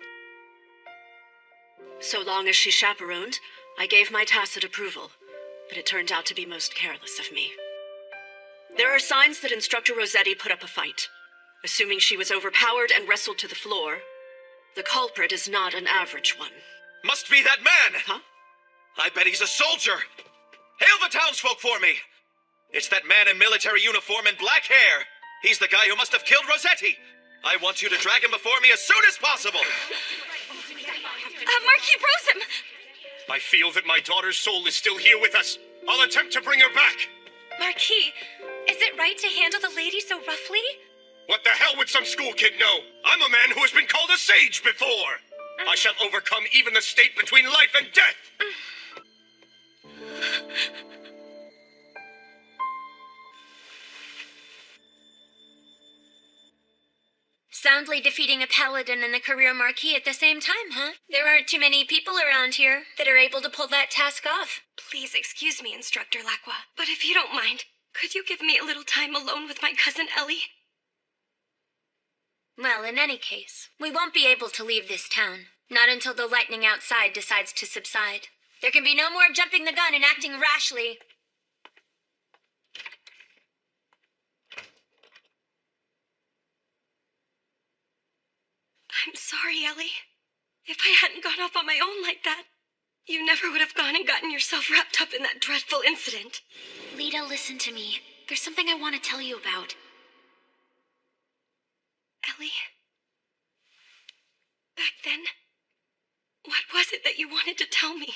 H: So long as she chaperoned, I gave my tacit approval, but it turned out to be most careless of me. There are signs that Instructor Rossetti put up a fight. Assuming she was overpowered and wrestled to the floor, the culprit is not an average one.
A: Must be that man!
H: Huh?
A: I bet he's a soldier! Hail the townsfolk for me! It's that man in military uniform and black hair! He's the guy who must have killed Rossetti! I want you to drag him before me as soon as possible!
D: Marquis Brosum!
I: I feel that my daughter's soul is still here with us. I'll attempt to bring her back.
D: Marquis, is it right to handle the lady so roughly?
I: What the hell would some school kid know? I'm a man who has been called a sage before. I shall overcome even the state between life and death.
K: Soundly defeating a paladin and a career marquis at the same time, huh? There aren't too many people around here that are able to pull that task off.
D: Please excuse me, Instructor Lacqua, but if you don't mind, could you give me a little time alone with my cousin Ellie?
K: Well, in any case, we won't be able to leave this town. Not until the lightning outside decides to subside. There can be no more jumping the gun and acting rashly.
D: I'm sorry, Ellie. If I hadn't gone off on my own like that, you never would have gone and gotten yourself wrapped up in that dreadful incident.
K: Lita, listen to me. There's something I want to tell you about.
D: Ellie, back then, what was it that you wanted to tell me?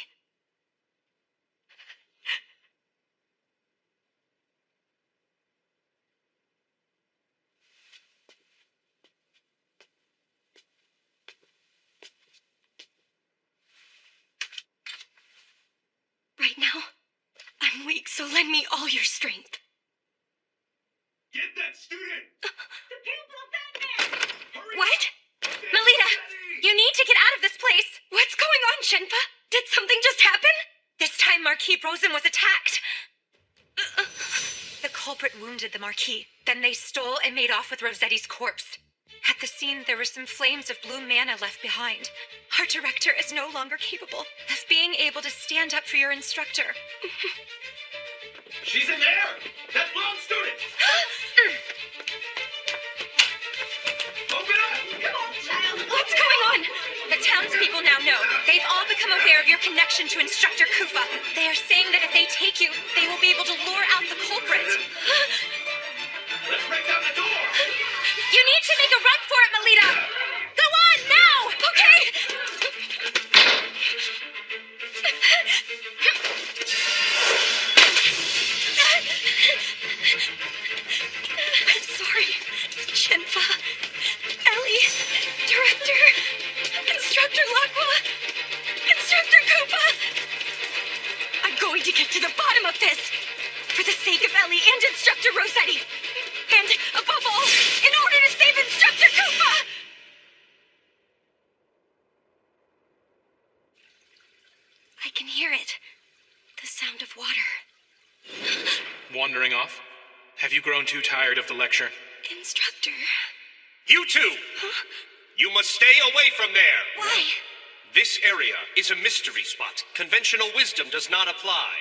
D: Right now, I'm weak, so lend me all your strength.
I: Get that student!
D: The pupil offender! What? Melita, you need to get out of this place! What's going on, Shenpa? Did something just happen? This time Marquis Brosum was attacked.
Q: The culprit wounded the Marquis. Then they stole and made off with Rossetti's corpse.
D: At the scene, there were some flames of blue mana left behind. Our director is no longer capable of being able to stand up for your instructor.
O: She's in there! That blonde student! Open up!
D: Come on, child! What's going on? The townspeople now know. They've all become aware of your connection to Instructor Kufa. They are saying that if they take you, they will be able to lure out the culprit.
O: Let's break down the door!
D: You need to make a run for it, Melita! Go on, now! Okay! Sorry, Shenfa, Ellie, Director, Instructor Laqua, Instructor Koopa. I'm going to get to the bottom of this, for the sake of Ellie and Instructor Rossetti. And, above all, in order to save Instructor Koopa! I can hear it. The sound of water.
A: Wandering off? Have you grown too tired of the lecture?
D: Instructor.
I: You two!
D: Huh?
I: You must stay away from there!
D: Why?
I: This area is a mystery spot. Conventional wisdom does not apply.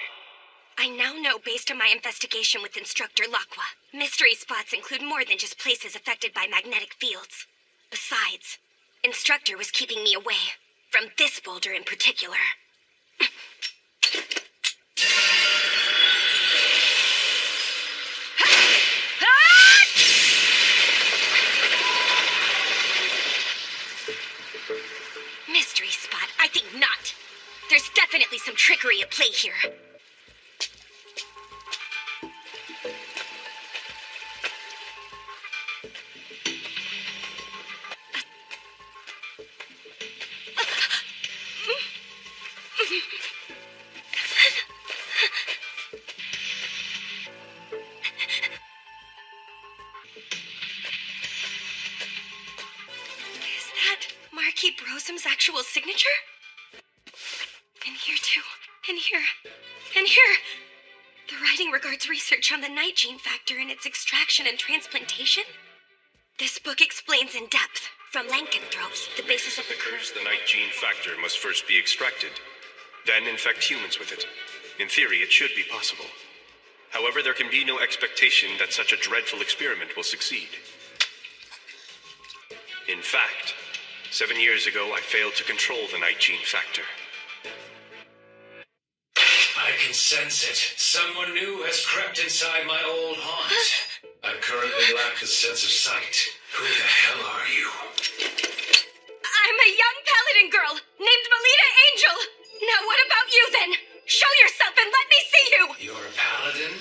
D: I now know based on my investigation with Instructor Laqua, mystery spots include more than just places affected by magnetic fields. Besides, Instructor was keeping me away from this boulder in particular. Mystery spot? I think not. There's definitely some trickery at play here. Is that Marquis Brosum's actual signature? And here too. And here. And here. The writing regards research on the night gene factor and its extraction and transplantation. This book explains in depth, from lycanthropes, the basis of the curse.
I: The night gene factor must first be extracted, then infect humans with it. In theory, it should be possible. However, there can be no expectation that such a dreadful experiment will succeed. In fact, 7 years ago, I failed to control the night gene factor.
O: I can sense it. Someone new has crept inside my old haunt. I currently lack the sense of sight. Who the hell are you?
D: I'm a young paladin girl named Melita Angel. Now what about you then? Show yourself and let me see you!
O: You're a paladin?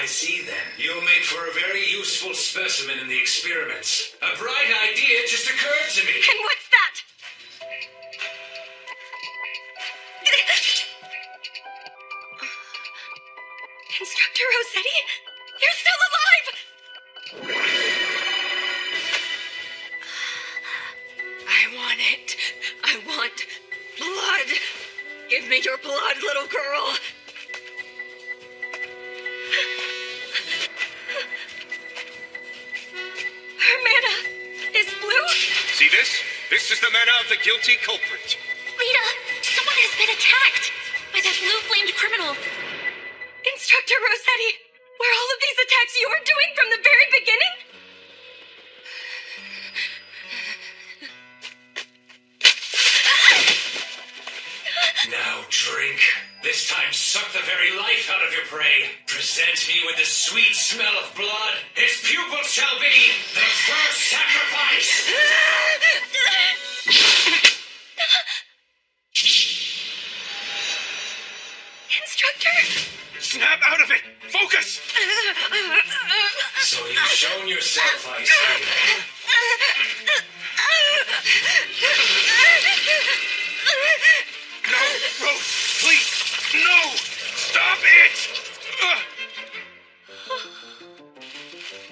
O: I see then. You'll make for a very useful specimen in the experiments. A bright idea just occurred to me.
D: And what's that? Instructor Rossetti? You're still alive! I want it. I want blood. Give me your blood, little girl. Her mana is blue.
I: See this? This is the mana of the guilty culprit.
G: Lita, someone has been attacked by that blue-flamed criminal.
D: Instructor Rossetti, were all of these attacks you were doing from the very beginning?
O: Now drink. This time suck the very life out of your prey. Present me with the sweet smell of blood. His pupils shall be the first sacrifice.
D: Instructor?
A: Snap out of it! Focus!
O: So you've shown yourself, I see.
A: No, Rose, please, no! Stop it!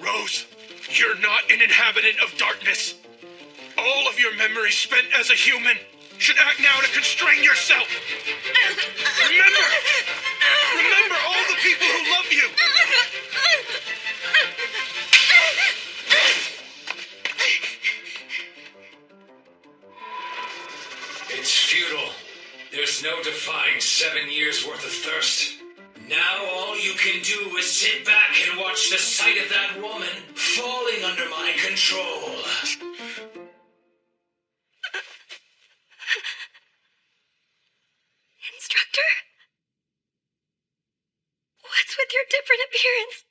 A: Rose, you're not an inhabitant of darkness. All of your memories spent as a human should act now to constrain yourself. Remember all the people who love you.
O: was no defying 7 years worth of thirst. Now all you can do is sit back and watch the sight of that woman falling under my control.
D: Instructor? What's with your different appearance?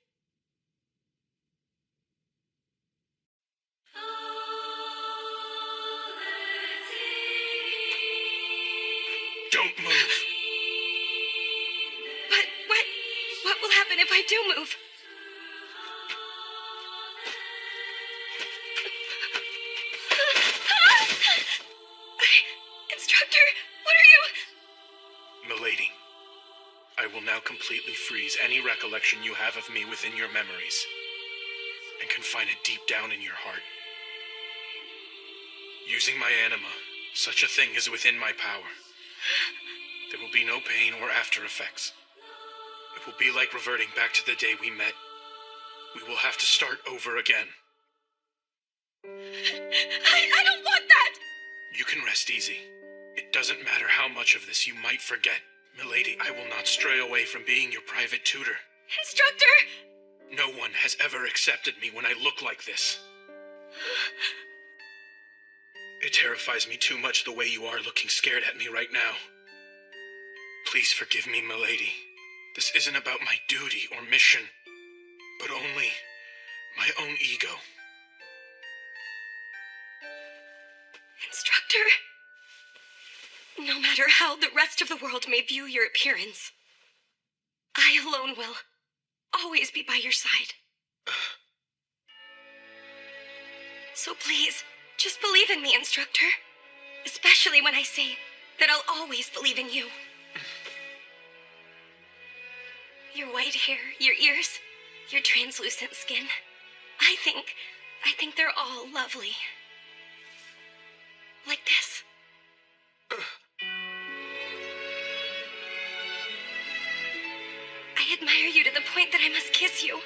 A: Don't move.
D: But what will happen if I do move? Instructor, what are you?
A: Milady, I will now completely freeze any recollection you have of me within your memories, and confine it deep down in your heart. Using my anima, such a thing is within my power. There will be no pain or after effects. It will be like reverting back to the day we met. We will have to start over again.
D: I don't want that!
A: You can rest easy. It doesn't matter how much of this you might forget. Milady, I will not stray away from being your private tutor.
D: Instructor!
A: No one has ever accepted me when I look like this. It terrifies me too much the way you are looking scared at me right now. Please forgive me, milady. This isn't about my duty or mission, but only my own ego.
D: Instructor, no matter how the rest of the world may view your appearance, I alone will always be by your side. So please, just believe in me, Instructor. Especially when I say that I'll always believe in you. Your white hair, your ears, your translucent skin. I think they're all lovely. Like this. I admire you to the point that I must kiss you.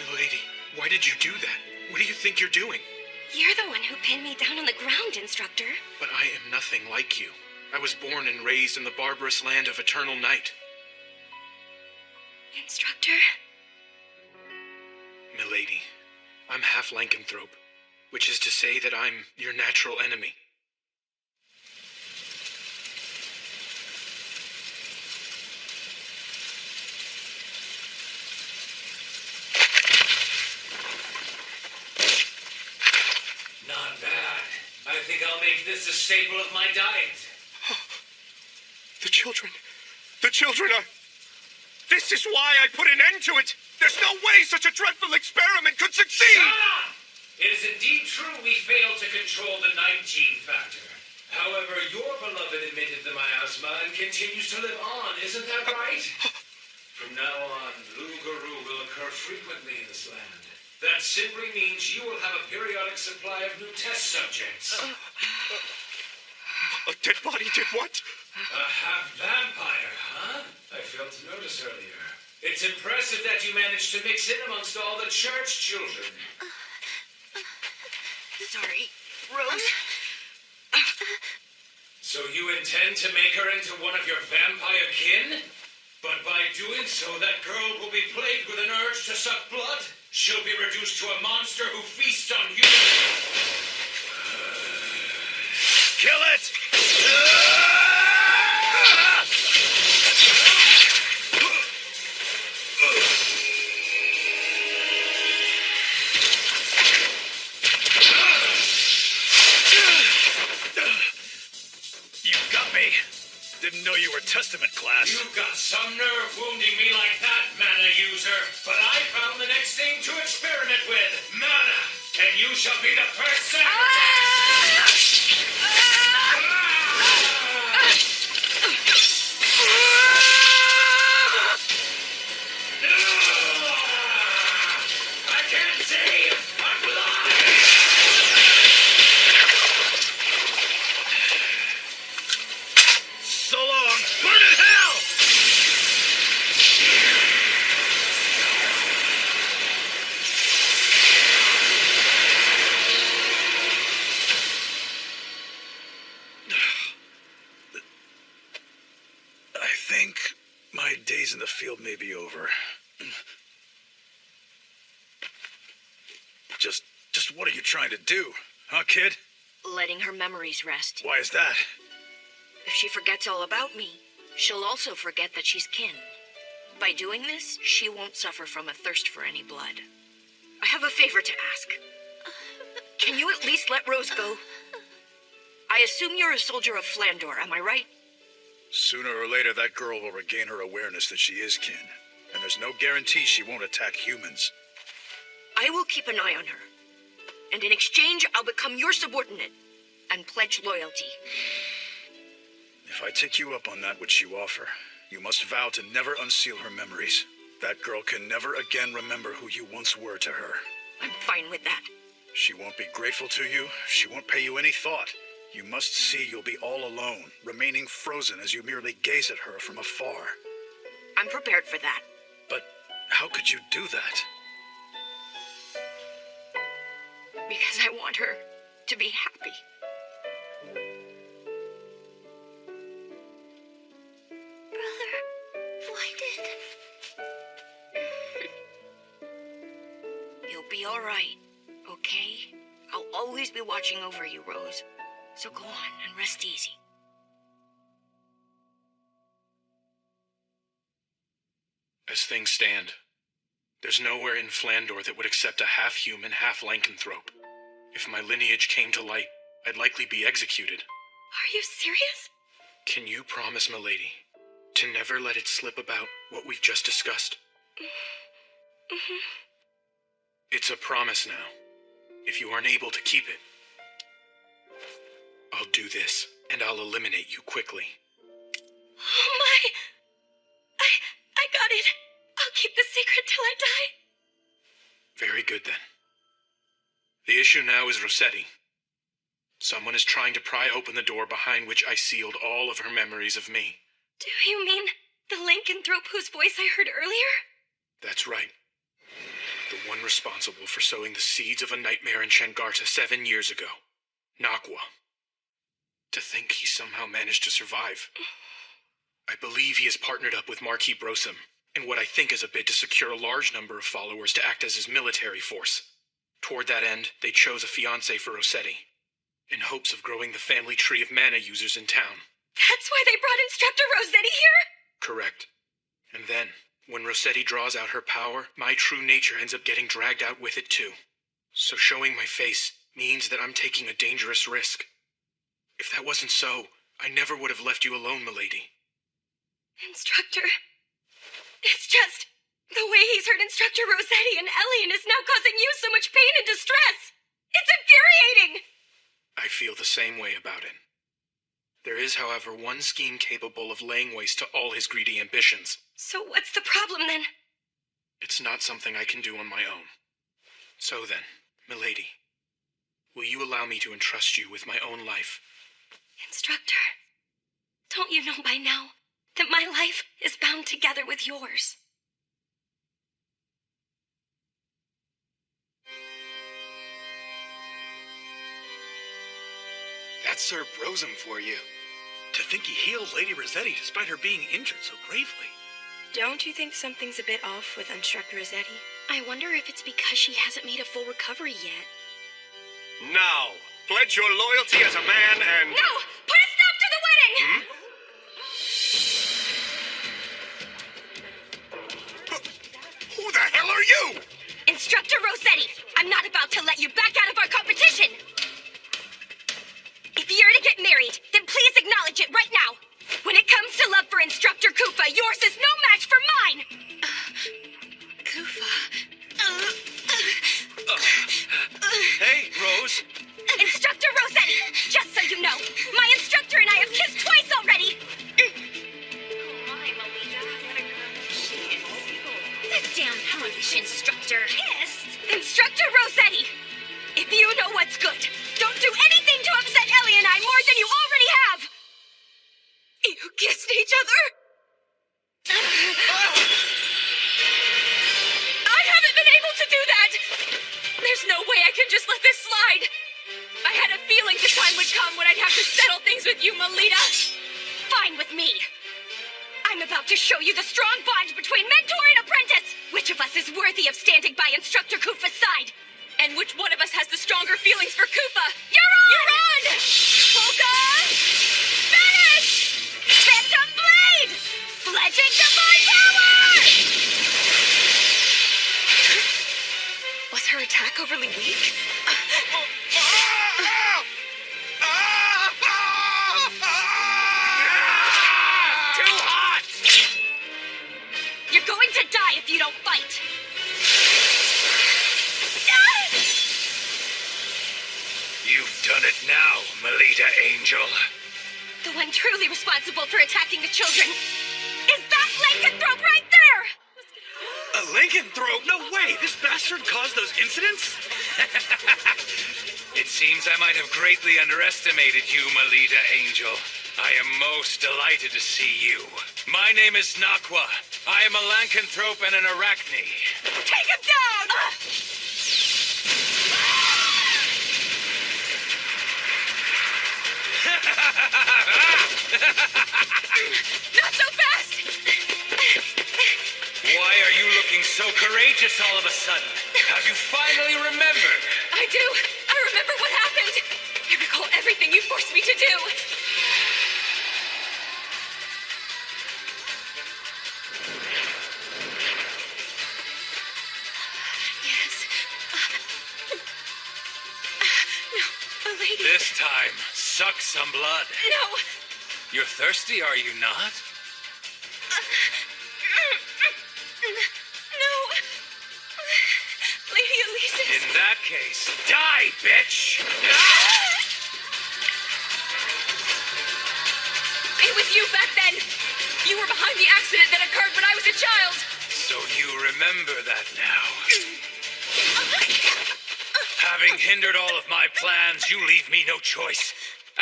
A: Milady, why did you do that? What do you think you're doing?
D: You're the one who pinned me down on the ground, Instructor.
A: But I am nothing like you. I was born and raised in the barbarous land of eternal night.
D: Instructor?
A: Milady, I'm half lycanthrope, which is to say that I'm your natural enemy.
O: Not bad. I think I'll make this a staple of my diet.
A: The children are... This is why I put an end to it! There's no way such a dreadful experiment could succeed!
O: Shut up! It is indeed true we failed to control the night gene factor. However, your beloved emitted the miasma and continues to live on, isn't that right? From now on, Lugaroo will occur frequently in this land. That simply means you will have a periodic supply of new test subjects.
A: A dead body did what?
O: A half-vampire, huh? I failed to notice earlier. It's impressive that you managed to mix in amongst all the church children.
D: Sorry, Rose.
O: So you intend to make her into one of your vampire kin? But by doing so, that girl will be plagued with an urge to suck blood? She'll be reduced to a monster who feasts on humans.
E: Kill it! You got me. Didn't know you were Testament class.
O: You've got some nerve wounding me like that, mana user. But I found the next thing to experiment with. Mana. And you shall be the first sacrifice. I can't see. I'm blind.
E: So long. Burn in hell! may be over. Just what are you trying to do, huh, kid?
Q: Letting her memories rest.
E: Why is that?
Q: If she forgets all about me, she'll also forget that she's kin. By doing this, she won't suffer from a thirst for any blood. I have a favor to ask. Can you at least let Rose go? I assume you're a soldier of Flandor, am I right?
E: Sooner or later, that girl will regain her awareness that she is kin. And there's no guarantee she won't attack humans.
Q: I will keep an eye on her. And in exchange, I'll become your subordinate and pledge loyalty.
E: If I take you up on that which you offer, you must vow to never unseal her memories. That girl can never again remember who you once were to her.
Q: I'm fine with that.
E: She won't be grateful to you. She won't pay you any thought. You must see you'll be all alone, remaining frozen as you merely gaze at her from afar.
Q: I'm prepared for that.
E: But how could you do that?
Q: Because I want her to be happy.
B: Brother, why did...
Q: You'll be all right, okay? I'll always be watching over you, Rose. So go on and rest easy.
A: As things stand, there's nowhere in Flandor that would accept a half-human, half-lycanthrope. If my lineage came to light, I'd likely be executed.
B: Are you serious?
A: Can you promise, milady, to never let it slip about what we've just discussed?
B: Mm-hmm.
A: It's a promise now. If you aren't able to keep it, I'll do this, and I'll eliminate you quickly.
B: Oh my! I got it. I'll keep the secret till I die.
A: Very good, then. The issue now is Rossetti. Someone is trying to pry open the door behind which I sealed all of her memories of me.
B: Do you mean the lycanthrope whose voice I heard earlier?
A: That's right. The one responsible for sowing the seeds of a nightmare in Shangarta 7 years ago. Nakwa. To think he somehow managed to survive. I believe he has partnered up with Marquis Brosom in what I think is a bid to secure a large number of followers to act as his military force. Toward that end, they chose a fiancé for Rossetti, in hopes of growing the family tree of mana users in town.
B: That's why they brought Instructor Rossetti here?
A: Correct. And then, when Rossetti draws out her power, my true nature ends up getting dragged out with it too. So showing my face means that I'm taking a dangerous risk. If that wasn't so, I never would have left you alone, milady.
B: Instructor, it's just the way he's hurt Instructor Rossetti and Elian is now causing you so much pain and distress. It's infuriating!
A: I feel the same way about it. There is, however, one scheme capable of laying waste to all his greedy ambitions.
B: So what's the problem then?
A: It's not something I can do on my own. So then, milady, will you allow me to entrust you with my own life?
B: Instructor, don't you know by now that my life is bound together with yours?
R: That's Sir Brosom for you. To think he healed Lady Rossetti despite her being injured so gravely.
C: Don't you think something's a bit off with Instructor Rossetti?
B: I wonder if it's because she hasn't made a full recovery yet.
I: Now, pledge your loyalty as a man and...
B: No! Put a stop to the wedding!
I: Who the hell are you?
B: Instructor Rossetti, I'm not about to let you back out of our competition! If you're to get married, then please acknowledge it right now. When it comes to love for Instructor Koopa, yours is no match for mine!
C: Koopa.
R: Hey, Rose.
B: Instructor Rossetti, just so you know, my instructor and I have kissed twice already!
G: The damn foolish instructor.
B: Kissed? Instructor Rossetti, if you know what's good, don't do anything to upset Ellie and I more than you already have! You kissed each other? I haven't been able to do that! There's no way I can just let this slide! I had a feeling the time would come when I'd have to settle things with you, Melita! Fine with me! I'm
D: I'm about to show you the strong bond between mentor and apprentice! Which of us is worthy of standing by Instructor Kufa's side?
M: And which one of us has the stronger feelings for Kufa?
D: You're on!
M: You're on!
D: Polka! Finish! Phantom Blade! Fledging Divine Power!
C: Was her attack overly weak?
O: Too hot!
D: You're going to die if you don't fight!
O: You've done it now, Melita Angel.
D: The one truly responsible for attacking the children is that lycanthrope right there!
R: A lycanthrope? No way! This bastard caused those incidents?
O: It seems I might have greatly underestimated you, Melita Angel. I am most delighted to see you. My name is Nakwa. I am a lycanthrope and an arachne.
D: Take him down!
M: Not so fast!
O: Why are you looking so courageous all of a sudden? Have you finally remembered?
M: I do. I remember what happened. I recall everything you forced me to do. Yes. No, a lady.
O: This time, suck some blood.
M: No.
O: You're thirsty, are you not?
M: No. Lady Elises.
O: In that case, die, bitch!
M: It was you back then. You were behind the accident that occurred when I was a child.
O: So you remember that now. Having hindered all of my plans, you leave me no choice.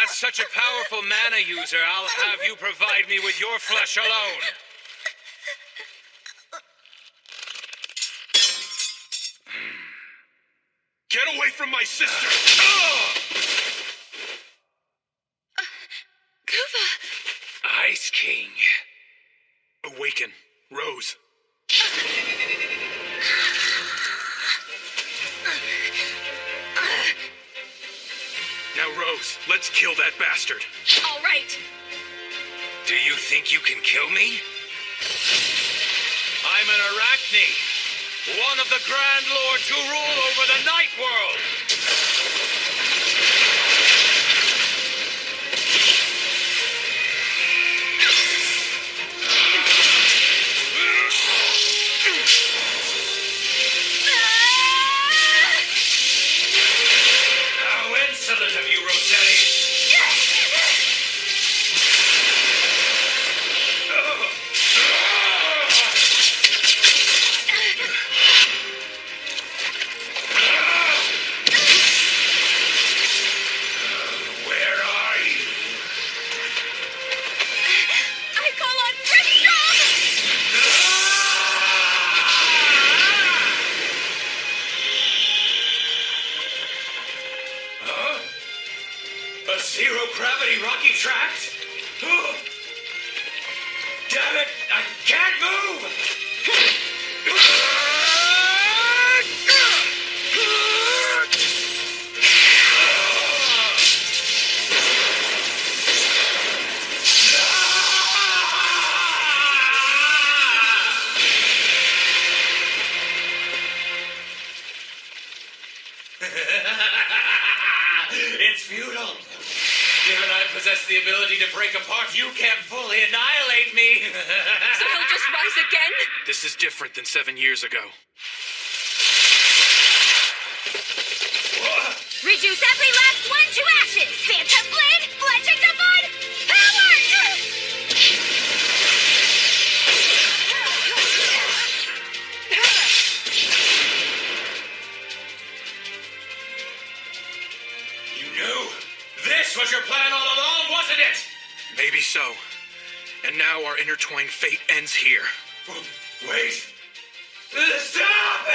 O: As such a powerful mana user, I'll have you provide me with your flesh alone.
R: Get away from my sister!
M: Kufa.
O: Ice King.
R: Awaken, Rose. Now, Rose, let's kill that bastard.
M: All right.
O: Do you think you can kill me? I'm an arachne, one of the Grand Lords who rule over the Night World. How insolent of you, Rossetti! Where are you?
M: I call on Brimstone!
O: Huh? A zero-gravity rocky tract? Damn it! I can't move! It's futile. Given I possess the ability to break apart, you can't fully annihilate me.
M: So he'll just rise again?
R: This is different than 7 years ago.
D: Reduce every last one to ashes! Phantom Blade, Fletching Divine Power!
O: You knew? This was your plan all along, wasn't it?
R: Maybe so. And now our intertwined fate ends here.
O: Wait. Stop it!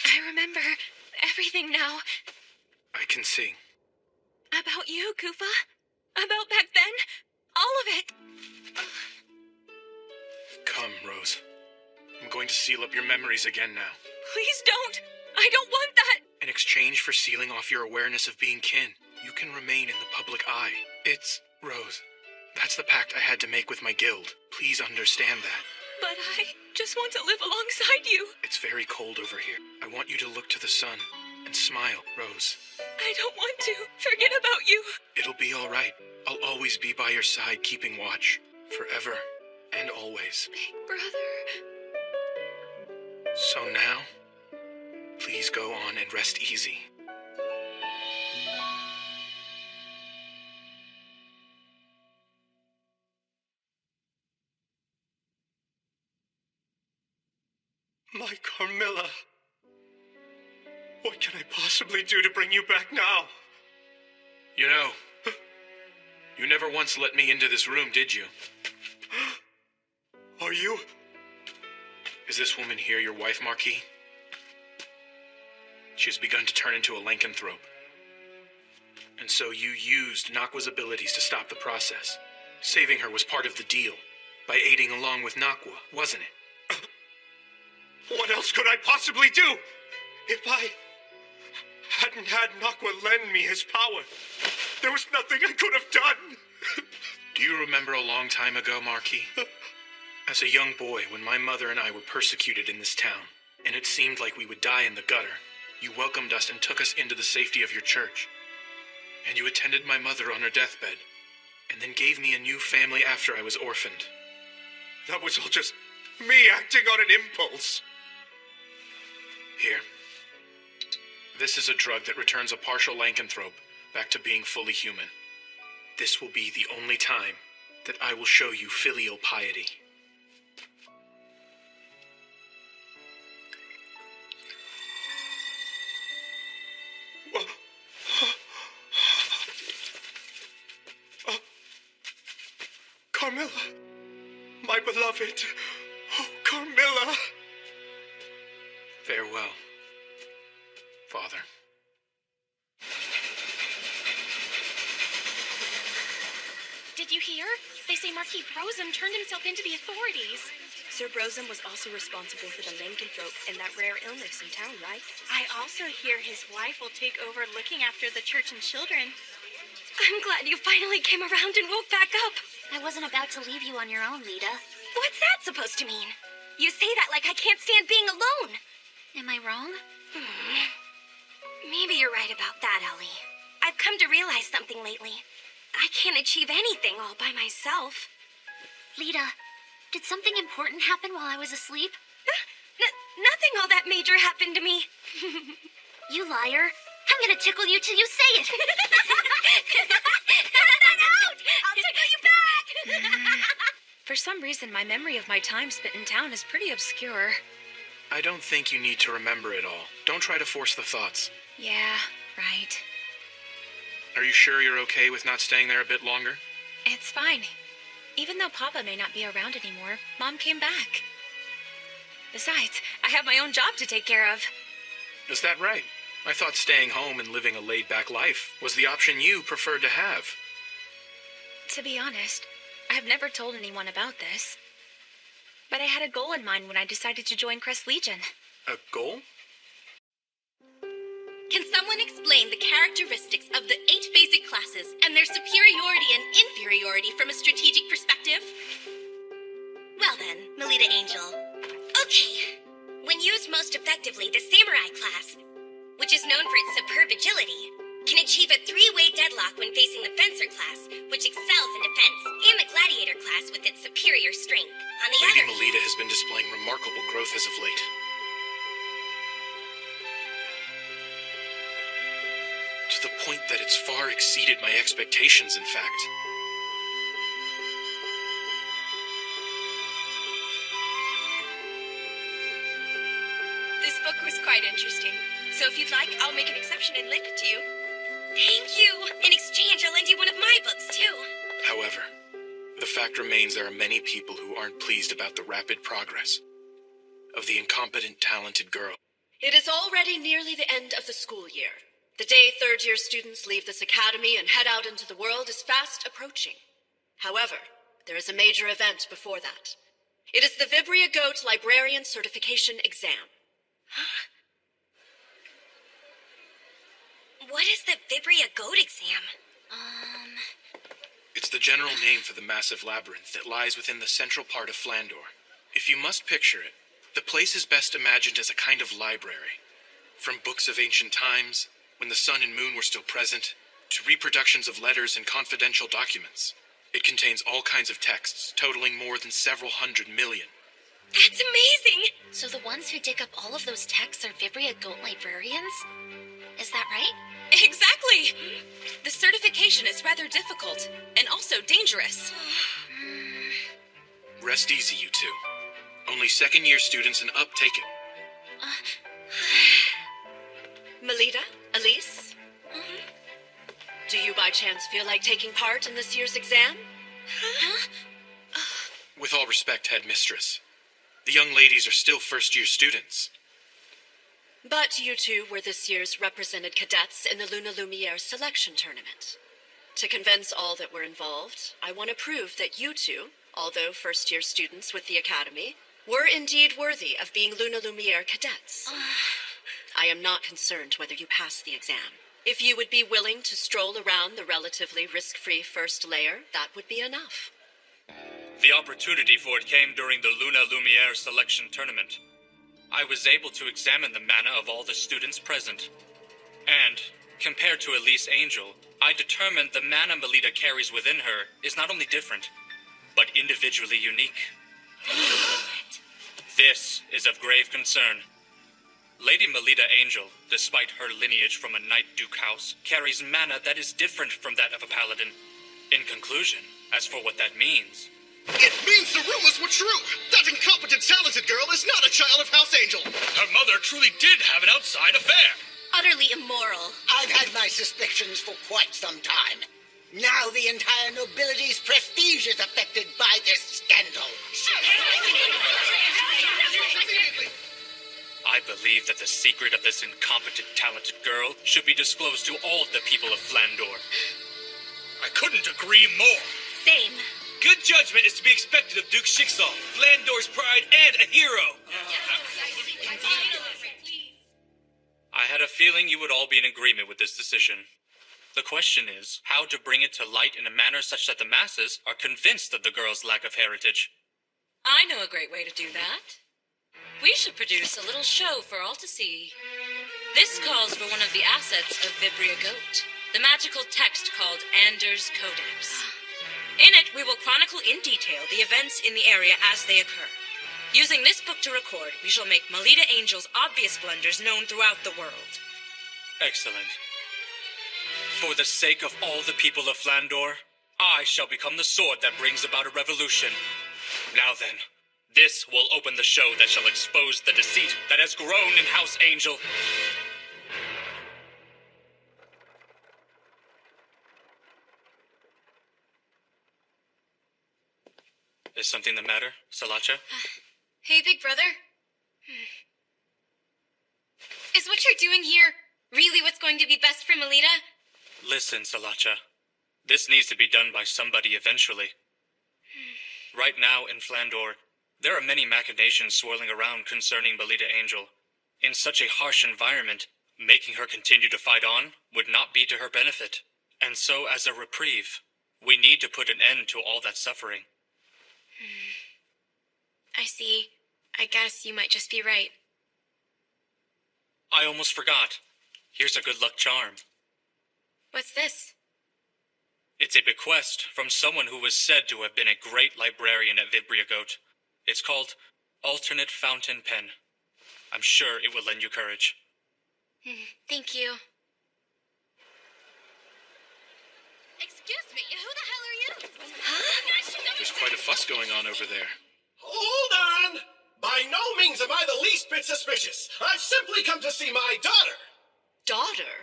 M: I remember everything now.
R: I can see.
M: About you, Kufa. About back then. All of it.
A: Come, Rose. I'm going to seal up your memories again now.
M: Please don't. I don't want that.
A: In exchange for sealing off your awareness of being kin, you can remain in the public eye. It's... Rose, that's the pact I had to make with my guild. Please understand that.
M: But I just want to live alongside you.
A: It's very cold over here. I want you to look to the sun and smile, Rose.
M: I don't want to. Forget about you.
A: It'll be all right. I'll always be by your side, keeping watch. Forever and always.
M: Big brother.
A: So now, please go on and rest easy.
I: My Carmilla. What can I possibly do to bring you back now?
A: You know, you never once let me into this room, did you?
I: Are you?
A: Is this woman here your wife, Marquis? She has begun to turn into a lycanthrope. And so you used Nakwa's abilities to stop the process. Saving her was part of the deal, by aiding along with Nakwa, wasn't it?
I: What else could I possibly do? If I hadn't had Nakwa lend me his power, there was nothing I could have done.
A: Do you remember a long time ago, Marquis? As a young boy, when my mother and I were persecuted in this town, and it seemed like we would die in the gutter, you welcomed us and took us into the safety of your church. And you attended my mother on her deathbed, and then gave me a new family after I was orphaned.
I: That was all just me acting on an impulse.
A: Here. This is a drug that returns a partial lycanthrope back to being fully human. This will be the only time that I will show you filial piety.
I: Carmilla, my beloved. Oh, Carmilla.
A: Farewell, Father.
B: Did you hear? They say Marquis Brosum turned himself into the authorities.
C: Sir Brosum was also responsible for the lycanthrope and that rare illness in town, right?
D: I also hear his wife will take over looking after the church and children. I'm glad you finally came around and woke back up.
B: I wasn't about to leave you on your own, Lita.
D: What's that supposed to mean? You say that like I can't stand being alone.
B: Am I wrong?
D: Maybe you're right about that, Ellie. I've come to realize something lately. I can't achieve anything all by myself.
B: Lita, did something important happen while I was asleep?
D: Nothing all that major happened to me.
B: You liar. I'm gonna tickle you till you say it.
D: Cut that out! I'll tickle you back!
G: For some reason, my memory of my time spent in town is pretty obscure.
A: I don't think you need to remember it all. Don't try to force the thoughts.
G: Yeah, right.
A: Are you sure you're okay with not staying there a bit longer?
G: It's fine. Even though Papa may not be around anymore, Mom came back. Besides, I have my own job to take care of.
A: Is that right? I thought staying home and living a laid-back life was the option you preferred to have.
G: To be honest, I have never told anyone about this. But I had a goal in mind when I decided to join Crest Legion.
A: A goal?
B: Can someone explain the characteristics of the 8 basic classes and their superiority and inferiority from a strategic perspective? Well then, Melita Angel.
D: Okay. When used most effectively, the Samurai class, which is known for its superb agility, can achieve a 3-way deadlock when facing the Fencer class, which excels in defense, and the Gladiator class with its superior strength. On the
A: Lady
D: other
A: Melita has been displaying remarkable growth as of late. To the point that it's far exceeded my expectations, in fact.
C: This book was quite interesting. So if you'd like, I'll make an exception and lend it to you.
D: Thank you! In exchange, I'll lend you one of my books, too.
A: However, the fact remains there are many people who aren't pleased about the rapid progress of the incompetent, talented girl.
H: It is already nearly the end of the school year. The day third-year students leave this academy and head out into the world is fast approaching. However, there is a major event before that. It is the Vibria Goat Librarian Certification Exam.
B: What is the Vibria Goat exam?
A: It's the general name for the massive labyrinth that lies within the central part of Flandor. If you must picture it, the place is best imagined as a kind of library. From books of ancient times, when the sun and moon were still present, to reproductions of letters and confidential documents. It contains all kinds of texts, totaling more than several 100 million.
B: That's amazing!
G: So the ones who dig up all of those texts are Vibria Goat librarians? Is that right?
M: Exactly! The certification is rather difficult, and also dangerous.
A: Rest easy, you two. Only second-year students and up take it.
H: Melita, Elise? Do you by chance feel like taking part in this year's exam?
A: With all respect, headmistress, the young ladies are still first-year students.
H: But you two were this year's represented cadets in the Luna Lumiere selection tournament. To convince all that were involved, I want to prove that you two, although first-year students with the Academy, were indeed worthy of being Luna Lumiere cadets. I am not concerned whether you pass the exam. If you would be willing to stroll around the relatively risk-free first layer, that would be enough.
S: The opportunity for it came during the Luna Lumiere selection tournament. I was able to examine the mana of all the students present. And, compared to Elise Angel, I determined the mana Melita carries within her is not only different, but individually unique. This is of grave concern. Lady Melita Angel, despite her lineage from a Knight Duke house, carries mana that is different from that of a paladin. In conclusion, as for what that means...
R: It means the rumors were true! That incompetent, talented girl is not a child of House Angel! Her mother truly did have an outside affair!
B: Utterly immoral.
J: I've had my suspicions for quite some time. Now the entire nobility's prestige is affected by this scandal.
S: I believe that the secret of this incompetent, talented girl should be disclosed to all the people of Flandor.
R: I couldn't agree more.
B: Same.
R: Good judgment is to be expected of Duke Schicksal, Flandor's pride and a hero.
S: I had a feeling you would all be in agreement with this decision. The question is, how to bring it to light in a manner such that the masses are convinced of the girl's lack of heritage.
L: I know a great way to do that. We should produce a little show for all to see. This calls for one of the assets of Vibria Goat, the magical text called Anders Codex. In it, we will chronicle in detail the events in the area as they occur. Using this book to record, we shall make Melita Angel's obvious blunders known throughout the world.
S: Excellent. For the sake of all the people of Flandor, I shall become the sword that brings about a revolution. Now then, this will open the show that shall expose the deceit that has grown in House Angel. Is something the matter, Salacha?
B: Hey, big brother. Is what you're doing here really what's going to be best for Melita?
S: Listen, Salacha. This needs to be done by somebody eventually. Right now in Flandor, there are many machinations swirling around concerning Melita Angel. In such a harsh environment, making her continue to fight on would not be to her benefit. And so, as a reprieve, we need to put an end to all that suffering.
B: I see. I guess you might just be right.
S: I almost forgot. Here's a good luck charm.
B: What's this?
S: It's a bequest from someone who was said to have been a great librarian at Vibria Goat. It's called Alternate Fountain Pen. I'm sure it will lend you courage.
B: Thank you.
D: Excuse me, who the hell are you?
A: There's quite a fuss going on over there.
R: Hold on! By no means am I the least bit suspicious. I've simply come to see my daughter.
H: Daughter?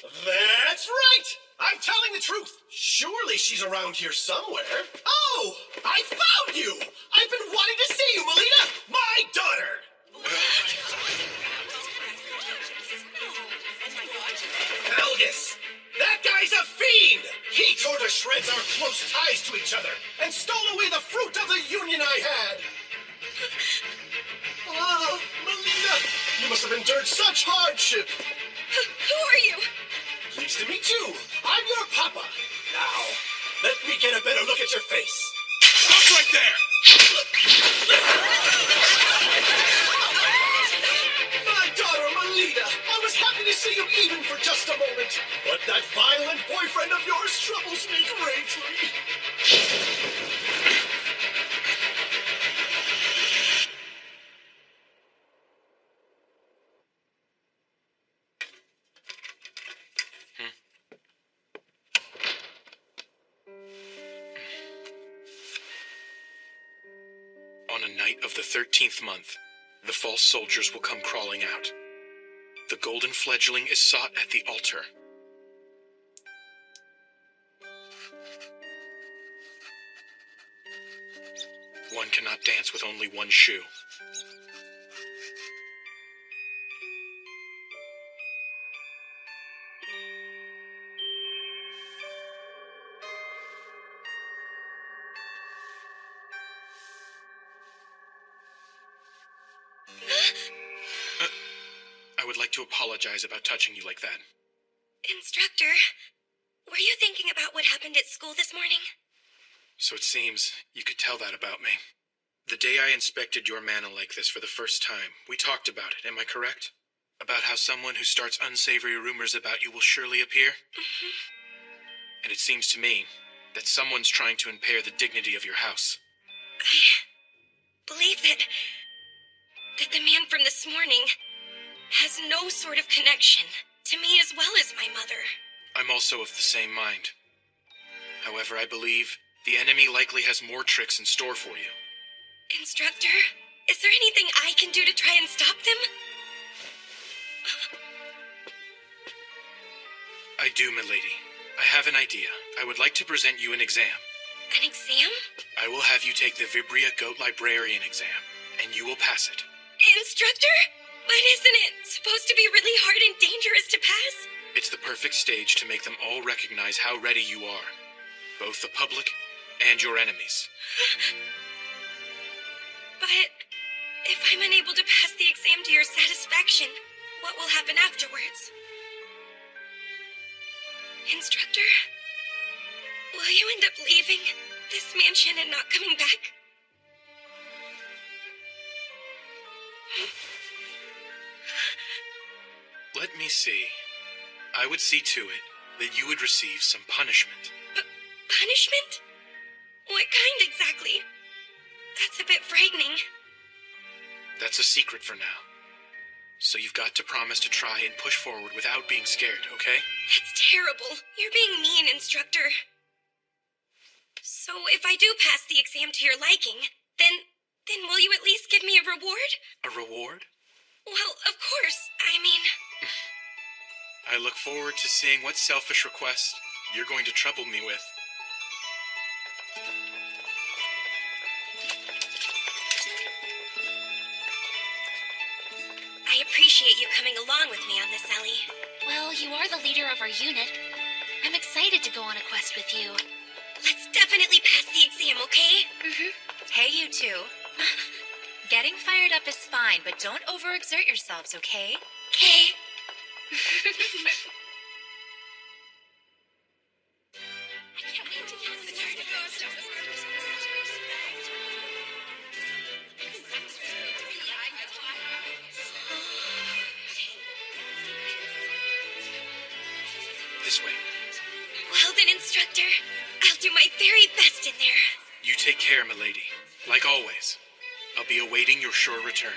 R: That's right! I'm telling the truth. Surely she's around here somewhere. Oh! I found you! I've been wanting to see you, Melita! My daughter! close ties to each other and stole away the fruit of the union I had. Ah, Melina, you must have endured such hardship.
D: Who are you?
R: Pleased to meet you. I'm your papa. Now, let me get a better look at your face.
A: Stop right there!
R: My daughter, Melina, I was happy to see you even for just a moment. But that violent boyfriend of yours troubles me greatly.
A: On a night of the 13th month, the false soldiers will come crawling out. The golden fledgling is sought at the altar. One cannot dance with only one shoe. I would like to apologize about touching you like that.
B: Instructor, were you thinking about what happened at school this morning?
A: So it seems you could tell that about me. The day I inspected your mana like this for the first time, we talked about it, am I correct? About how someone who starts unsavory rumors about you will surely appear?
B: Mm-hmm.
A: And it seems to me that someone's trying to impair the dignity of your house.
B: I believe that the man from this morning has no sort of connection to me as well as my mother.
A: I'm also of the same mind. However, I believe the enemy likely has more tricks in store for you.
B: Instructor, is there anything I can do to try and stop them?
A: I do, milady. I have an idea. I would like to present you an exam.
B: An exam?
A: I will have you take the Vibria Goat Librarian exam, and you will pass it.
B: Instructor? But isn't it supposed to be really hard and dangerous to pass?
A: It's the perfect stage to make them all recognize how ready you are. Both the public and your enemies.
B: But if I'm unable to pass the exam to your satisfaction, what will happen afterwards? Instructor? Will you end up leaving this mansion and not coming back?
A: Let me see. I would see to it that you would receive some punishment.
B: Punishment? What kind exactly? That's a bit frightening.
A: That's a secret for now. So you've got to promise to try and push forward without being scared, okay?
B: That's terrible. You're being mean, Instructor. So if I do pass the exam to your liking, then will you at least give me a reward?
A: A reward?
B: Well, of course. I mean...
A: I look forward to seeing what selfish request you're going to trouble me with.
B: I appreciate you coming along with me on this, Ellie.
G: Well, you are the leader of our unit. I'm excited to go on a quest with you.
B: Let's definitely pass the exam, okay?
K: Mm-hmm. Hey, you two. Getting fired up is fine, but don't overexert yourselves, okay?
B: Okay.
A: This way.
B: Well then, Instructor, I'll do my very best in there.
A: You take care, milady. Like always. I'll be awaiting your sure return.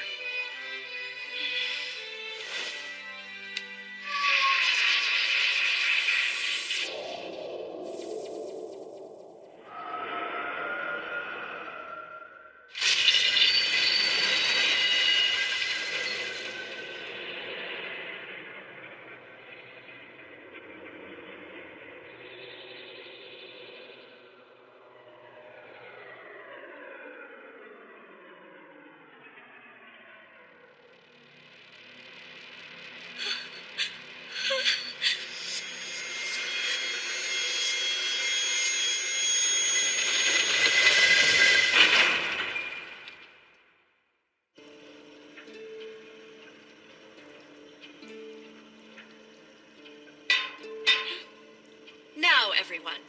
H: everyone.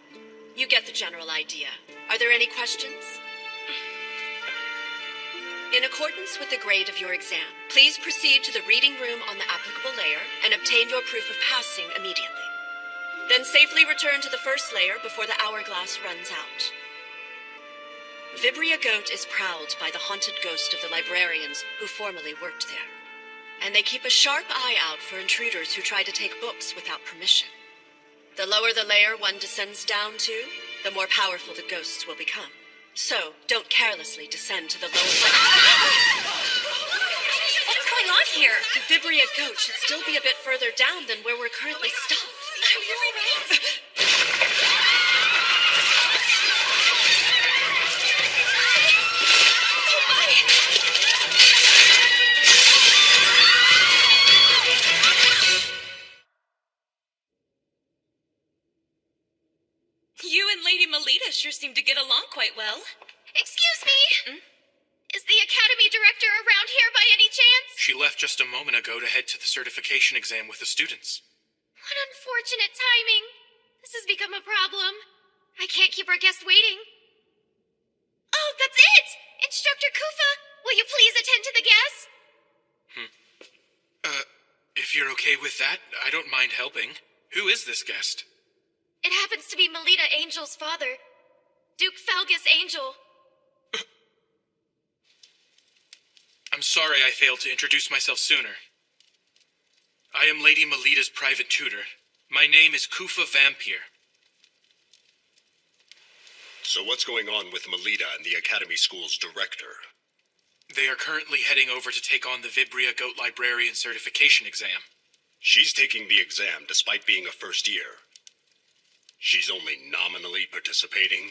H: You get the general idea. Are there any questions? In accordance with the grade of your exam, please proceed to the reading room on the applicable layer and obtain your proof of passing immediately. Then safely return to the first layer before the hourglass runs out. Vibria Goat is prowled by the haunted ghost of the librarians who formerly worked there. And they keep a sharp eye out for intruders who try to take books without permission. The lower the layer one descends down to, the more powerful the ghosts will become. So, don't carelessly descend to the lower layer.
G: What's going on here?
H: The Vibria Goat should still be a bit further down than where we're currently stopped.
G: Are you alright?
M: You and Lady Melita sure seem to get along quite well.
B: Excuse me? Is the Academy Director around here by any chance?
A: She left just a moment ago to head to the certification exam with the students.
B: What unfortunate timing. This has become a problem. I can't keep our guest waiting. Oh, that's it! Instructor Kufa, will you please attend to the guest?
A: If you're okay with that, I don't mind helping. Who is this guest?
B: It happens to be Melita Angel's father, Duke Falgus Angel.
A: I'm sorry I failed to introduce myself sooner. I am Lady Melita's private tutor. My name is Kufa Vampire.
E: So what's going on with Melita and the Academy School's director?
A: They are currently heading over to take on the Vibria Goat Librarian certification exam.
E: She's taking the exam despite being a first year. She's only nominally participating.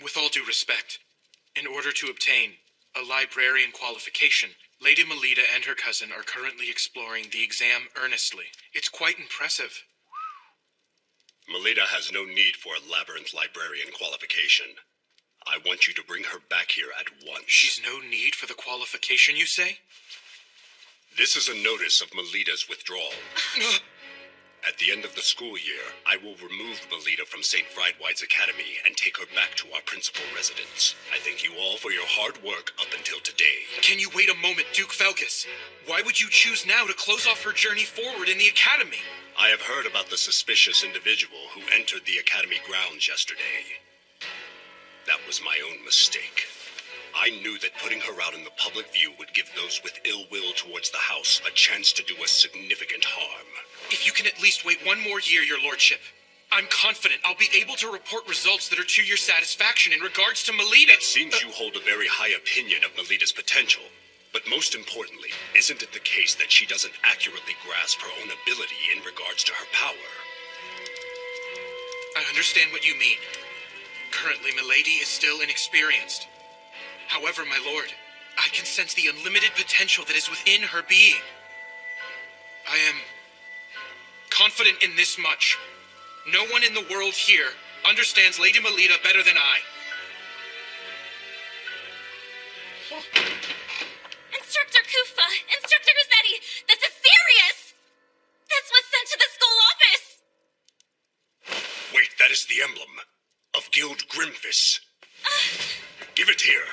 A: With all due respect, in order to obtain a librarian qualification, Lady Melita and her cousin are currently exploring the exam earnestly. It's quite impressive.
E: Melita has no need for a labyrinth librarian qualification. I want you to bring her back here at once.
A: She's no need for the qualification, you say?
E: This is a notice of Melita's withdrawal. At the end of the school year, I will remove Melita from St. Friedwide's Academy and take her back to our principal residence. I thank you all for your hard work up until today.
A: Can you wait a moment, Duke Falcus? Why would you choose now to close off her journey forward in the Academy?
E: I have heard about the suspicious individual who entered the Academy grounds yesterday. That was my own mistake. I knew that putting her out in the public view would give those with ill will towards the house a chance to do us significant harm.
A: If you can at least wait one more year, your lordship, I'm confident I'll be able to report results that are to your satisfaction in regards to Melita.
E: It seems you hold a very high opinion of Melita's potential. But most importantly, isn't it the case that she doesn't accurately grasp her own ability in regards to her power?
A: I understand what you mean. Currently, Milady is still inexperienced. However, my lord, I can sense the unlimited potential that is within her being. I am confident in this much. No one in the world here understands Lady Melita better than I.
G: Instructor Kufa! Instructor Rossetti! This is serious! This was sent to the school office!
E: Wait, that is the emblem of Guild Grimfis. Give it here.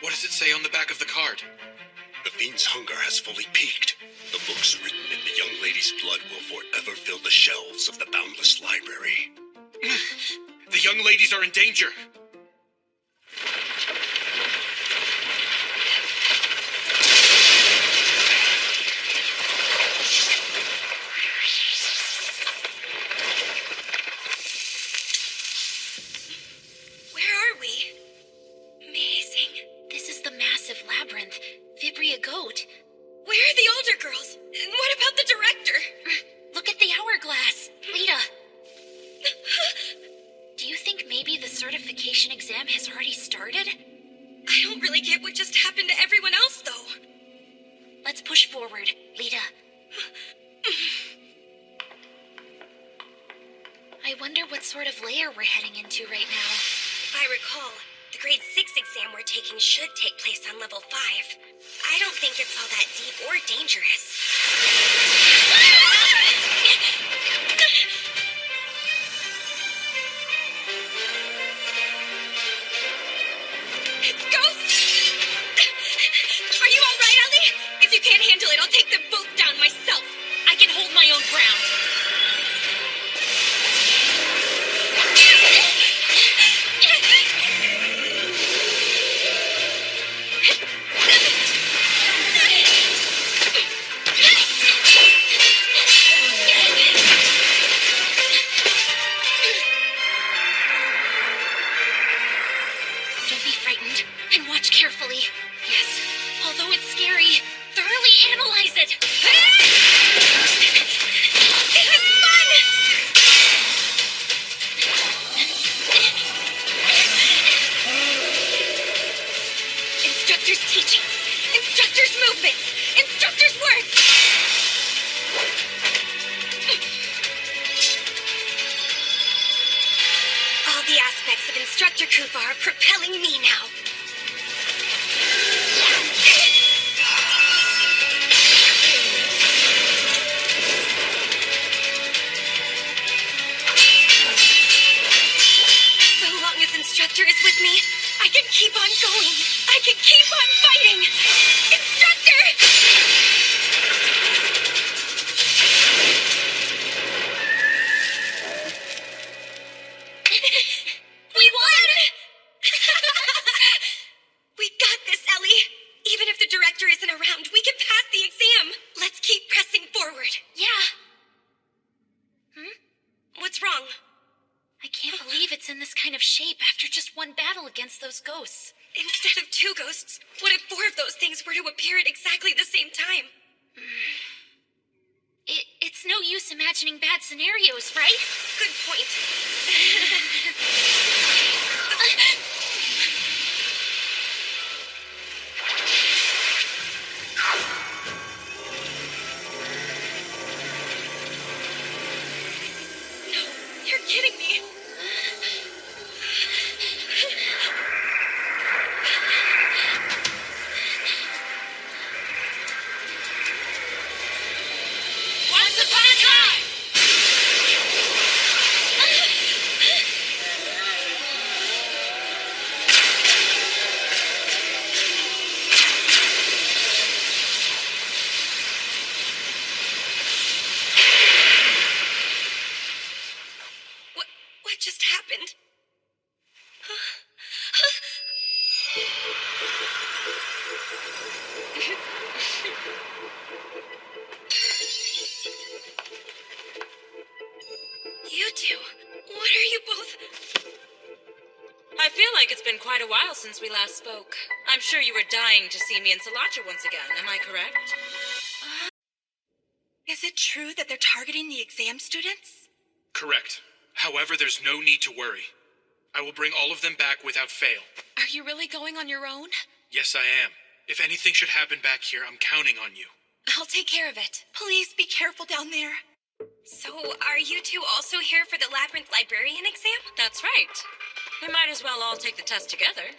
A: What does it say on the back of the card?
E: The fiend's hunger has fully peaked. The books written in the young lady's blood will forever fill the shelves of the boundless library.
A: The young ladies are in danger.
B: Where are we? Amazing. This is the massive labyrinth. Vibria Goat. Where are the older girls? And what about the director? Look at the hourglass. Lita. Do you think maybe the certification exam has already started? I don't really get what just happened to everyone else, though. Let's push forward, Lita. I wonder what sort of layer we're heading into right now. If I recall, the grade 6 exam we're taking should take place on level 5. I don't think it's all that deep or dangerous.
D: It's ghosts! Are you alright, Ellie? If you can't handle it, I'll take them both down myself.
G: I can hold my own ground. Don't be frightened, and watch carefully. Yes, although it's scary, thoroughly analyze it.
D: This is fun! Instructor's teachings, instructor's movements, instructor's words. All the aspects of Instructor Kufa are propelling me now. So long as Instructor is with me, I can keep on going. I can keep on fighting. Instructor! We won! We got this, Ellie. Even if the director isn't around, we can pass the exam. Let's keep pressing forward.
G: Yeah.
B: What's wrong?
G: I can't believe it's in this kind of shape after just one battle against those ghosts.
B: Instead of 2 ghosts, what if 4 of those things were to appear at exactly the same time?
G: It's no use imagining bad scenarios, right?
B: Good point. No, you're kidding me.
G: Once upon a time!
B: What just happened? You two, what are you both?
L: I feel like it's been quite a while since we last spoke. I'm sure you were dying to see me and Salacha once again, am I correct?
C: Is it true that they're targeting the exam students?
A: Correct. However, there's no need to worry. I will bring all of them back without fail.
M: Are you really going on your own?
A: Yes, I am. If anything should happen back here, I'm counting on you.
M: I'll take care of it.
C: Please be careful down there.
B: So, are you two also here for the Labyrinth Librarian exam?
L: That's right. We might as well all take the test together.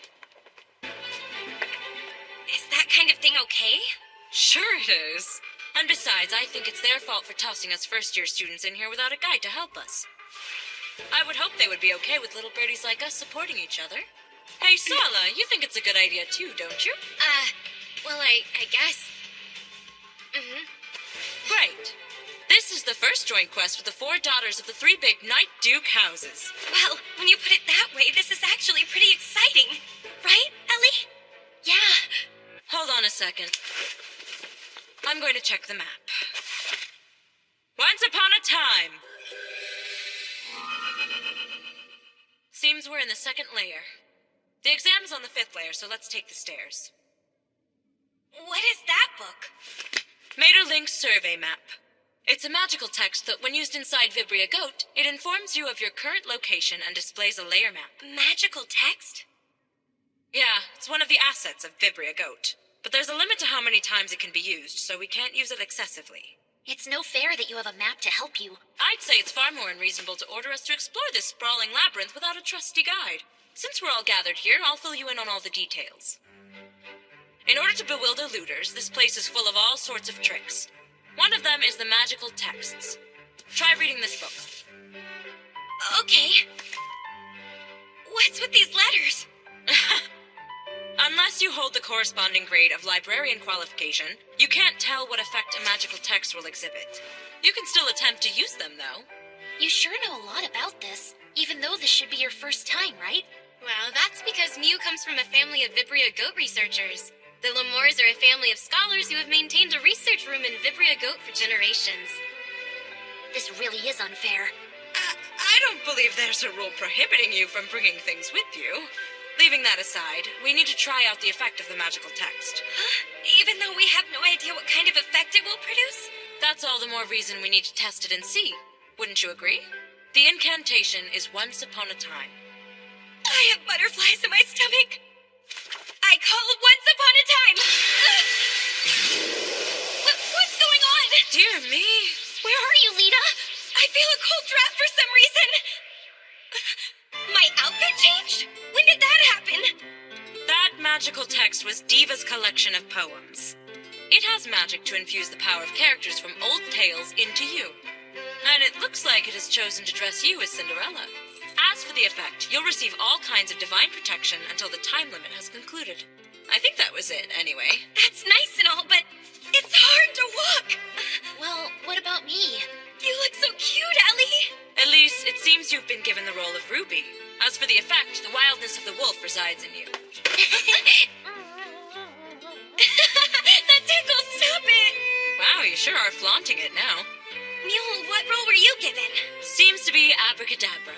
B: Is that kind of thing okay?
L: Sure it is. And besides, I think it's their fault for tossing us first-year students in here without a guide to help us. I would hope they would be okay with little birdies like us supporting each other. Hey, Sala, you think it's a good idea too, don't you?
B: Well, I guess.
L: Great. This is the first joint quest with the 4 daughters of the 3 big Knight Duke houses.
B: Well, when you put it that way, this is actually pretty exciting. Right, Ellie?
G: Yeah.
L: Hold on a second. I'm going to check the map. Once upon a time. Seems we're in the 2nd layer. The exam's on the 5th layer, so let's take the stairs.
B: What is that book?
L: Materlink's survey map. It's a magical text that, when used inside Vibria Goat, it informs you of your current location and displays a layer map.
B: Magical text?
L: Yeah, it's one of the assets of Vibria Goat. But there's a limit to how many times it can be used, so we can't use it excessively.
G: It's no fair that you have a map to help you.
L: I'd say it's far more unreasonable to order us to explore this sprawling labyrinth without a trusty guide. Since we're all gathered here, I'll fill you in on all the details. In order to bewilder looters, this place is full of all sorts of tricks. One of them is the magical texts. Try reading this book.
D: Okay. What's with these letters?
L: Unless you hold the corresponding grade of librarian qualification, you can't tell what effect a magical text will exhibit. You can still attempt to use them, though.
G: You sure know a lot about this, even though this should be your first time, right?
K: Well, that's because Mew comes from a family of Vibria goat researchers. The Lemures are a family of scholars who have maintained a research room in Vibria goat for generations.
G: This really is unfair.
L: I don't believe there's a rule prohibiting you from bringing things with you. Leaving that aside, we need to try out the effect of the magical text.
D: Even though we have no idea what kind of effect it will produce?
L: That's all the more reason we need to test it and see. Wouldn't you agree? The incantation is once upon a time.
D: I have butterflies in my stomach. I call once upon a time. What's going on?
L: Dear me.
G: Where are you, Lita?
D: I feel a cold draft for some reason. My outfit changed? When did that happen?
L: That magical text was Diva's collection of poems. It has magic to infuse the power of characters from old tales into you. And it looks like it has chosen to dress you as Cinderella. As for the effect, you'll receive all kinds of divine protection until the time limit has concluded. I think that was it, anyway.
D: That's nice and all, but it's hard to walk.
G: Well, what about me?
D: You look so cute, Ellie.
L: Elise, it seems you've been given the role of Ruby. As for the effect, the wildness of the wolf resides in you.
D: That tickles, stop it.
L: Wow, you sure are flaunting it now.
D: Mule, what role were you given?
L: Seems to be abracadabra.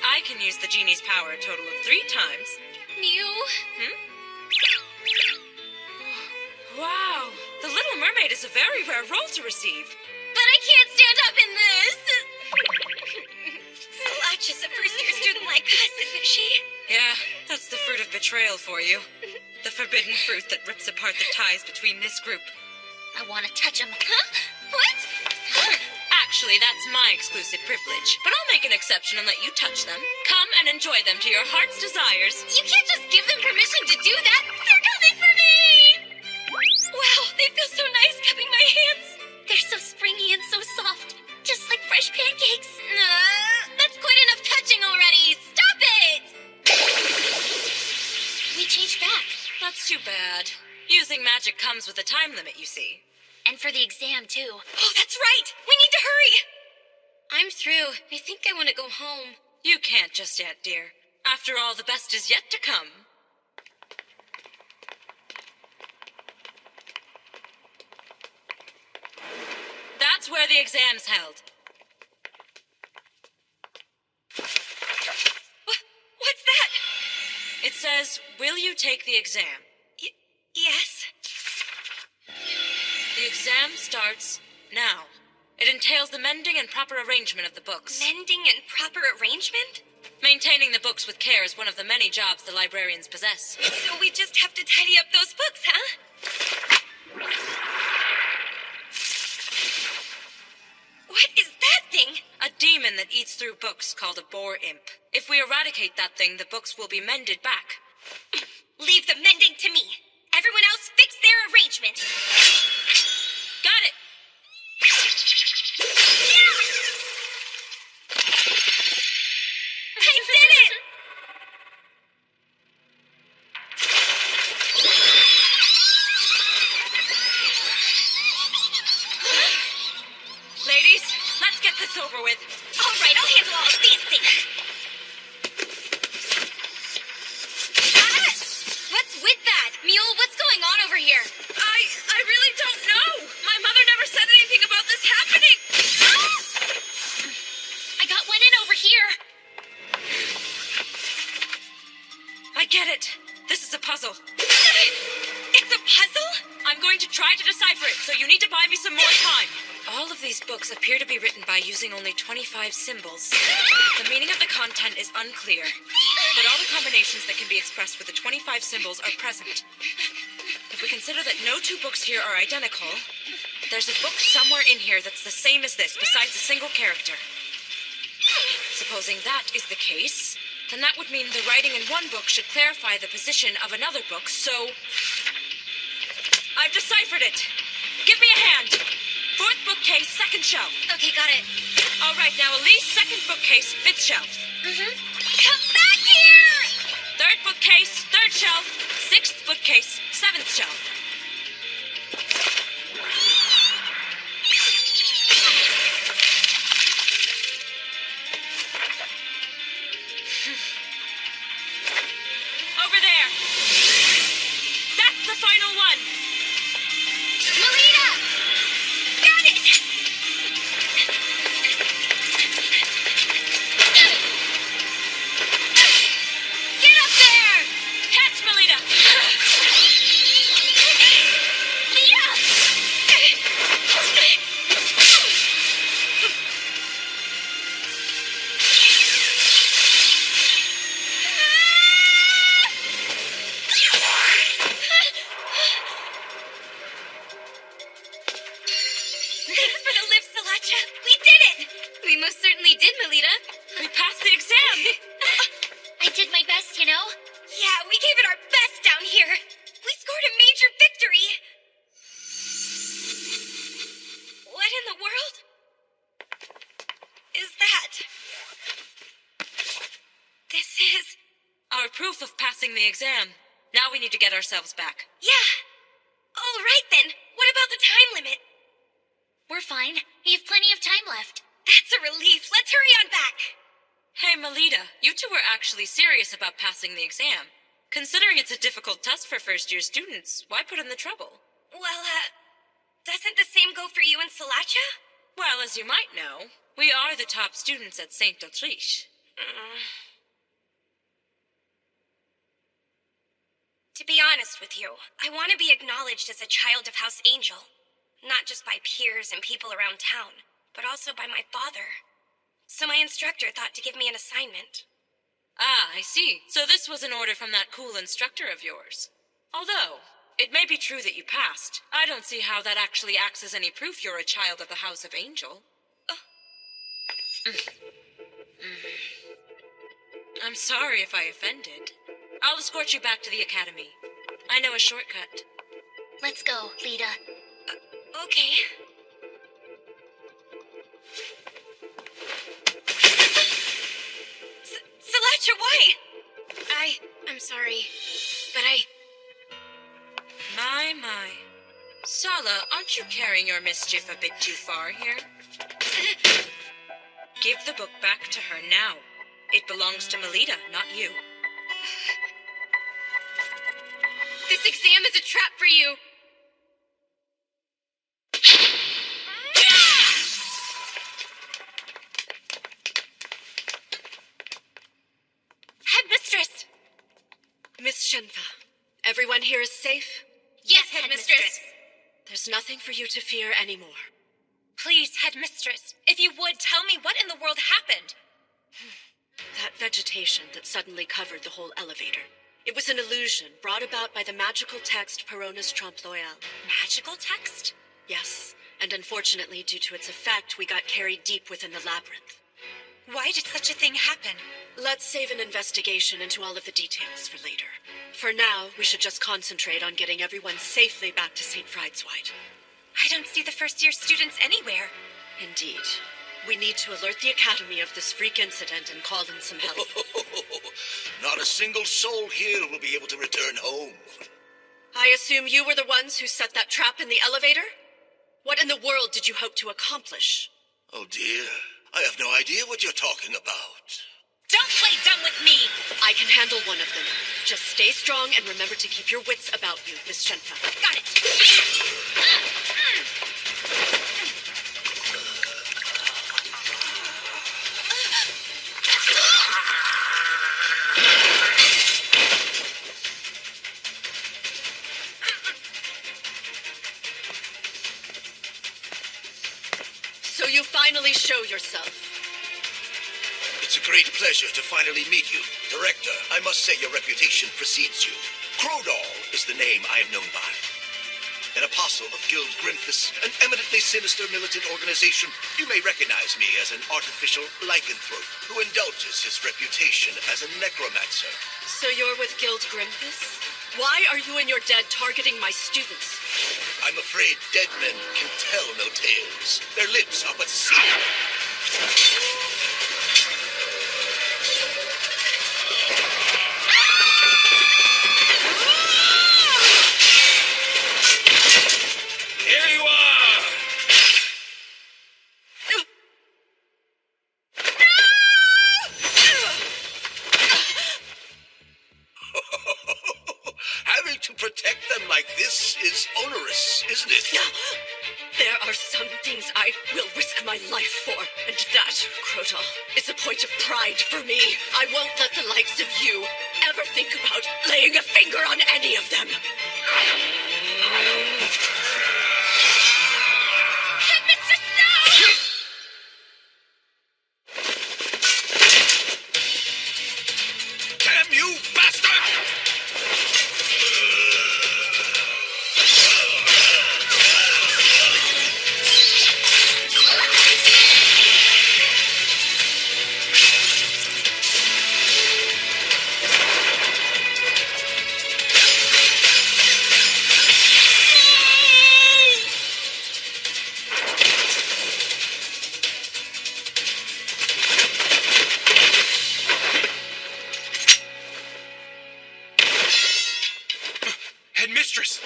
L: I can use the genie's power a total of 3 times.
D: Mew?
L: Wow, the Little Mermaid is a very rare role to receive.
D: But I can't stand up in this. Slash is a first-year student like us, isn't she?
L: Yeah, that's the fruit of betrayal for you. The forbidden fruit that rips apart the ties between this group.
G: I want to touch him.
D: Huh? What?
L: Actually, that's my exclusive privilege, but I'll make an exception and let you touch them. Come and enjoy them to your heart's desires.
D: You can't just give them permission to do that. They're coming for me! Wow, they feel so nice cupping my hands.
G: They're so springy and so soft, just like fresh pancakes.
D: That's quite enough touching already. Stop it!
G: We changed back.
L: That's too bad. Using magic comes with a time limit, you see.
G: And for the exam, too.
D: Oh, that's right! We need to hurry!
K: I'm through. I think I want to go home.
L: You can't just yet, dear. After all, the best is yet to come. That's where the exam's held.
D: What's that?
L: It says, will you take the exam?
D: Yes?
L: The exam starts now. It entails the mending and proper arrangement of the books.
D: Mending and proper arrangement?
L: Maintaining the books with care is one of the many jobs the librarians possess.
D: So we just have to tidy up those books, huh? What is that thing?
L: A demon that eats through books called a boar imp. If we eradicate that thing, the books will be mended back.
D: Leave the mending to me. Everyone else fix their arrangement.
L: Got it.
D: I did it!
L: Ladies, let's get this over with.
D: All right, I'll handle all of these things. What's with that? Mule, what's going on over here?
L: I really don't know. My mother never said anything about this happening.
G: I got one in over here.
L: I get it. This is a puzzle.
D: It's a puzzle?
L: I'm going to try to decipher it, so you need to buy me some more time. All of these books appear to be written by using only 25 symbols. The meaning of the content is unclear, but all the combinations that can be expressed with the 25 symbols are present. If we consider that no 2 books here are identical, there's a book somewhere in here that's the same as this, besides a single character. Supposing that is the case, then that would mean the writing in one book should clarify the position of another book, so... I've deciphered it! Give me a hand!
H: Fourth bookcase, second shelf.
B: Okay, got it.
H: All right, now Elise, second bookcase, fifth shelf.
D: Come back here!
H: Third bookcase, third shelf. Sixth bookcase, seventh shelf. Over there. That's the final one.
D: Melita! Got it!
H: Get up there! Catch, Melita!
B: Thanks for the lift, Salacha. We did it! We most certainly did, Melita.
H: We passed the exam.
B: I did my best, you know? Yeah, we gave it our best down here. We scored a major victory. What in the world is that? This is...
H: Our proof of passing the exam. Now we need to get ourselves back.
B: Yeah. All right, then. What about the time limit?
G: We're fine. We have plenty of time left.
B: That's a relief. Let's hurry on back.
H: Hey, Melita, you two were actually serious about passing the exam. Considering it's a difficult test for first-year students, why put in the trouble?
B: Well, doesn't the same go for you and Salacha?
H: Well, as you might know, we are the top students at St. Autriche.
B: To be honest with you, I want to be acknowledged as a child of House Angel. Not just by peers and people around town, but also by my father. So my instructor thought to give me an assignment.
H: Ah, I see. So this was an order from that cool instructor of yours. Although, it may be true that you passed. I don't see how that actually acts as any proof you're a child of the House of Angel. I'm sorry if I offended. I'll escort you back to the academy. I know a shortcut.
G: Let's go, Lita.
B: Okay. Salacha, why?
K: I'm sorry, but
H: My. Sala, aren't you carrying your mischief a bit too far here? Give the book back to her now. It belongs to Melita, not you.
K: This exam is a trap for you.
B: Headmistress!
H: Miss Shenfa, everyone here is safe?
B: Yes, Headmistress.
H: There's nothing for you to fear anymore.
B: Please, Headmistress, if you would, tell me what in the world happened.
H: That vegetation that suddenly covered the whole elevator. It was an illusion brought about by the magical text Peronis Trompe Loyal.
B: Magical text?
H: Yes, and unfortunately, due to its effect, we got carried deep within the labyrinth.
B: Why did such a thing happen?
H: Let's save an investigation into all of the details for later. For now, we should just concentrate on getting everyone safely back to St. Fried's-White.
B: I don't see the first-year students anywhere.
H: Indeed. We need to alert the Academy of this freak incident and call in some help.
T: Not a single soul here will be able to return home.
H: I assume you were the ones who set that trap in the elevator? What in the world did you hope to accomplish?
T: Oh dear, I have no idea what you're talking about.
B: Don't play dumb with me!
H: I can handle one of them. Just stay strong and remember to keep your wits about you, Miss Shenfa.
B: Got it!
H: So you finally show yourself.
T: It's a great pleasure to finally meet you. Director, I must say your reputation precedes you. Crowdall is the name I am known by. An apostle of Guild Grimphus, an eminently sinister militant organization, you may recognize me as an artificial lycanthrope who indulges his reputation as a necromancer.
H: So you're with Guild Grimphus? Why are you and your dead targeting my students?
T: I'm afraid dead men can tell no tales. Their lips are but sealed.
O: Here you are!
T: Having to protect them like this is onerous, isn't it?
H: There are some things I will risk my life for, and that, Crota, is a point of pride for me. I won't let the likes of you ever think about laying a finger on any of them.
D: Headmistress, no!
T: Damn you, bastard!
A: Headmistress!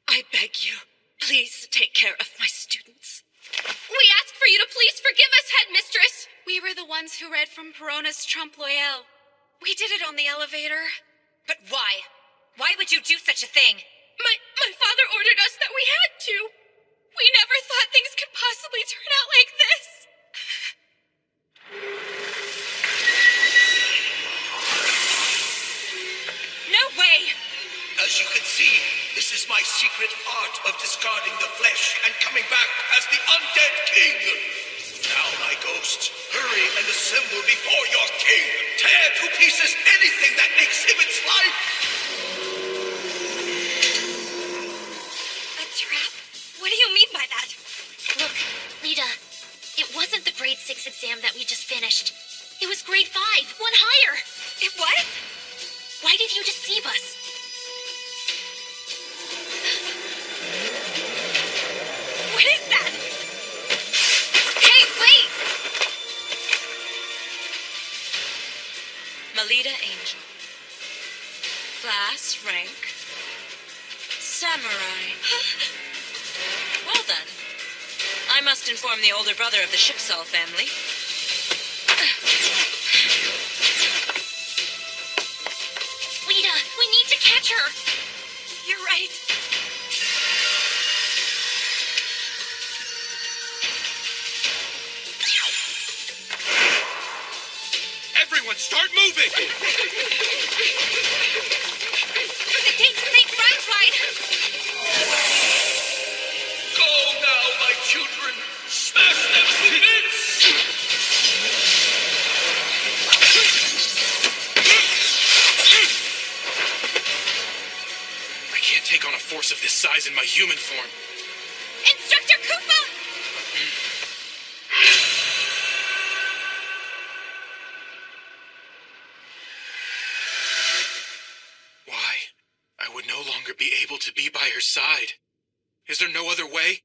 H: I beg you, please take care of my students.
M: We ask for you to please forgive us, Headmistress. We were the ones who read from Perona's Trompe L'Oeil. We did it on the elevator.
C: But why? Why would you do such a thing?
M: My father ordered us that we had to. We never thought things could possibly turn out like this.
C: No way!
T: As you can see, this is my secret art of discarding the flesh and coming back as the undead king. Now, my ghosts, hurry and assemble before your king. Tear to pieces anything that exhibits life.
B: A trap? What do you mean by that?
G: Look, Lita, it wasn't the grade 6 exam that we just finished. It was grade 5, one higher.
B: It was?
G: Why did you deceive us?
B: What is that? Hey, wait!
L: Melita Angel. Class rank. Samurai. Well then, I must inform the older brother of the Shipsall family.
G: Lita, we need to catch her.
B: You're right.
A: Everyone, start moving!
B: The gate to St. Fran's ride!
T: Go now, my children. Smash them to bits.
A: I can't take on a force of this size in my human form.
B: Instructor Koopa!
A: Why? I would no longer be able to be by her side. Is there no other way?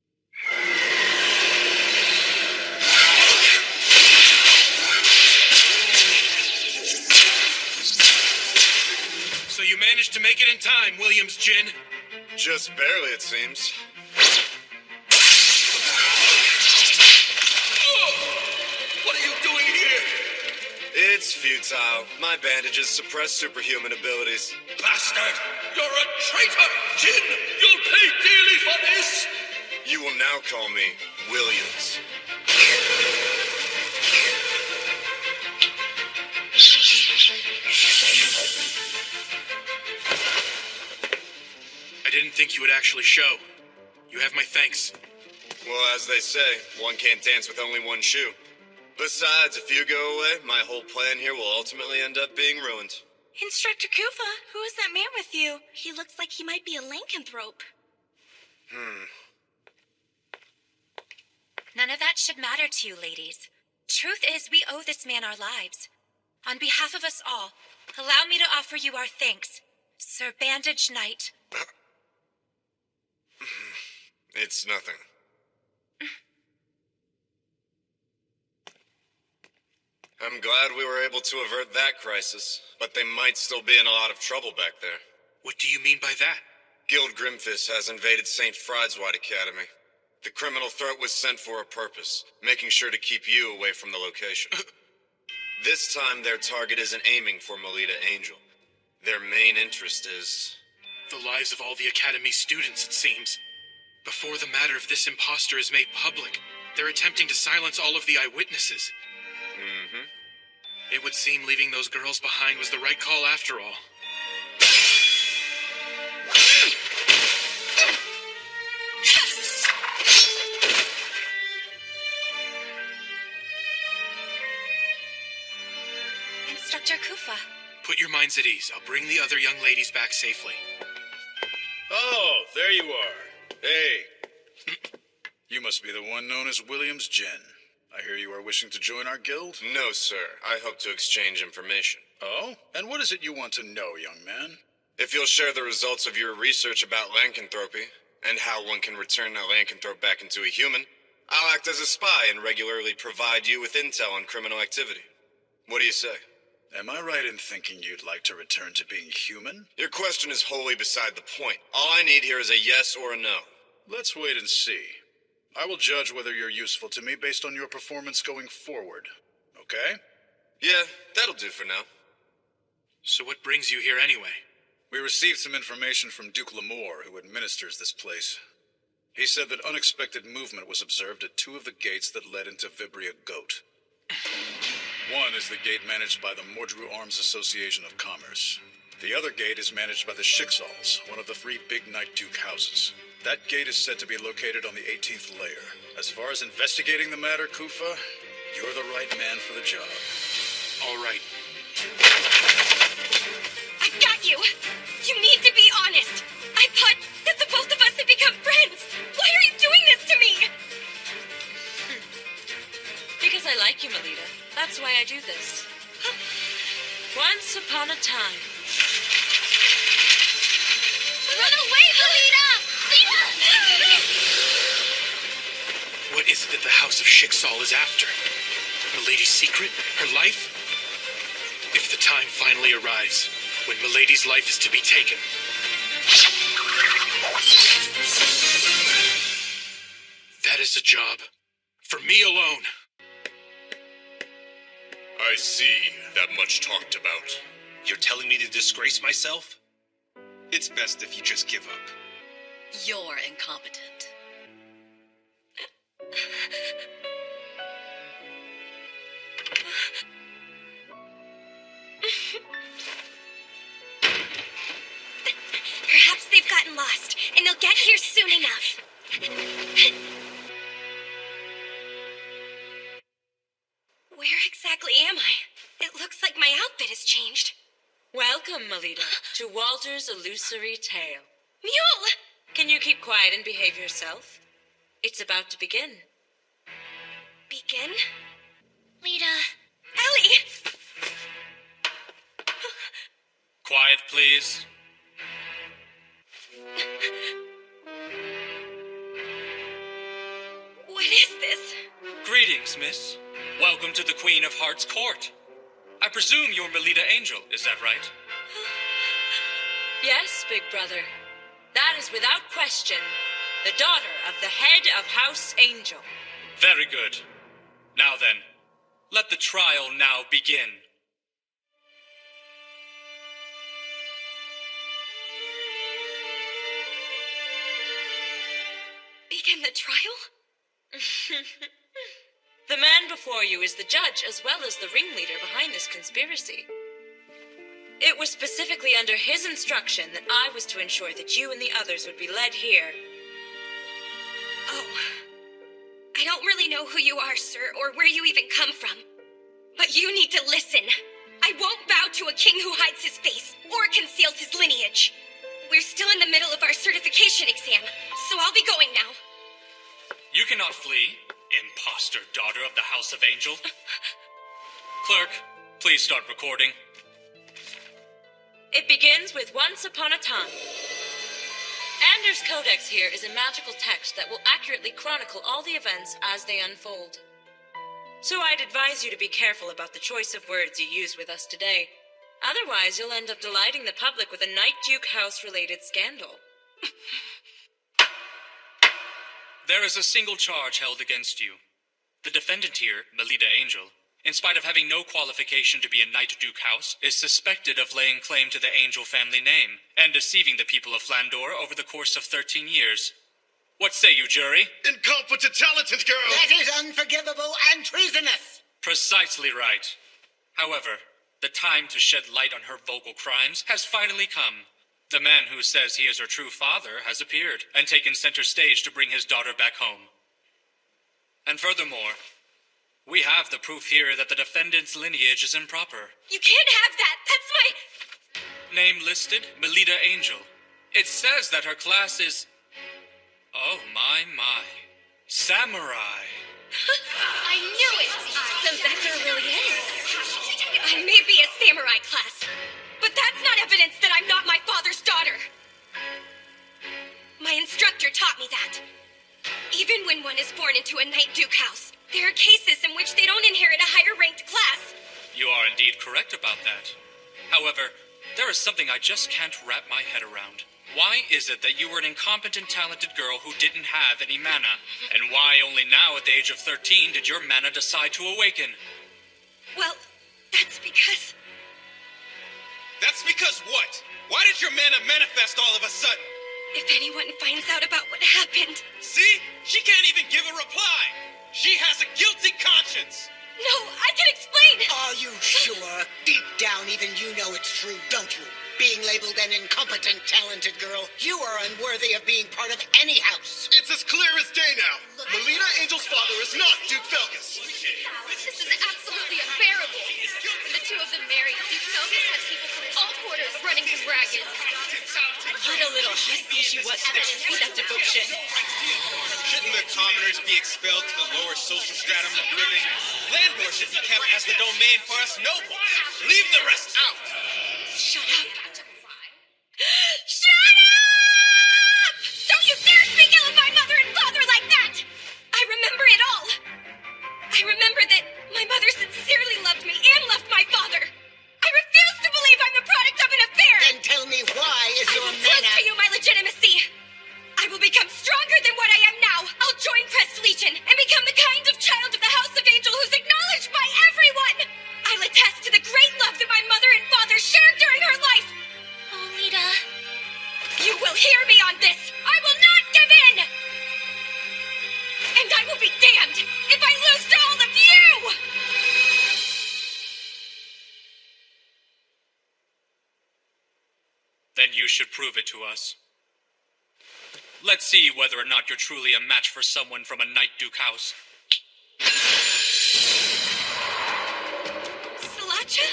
A: So you managed to make it in time, Williams Jin.
F: Just barely, it seems.
T: What are you doing here?
F: It's futile. My bandages suppress superhuman abilities.
T: Bastard! You're a traitor! Jin, you'll pay dearly for this!
F: You will now call me Williams.
A: I didn't think you would actually show. You have my thanks.
F: Well, as they say, one can't dance with only one shoe. Besides, if you go away, my whole plan here will ultimately end up being ruined.
B: Instructor Koopa, who is that man with you? He looks like he might be a lycanthrope.
C: None of that should matter to you, ladies. Truth is, we owe this man our lives. On behalf of us all, allow me to offer you our thanks, Sir Bandage Knight.
F: It's nothing. I'm glad we were able to avert that crisis, but they might still be in a lot of trouble back there.
A: What do you mean by that?
F: Guild Grimfist has invaded St. Friedwald Academy. The criminal threat was sent for a purpose, making sure to keep you away from the location. This time, their target isn't aiming for Melita Angel. Their main interest is...
A: the lives of all the Academy students, it seems. Before the matter of this imposter is made public, they're attempting to silence all of the eyewitnesses.
F: Mm-hmm.
A: It would seem leaving those girls behind was the right call after all.
B: Instructor Kufa.
A: Put your minds at ease. I'll bring the other young ladies back safely.
E: Oh, there you are. Hey. You must be the one known as Williams Jen. I hear you are wishing to join our guild?
F: No, sir. I hope to exchange information.
E: Oh? And what is it you want to know, young man?
F: If you'll share the results of your research about lycanthropy, and how one can return a lycanthrope back into a human, I'll act as a spy and regularly provide you with intel on criminal activity. What do you say?
E: Am I right in thinking you'd like to return to being human?
F: Your question is wholly beside the point. All I need here is a yes or a no.
E: Let's wait and see. I will judge whether you're useful to me based on your performance going forward. Okay?
F: Yeah, that'll do for now.
A: So what brings you here anyway?
E: We received some information from Duke Lamore, who administers this place. He said that unexpected movement was observed at 2 of the gates that led into Vibria Goat. One is the gate managed by the Mordru Arms Association of Commerce. The other gate is managed by the Schicksals, one of the 3 big Night Duke houses. That gate is said to be located on the 18th layer. As far as investigating the matter, Kufa, you're the right man for the job.
A: All right.
D: I've got you! You need to be honest! I thought that the both of us had become friends! Why are you doing this to me?
L: Because I like you, Melita. That's why I do this. Once upon a time.
D: Run away, Melita!
A: What is it that the House of Schicksal is after? Milady's secret? Her life? If the time finally arrives, when Milady's life is to be taken... that is a job for me alone.
F: I see that much talked about.
I: You're telling me to disgrace myself? It's best if you just give up.
H: You're incompetent.
D: Perhaps they've gotten lost, and they'll get here soon enough. Where exactly am I? It looks like my outfit has changed.
L: Welcome, Melita, to Walter's illusory tale.
D: Mule!
L: Can you keep quiet and behave yourself? It's about to begin.
D: Begin?
B: Lita.
D: Ellie!
S: Quiet, please.
D: What is this?
S: Greetings, miss. Welcome to the Queen of Hearts court. I presume you're Melita Angel, is that right?
L: Yes, big brother. That is without question the daughter of the head of House Angel.
S: Very good. Now then, let the trial now begin.
D: Begin the trial?
L: The man before you is the judge as well as the ringleader behind this conspiracy. It was specifically under his instruction that I was to ensure that you and the others would be led here.
D: Oh. I don't really know who you are, sir, or where you even come from. But you need to listen. I won't bow to a king who hides his face or conceals his lineage. We're still in the middle of our certification exam, so I'll be going now.
S: You cannot flee, imposter daughter of the House of Angel. Clerk, please start recording.
L: It begins with once upon a time. Anders' Codex here is a magical text that will accurately chronicle all the events as they unfold. So I'd advise you to be careful about the choice of words you use with us today. Otherwise, you'll end up delighting the public with a Night Duke House-related scandal.
S: There is a single charge held against you. The defendant here, Melita Angel, in spite of having no qualification to be a Night Duke House, is suspected of laying claim to the Angel family name and deceiving the people of Flandor over the course of 13 years. What say you, jury?
T: Incompetent, talented girl!
J: That is unforgivable and treasonous!
S: Precisely right. However, the time to shed light on her vocal crimes has finally come. The man who says he is her true father has appeared and taken center stage to bring his daughter back home. And furthermore, we have the proof here that the defendant's lineage is improper.
D: You can't have that! That's my...
S: Name listed, Melita Angel. It says that her class is... Oh, my. Samurai.
D: I knew it! So that girl really is. I may be a samurai class, but that's not evidence that I'm not my father's daughter. My instructor taught me that. Even when one is born into a Night Duke house, there are cases in which they don't inherit a higher-ranked class.
S: You are indeed correct about that. However, there is something I just can't wrap my head around. Why is it that you were an incompetent, talented girl who didn't have any mana? And why only now, at the age of 13, did your mana decide to awaken?
D: Well, that's because...
A: That's because what? Why did your mana manifest all of a sudden?
D: If anyone finds out about what happened...
A: See? She can't even give a reply! She has a guilty conscience!
D: No, I can explain!
J: Are you sure? Deep down, even you know it's true, don't you? Being labeled an incompetent, talented girl, you are unworthy of being part of any house.
R: It's as clear as day now. Melita Angel's father is not Duke Felgus.
C: This is absolutely unbearable. The two of them married. Duke Felgus had people from all quarters running him ragged.
L: What a little hussy she was to see that devotion.
A: Shouldn't the commoners be expelled to the lower social stratum of living? Flandor should be kept as the domain for us nobles. Leave the rest out!
D: Shut up! Shut up! Don't you dare speak ill of my mother and father like that! I remember it all. I remember that my mother sincerely loved me and loved my father. I refuse to believe I'm the product of an affair!
J: Then tell me why is your
D: I will prove
J: mana...
D: to you my legitimacy. I will become stronger than what I am now. I'll join Crest Legion and become the kind of child of the House of Angel who's acknowledged by everyone. I'll attest to the great love that my mother and father shared during her life.
B: Oh, Lita.
D: You will hear me on this. I will not give in. And I will be damned if I lose to all of you.
S: Then you should prove it to us. Let's see whether or not you're truly a match for someone from a Night Duke house.
D: Salacha?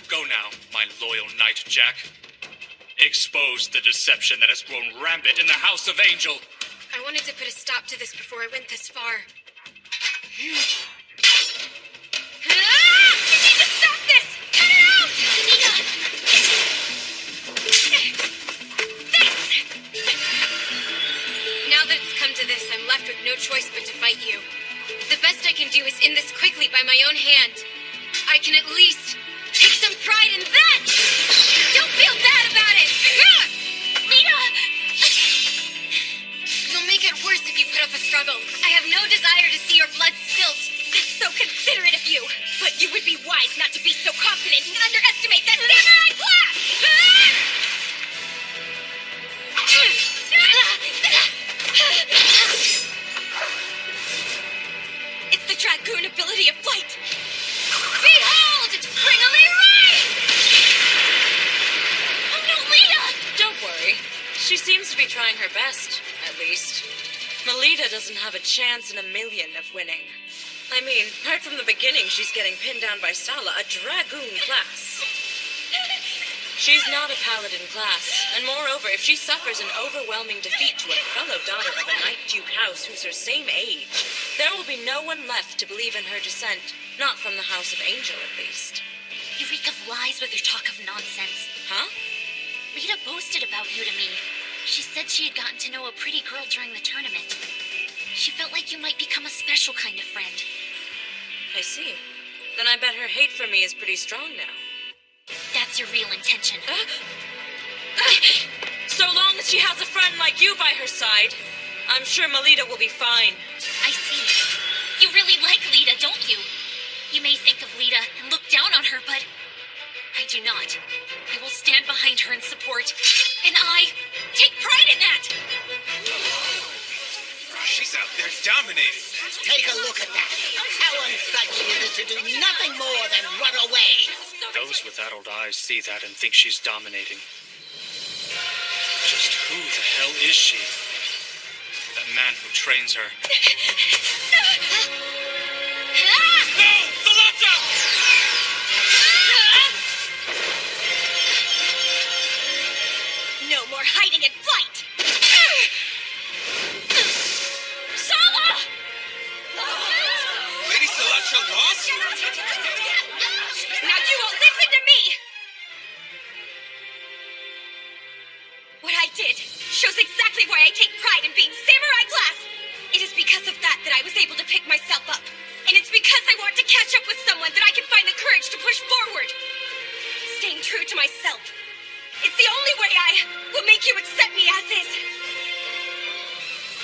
S: Go now, my loyal Knight Jack. Expose the deception that has grown rampant in the House of Angel.
K: I wanted to put a stop to this before I went this far.
D: You need to stop this! Cut it out! Nina! Thanks!
K: Now that it's come to this, I'm left with no choice but to fight you. The best I can do is end this quickly by my own hand. I can at least take some pride in that! Don't feel bad about it!
D: Nina!
K: You'll make it worse if you put up a struggle. I have no desire to see your blood spilt.
D: That's so considerate of you. But you would be wise not to be so confident and underestimate that samurai class! It's the dragoon ability of flight. Behold, springily right!
L: Oh no, Lita! Don't worry. She seems to be trying her best, at least. Melita doesn't have a chance in a million of winning. I mean, right from the beginning, she's getting pinned down by Sala, a dragoon class. She's not a paladin class, and moreover, if she suffers an overwhelming defeat to a fellow daughter of a Night Duke house who's her same age, there will be no one left to believe in her descent, not from the House of Angel, at least.
B: You reek of lies with your talk of nonsense.
L: Huh?
B: Rita boasted about you to me.
G: She said she had gotten to know a pretty girl during the tournament. She felt like you might become a special kind of friend.
L: I see. Then I bet her hate for me is pretty strong now.
G: That's your real intention.
L: So long as she has a friend like you by her side, I'm sure Melita will be fine.
G: I see. You really like Lita, don't you? You may think of Lita and look down on her, but I do not. I will stand behind her in support, and I take pride in that.
A: She's out there dominating.
J: Take a look at that. How unsightly is it to do nothing more than run away?
S: Those with adult eyes see that and think she's dominating. Just who the hell is she? That man who trains her.
O: No! Salata!
D: No more hiding and flight!
G: Sala!
O: Lady Salata lost?
D: Now you won't listen to me! What I did shows exactly why I take pride in being samurai class. It is because of that I was able to pick myself up. And it's because I want to catch up with someone that I can find the courage to push forward. Staying true to myself. It's the only way I will make you accept me as is.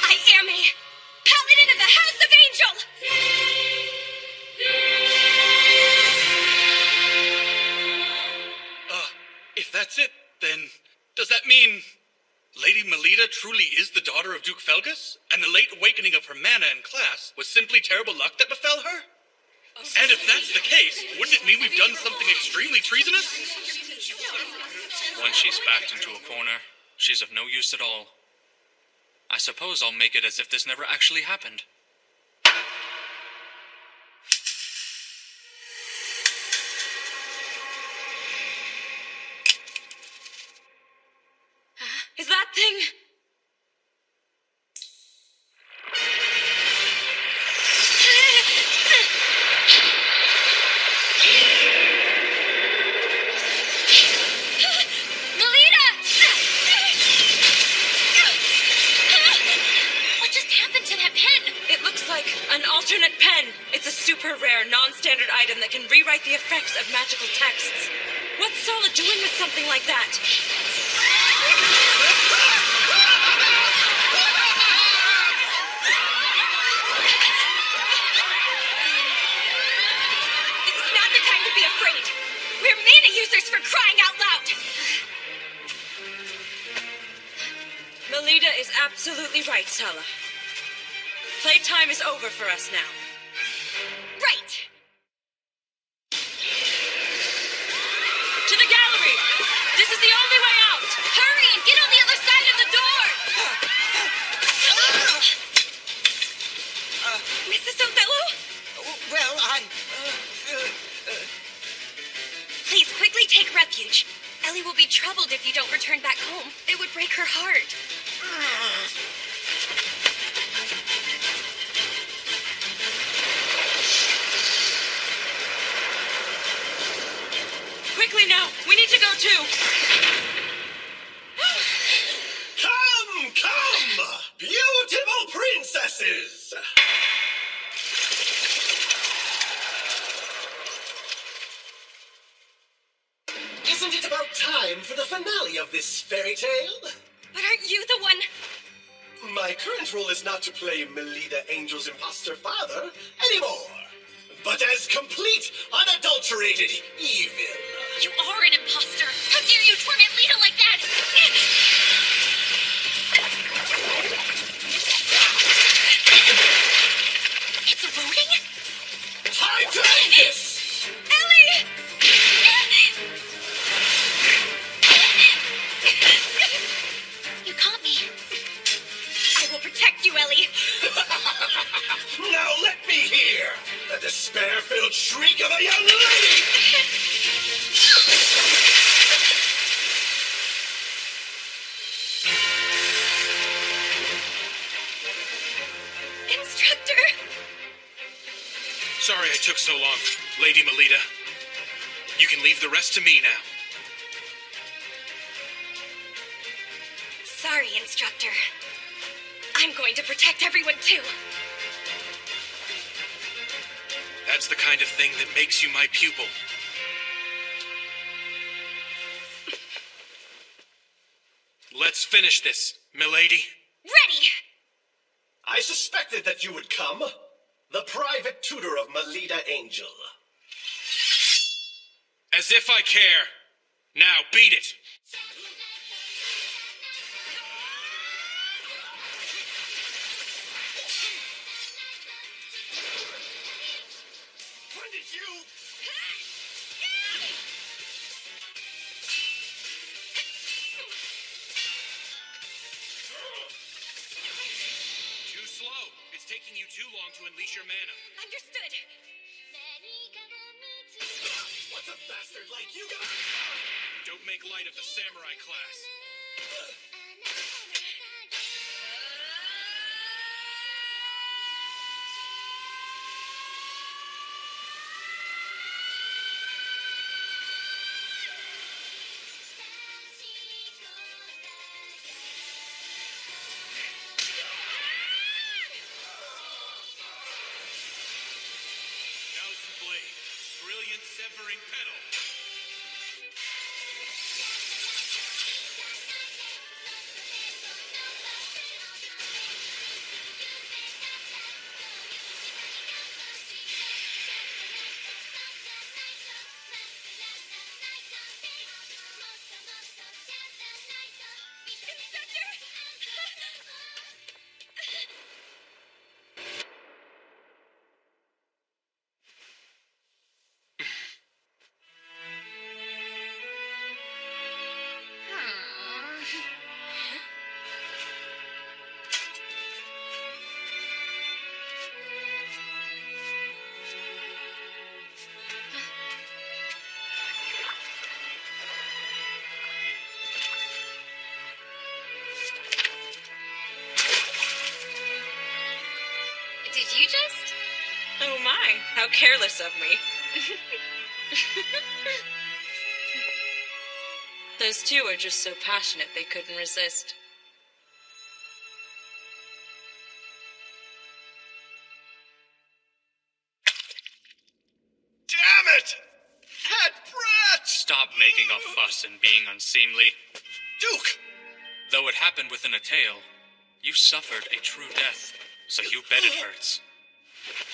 D: I am a paladin of the House of Angel!
S: If that's it, then does that mean Lady Melita truly is the daughter of Duke Felgus, and the late awakening of her mana in class was simply terrible luck that befell her? And if that's the case, wouldn't it mean we've done something extremely treasonous? Once she's backed into a corner, she's of no use at all. I suppose I'll make it as if this never actually happened.
L: Is that thing...
G: Melita! What just happened to that pen?
L: It looks like an alternate pen. It's a super rare, non-standard item that can rewrite the effects of magical texts. What's Sala doing with something like that?
D: This is not the time to be afraid. We're mana users for crying out loud.
L: Melita is absolutely right, Sala. Playtime is over for us now.
D: Right.
L: To the gallery! This is the only way out!
G: Hurry and get on the other side of the door!
D: Mrs. Othello?
J: Well,
D: Please quickly take refuge. Ellie will be troubled if you don't return back home. It would break her heart.
L: Quickly now! We need to go too!
R: Come, come! Beautiful princesses! Isn't it about time for the finale of this fairy tale?
D: But aren't you the one...
R: My current role is not to play Melita Angel's imposter father anymore, but as complete, unadulterated evil.
G: You are an imposter! How dare you torment Lita like that? It's eroding?
R: Time to end this!
D: Ellie!
G: You caught me.
D: I will protect you, Ellie.
R: Now let me hear the despair-filled shriek of a young lady!
D: Instructor!
A: Sorry I took so long, Lady Melita. You can leave the rest to me now.
D: Sorry, instructor. I'm going to protect everyone too.
A: That's the kind of thing that makes you my pupil. Let's finish this, milady.
D: Ready!
R: I suspected that you would come. The private tutor of Melita Angel.
A: As if I care. Now, beat it.
R: When did you...
A: Too slow. It's taking you too long to unleash your mana.
D: Understood.
R: What's a bastard like you got?
A: Don't make light of the samurai class. Thousand Blade, brilliant severing pedal.
K: Did you just?
L: Oh my, how careless of me. Those two are just so passionate they couldn't resist.
R: Damn it! That brat!
S: Stop making a fuss and being unseemly.
R: Duke!
S: Though it happened within a tale, you suffered a true death, so you bet it hurts.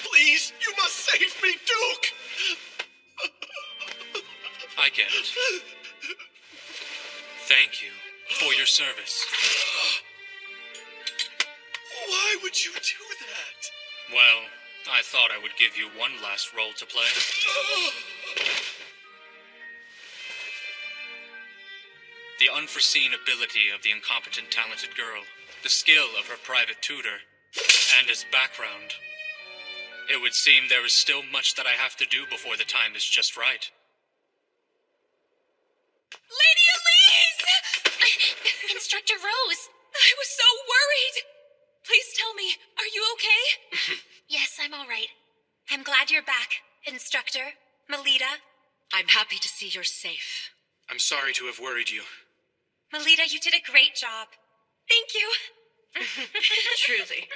R: Please, you must save me, Duke!
S: I get it. Thank you for your service.
R: Why would you do that?
S: Well, I thought I would give you one last role to play. The unforeseen ability of the incompetent talented girl, the skill of her private tutor, and his background. It would seem there is still much that I have to do before the time is just right.
D: Lady Elise!
G: Instructor Rose!
D: I was so worried! Please tell me, are you okay?
B: Yes, I'm all right. I'm glad you're back, Instructor. Melita.
H: I'm happy to see you're safe.
A: I'm sorry to have worried you.
B: Melita, you did a great job.
D: Thank you.
H: Truly.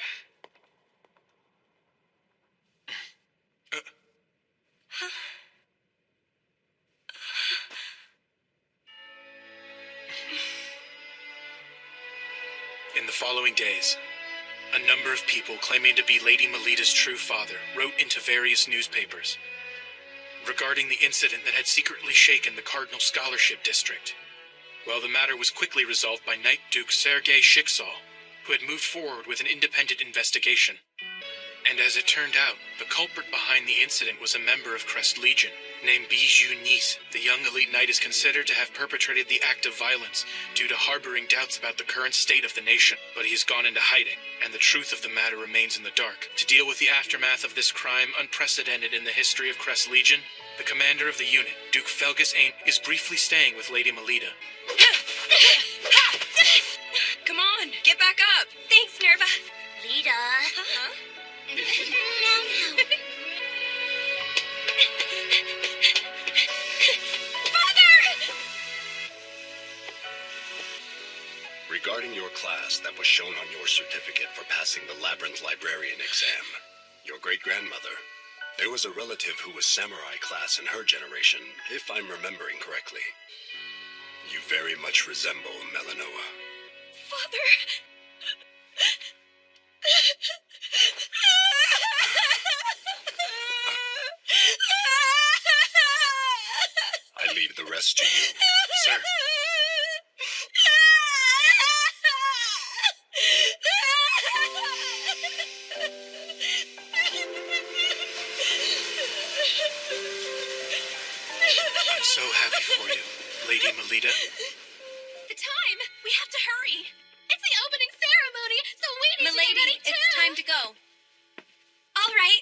A: In the following days, a number of people claiming to be Lady Melita's true father wrote into various newspapers regarding the incident that had secretly shaken the Cardinal Scholarship District. Well, the matter was quickly resolved by Knight Duke Sergei Shiksal, who had moved forward with an independent investigation. And as it turned out, the culprit behind the incident was a member of Crest Legion, named Bijou Nice. The young elite knight is considered to have perpetrated the act of violence due to harboring doubts about the current state of the nation, but he has gone into hiding, and the truth of the matter remains in the dark. To deal with the aftermath of this crime, unprecedented in the history of Crest Legion, the commander of the unit, Duke Felgus Ain, is briefly staying with Lady Melita.
D: Come on, get back up. Thanks, Nerva.
B: Lita.
D: Huh?
B: Now.
D: Father!
F: Regarding your class that was shown on your certificate for passing the Labyrinth Librarian exam, your great-grandmother, there was a relative who was samurai class in her generation, if I'm remembering correctly. You very much resemble Melanoa.
D: Father!
F: I leave the rest to you.
S: Sir. I'm so happy for you, Lady Melita.
B: The time! We have to hurry! It's the opening ceremony, so we need to get
C: Milady,
B: ready too!
C: it's time to go.
B: All right.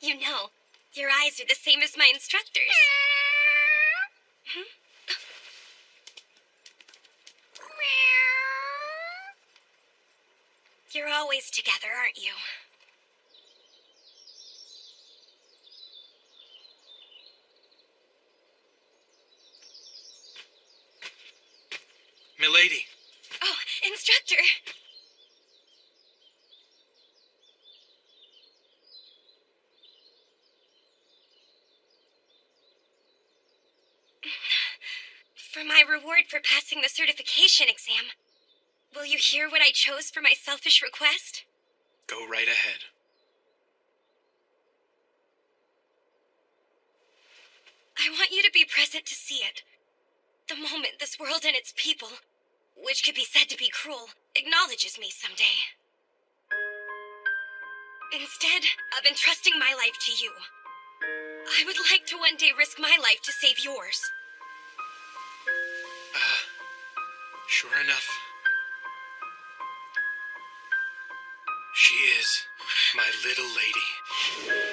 B: You know, your eyes are the same as my instructors. Hmm? You're always together, aren't you?
S: Milady.
B: Oh, instructor. For my reward for passing the certification exam, will you hear what I chose for my selfish request?
S: Go right ahead.
B: I want you to be present to see it. The moment this world and its people, which could be said to be cruel, acknowledges me someday. Instead of entrusting my life to you, I would like to one day risk my life to save yours.
S: Sure enough. She is my little lady.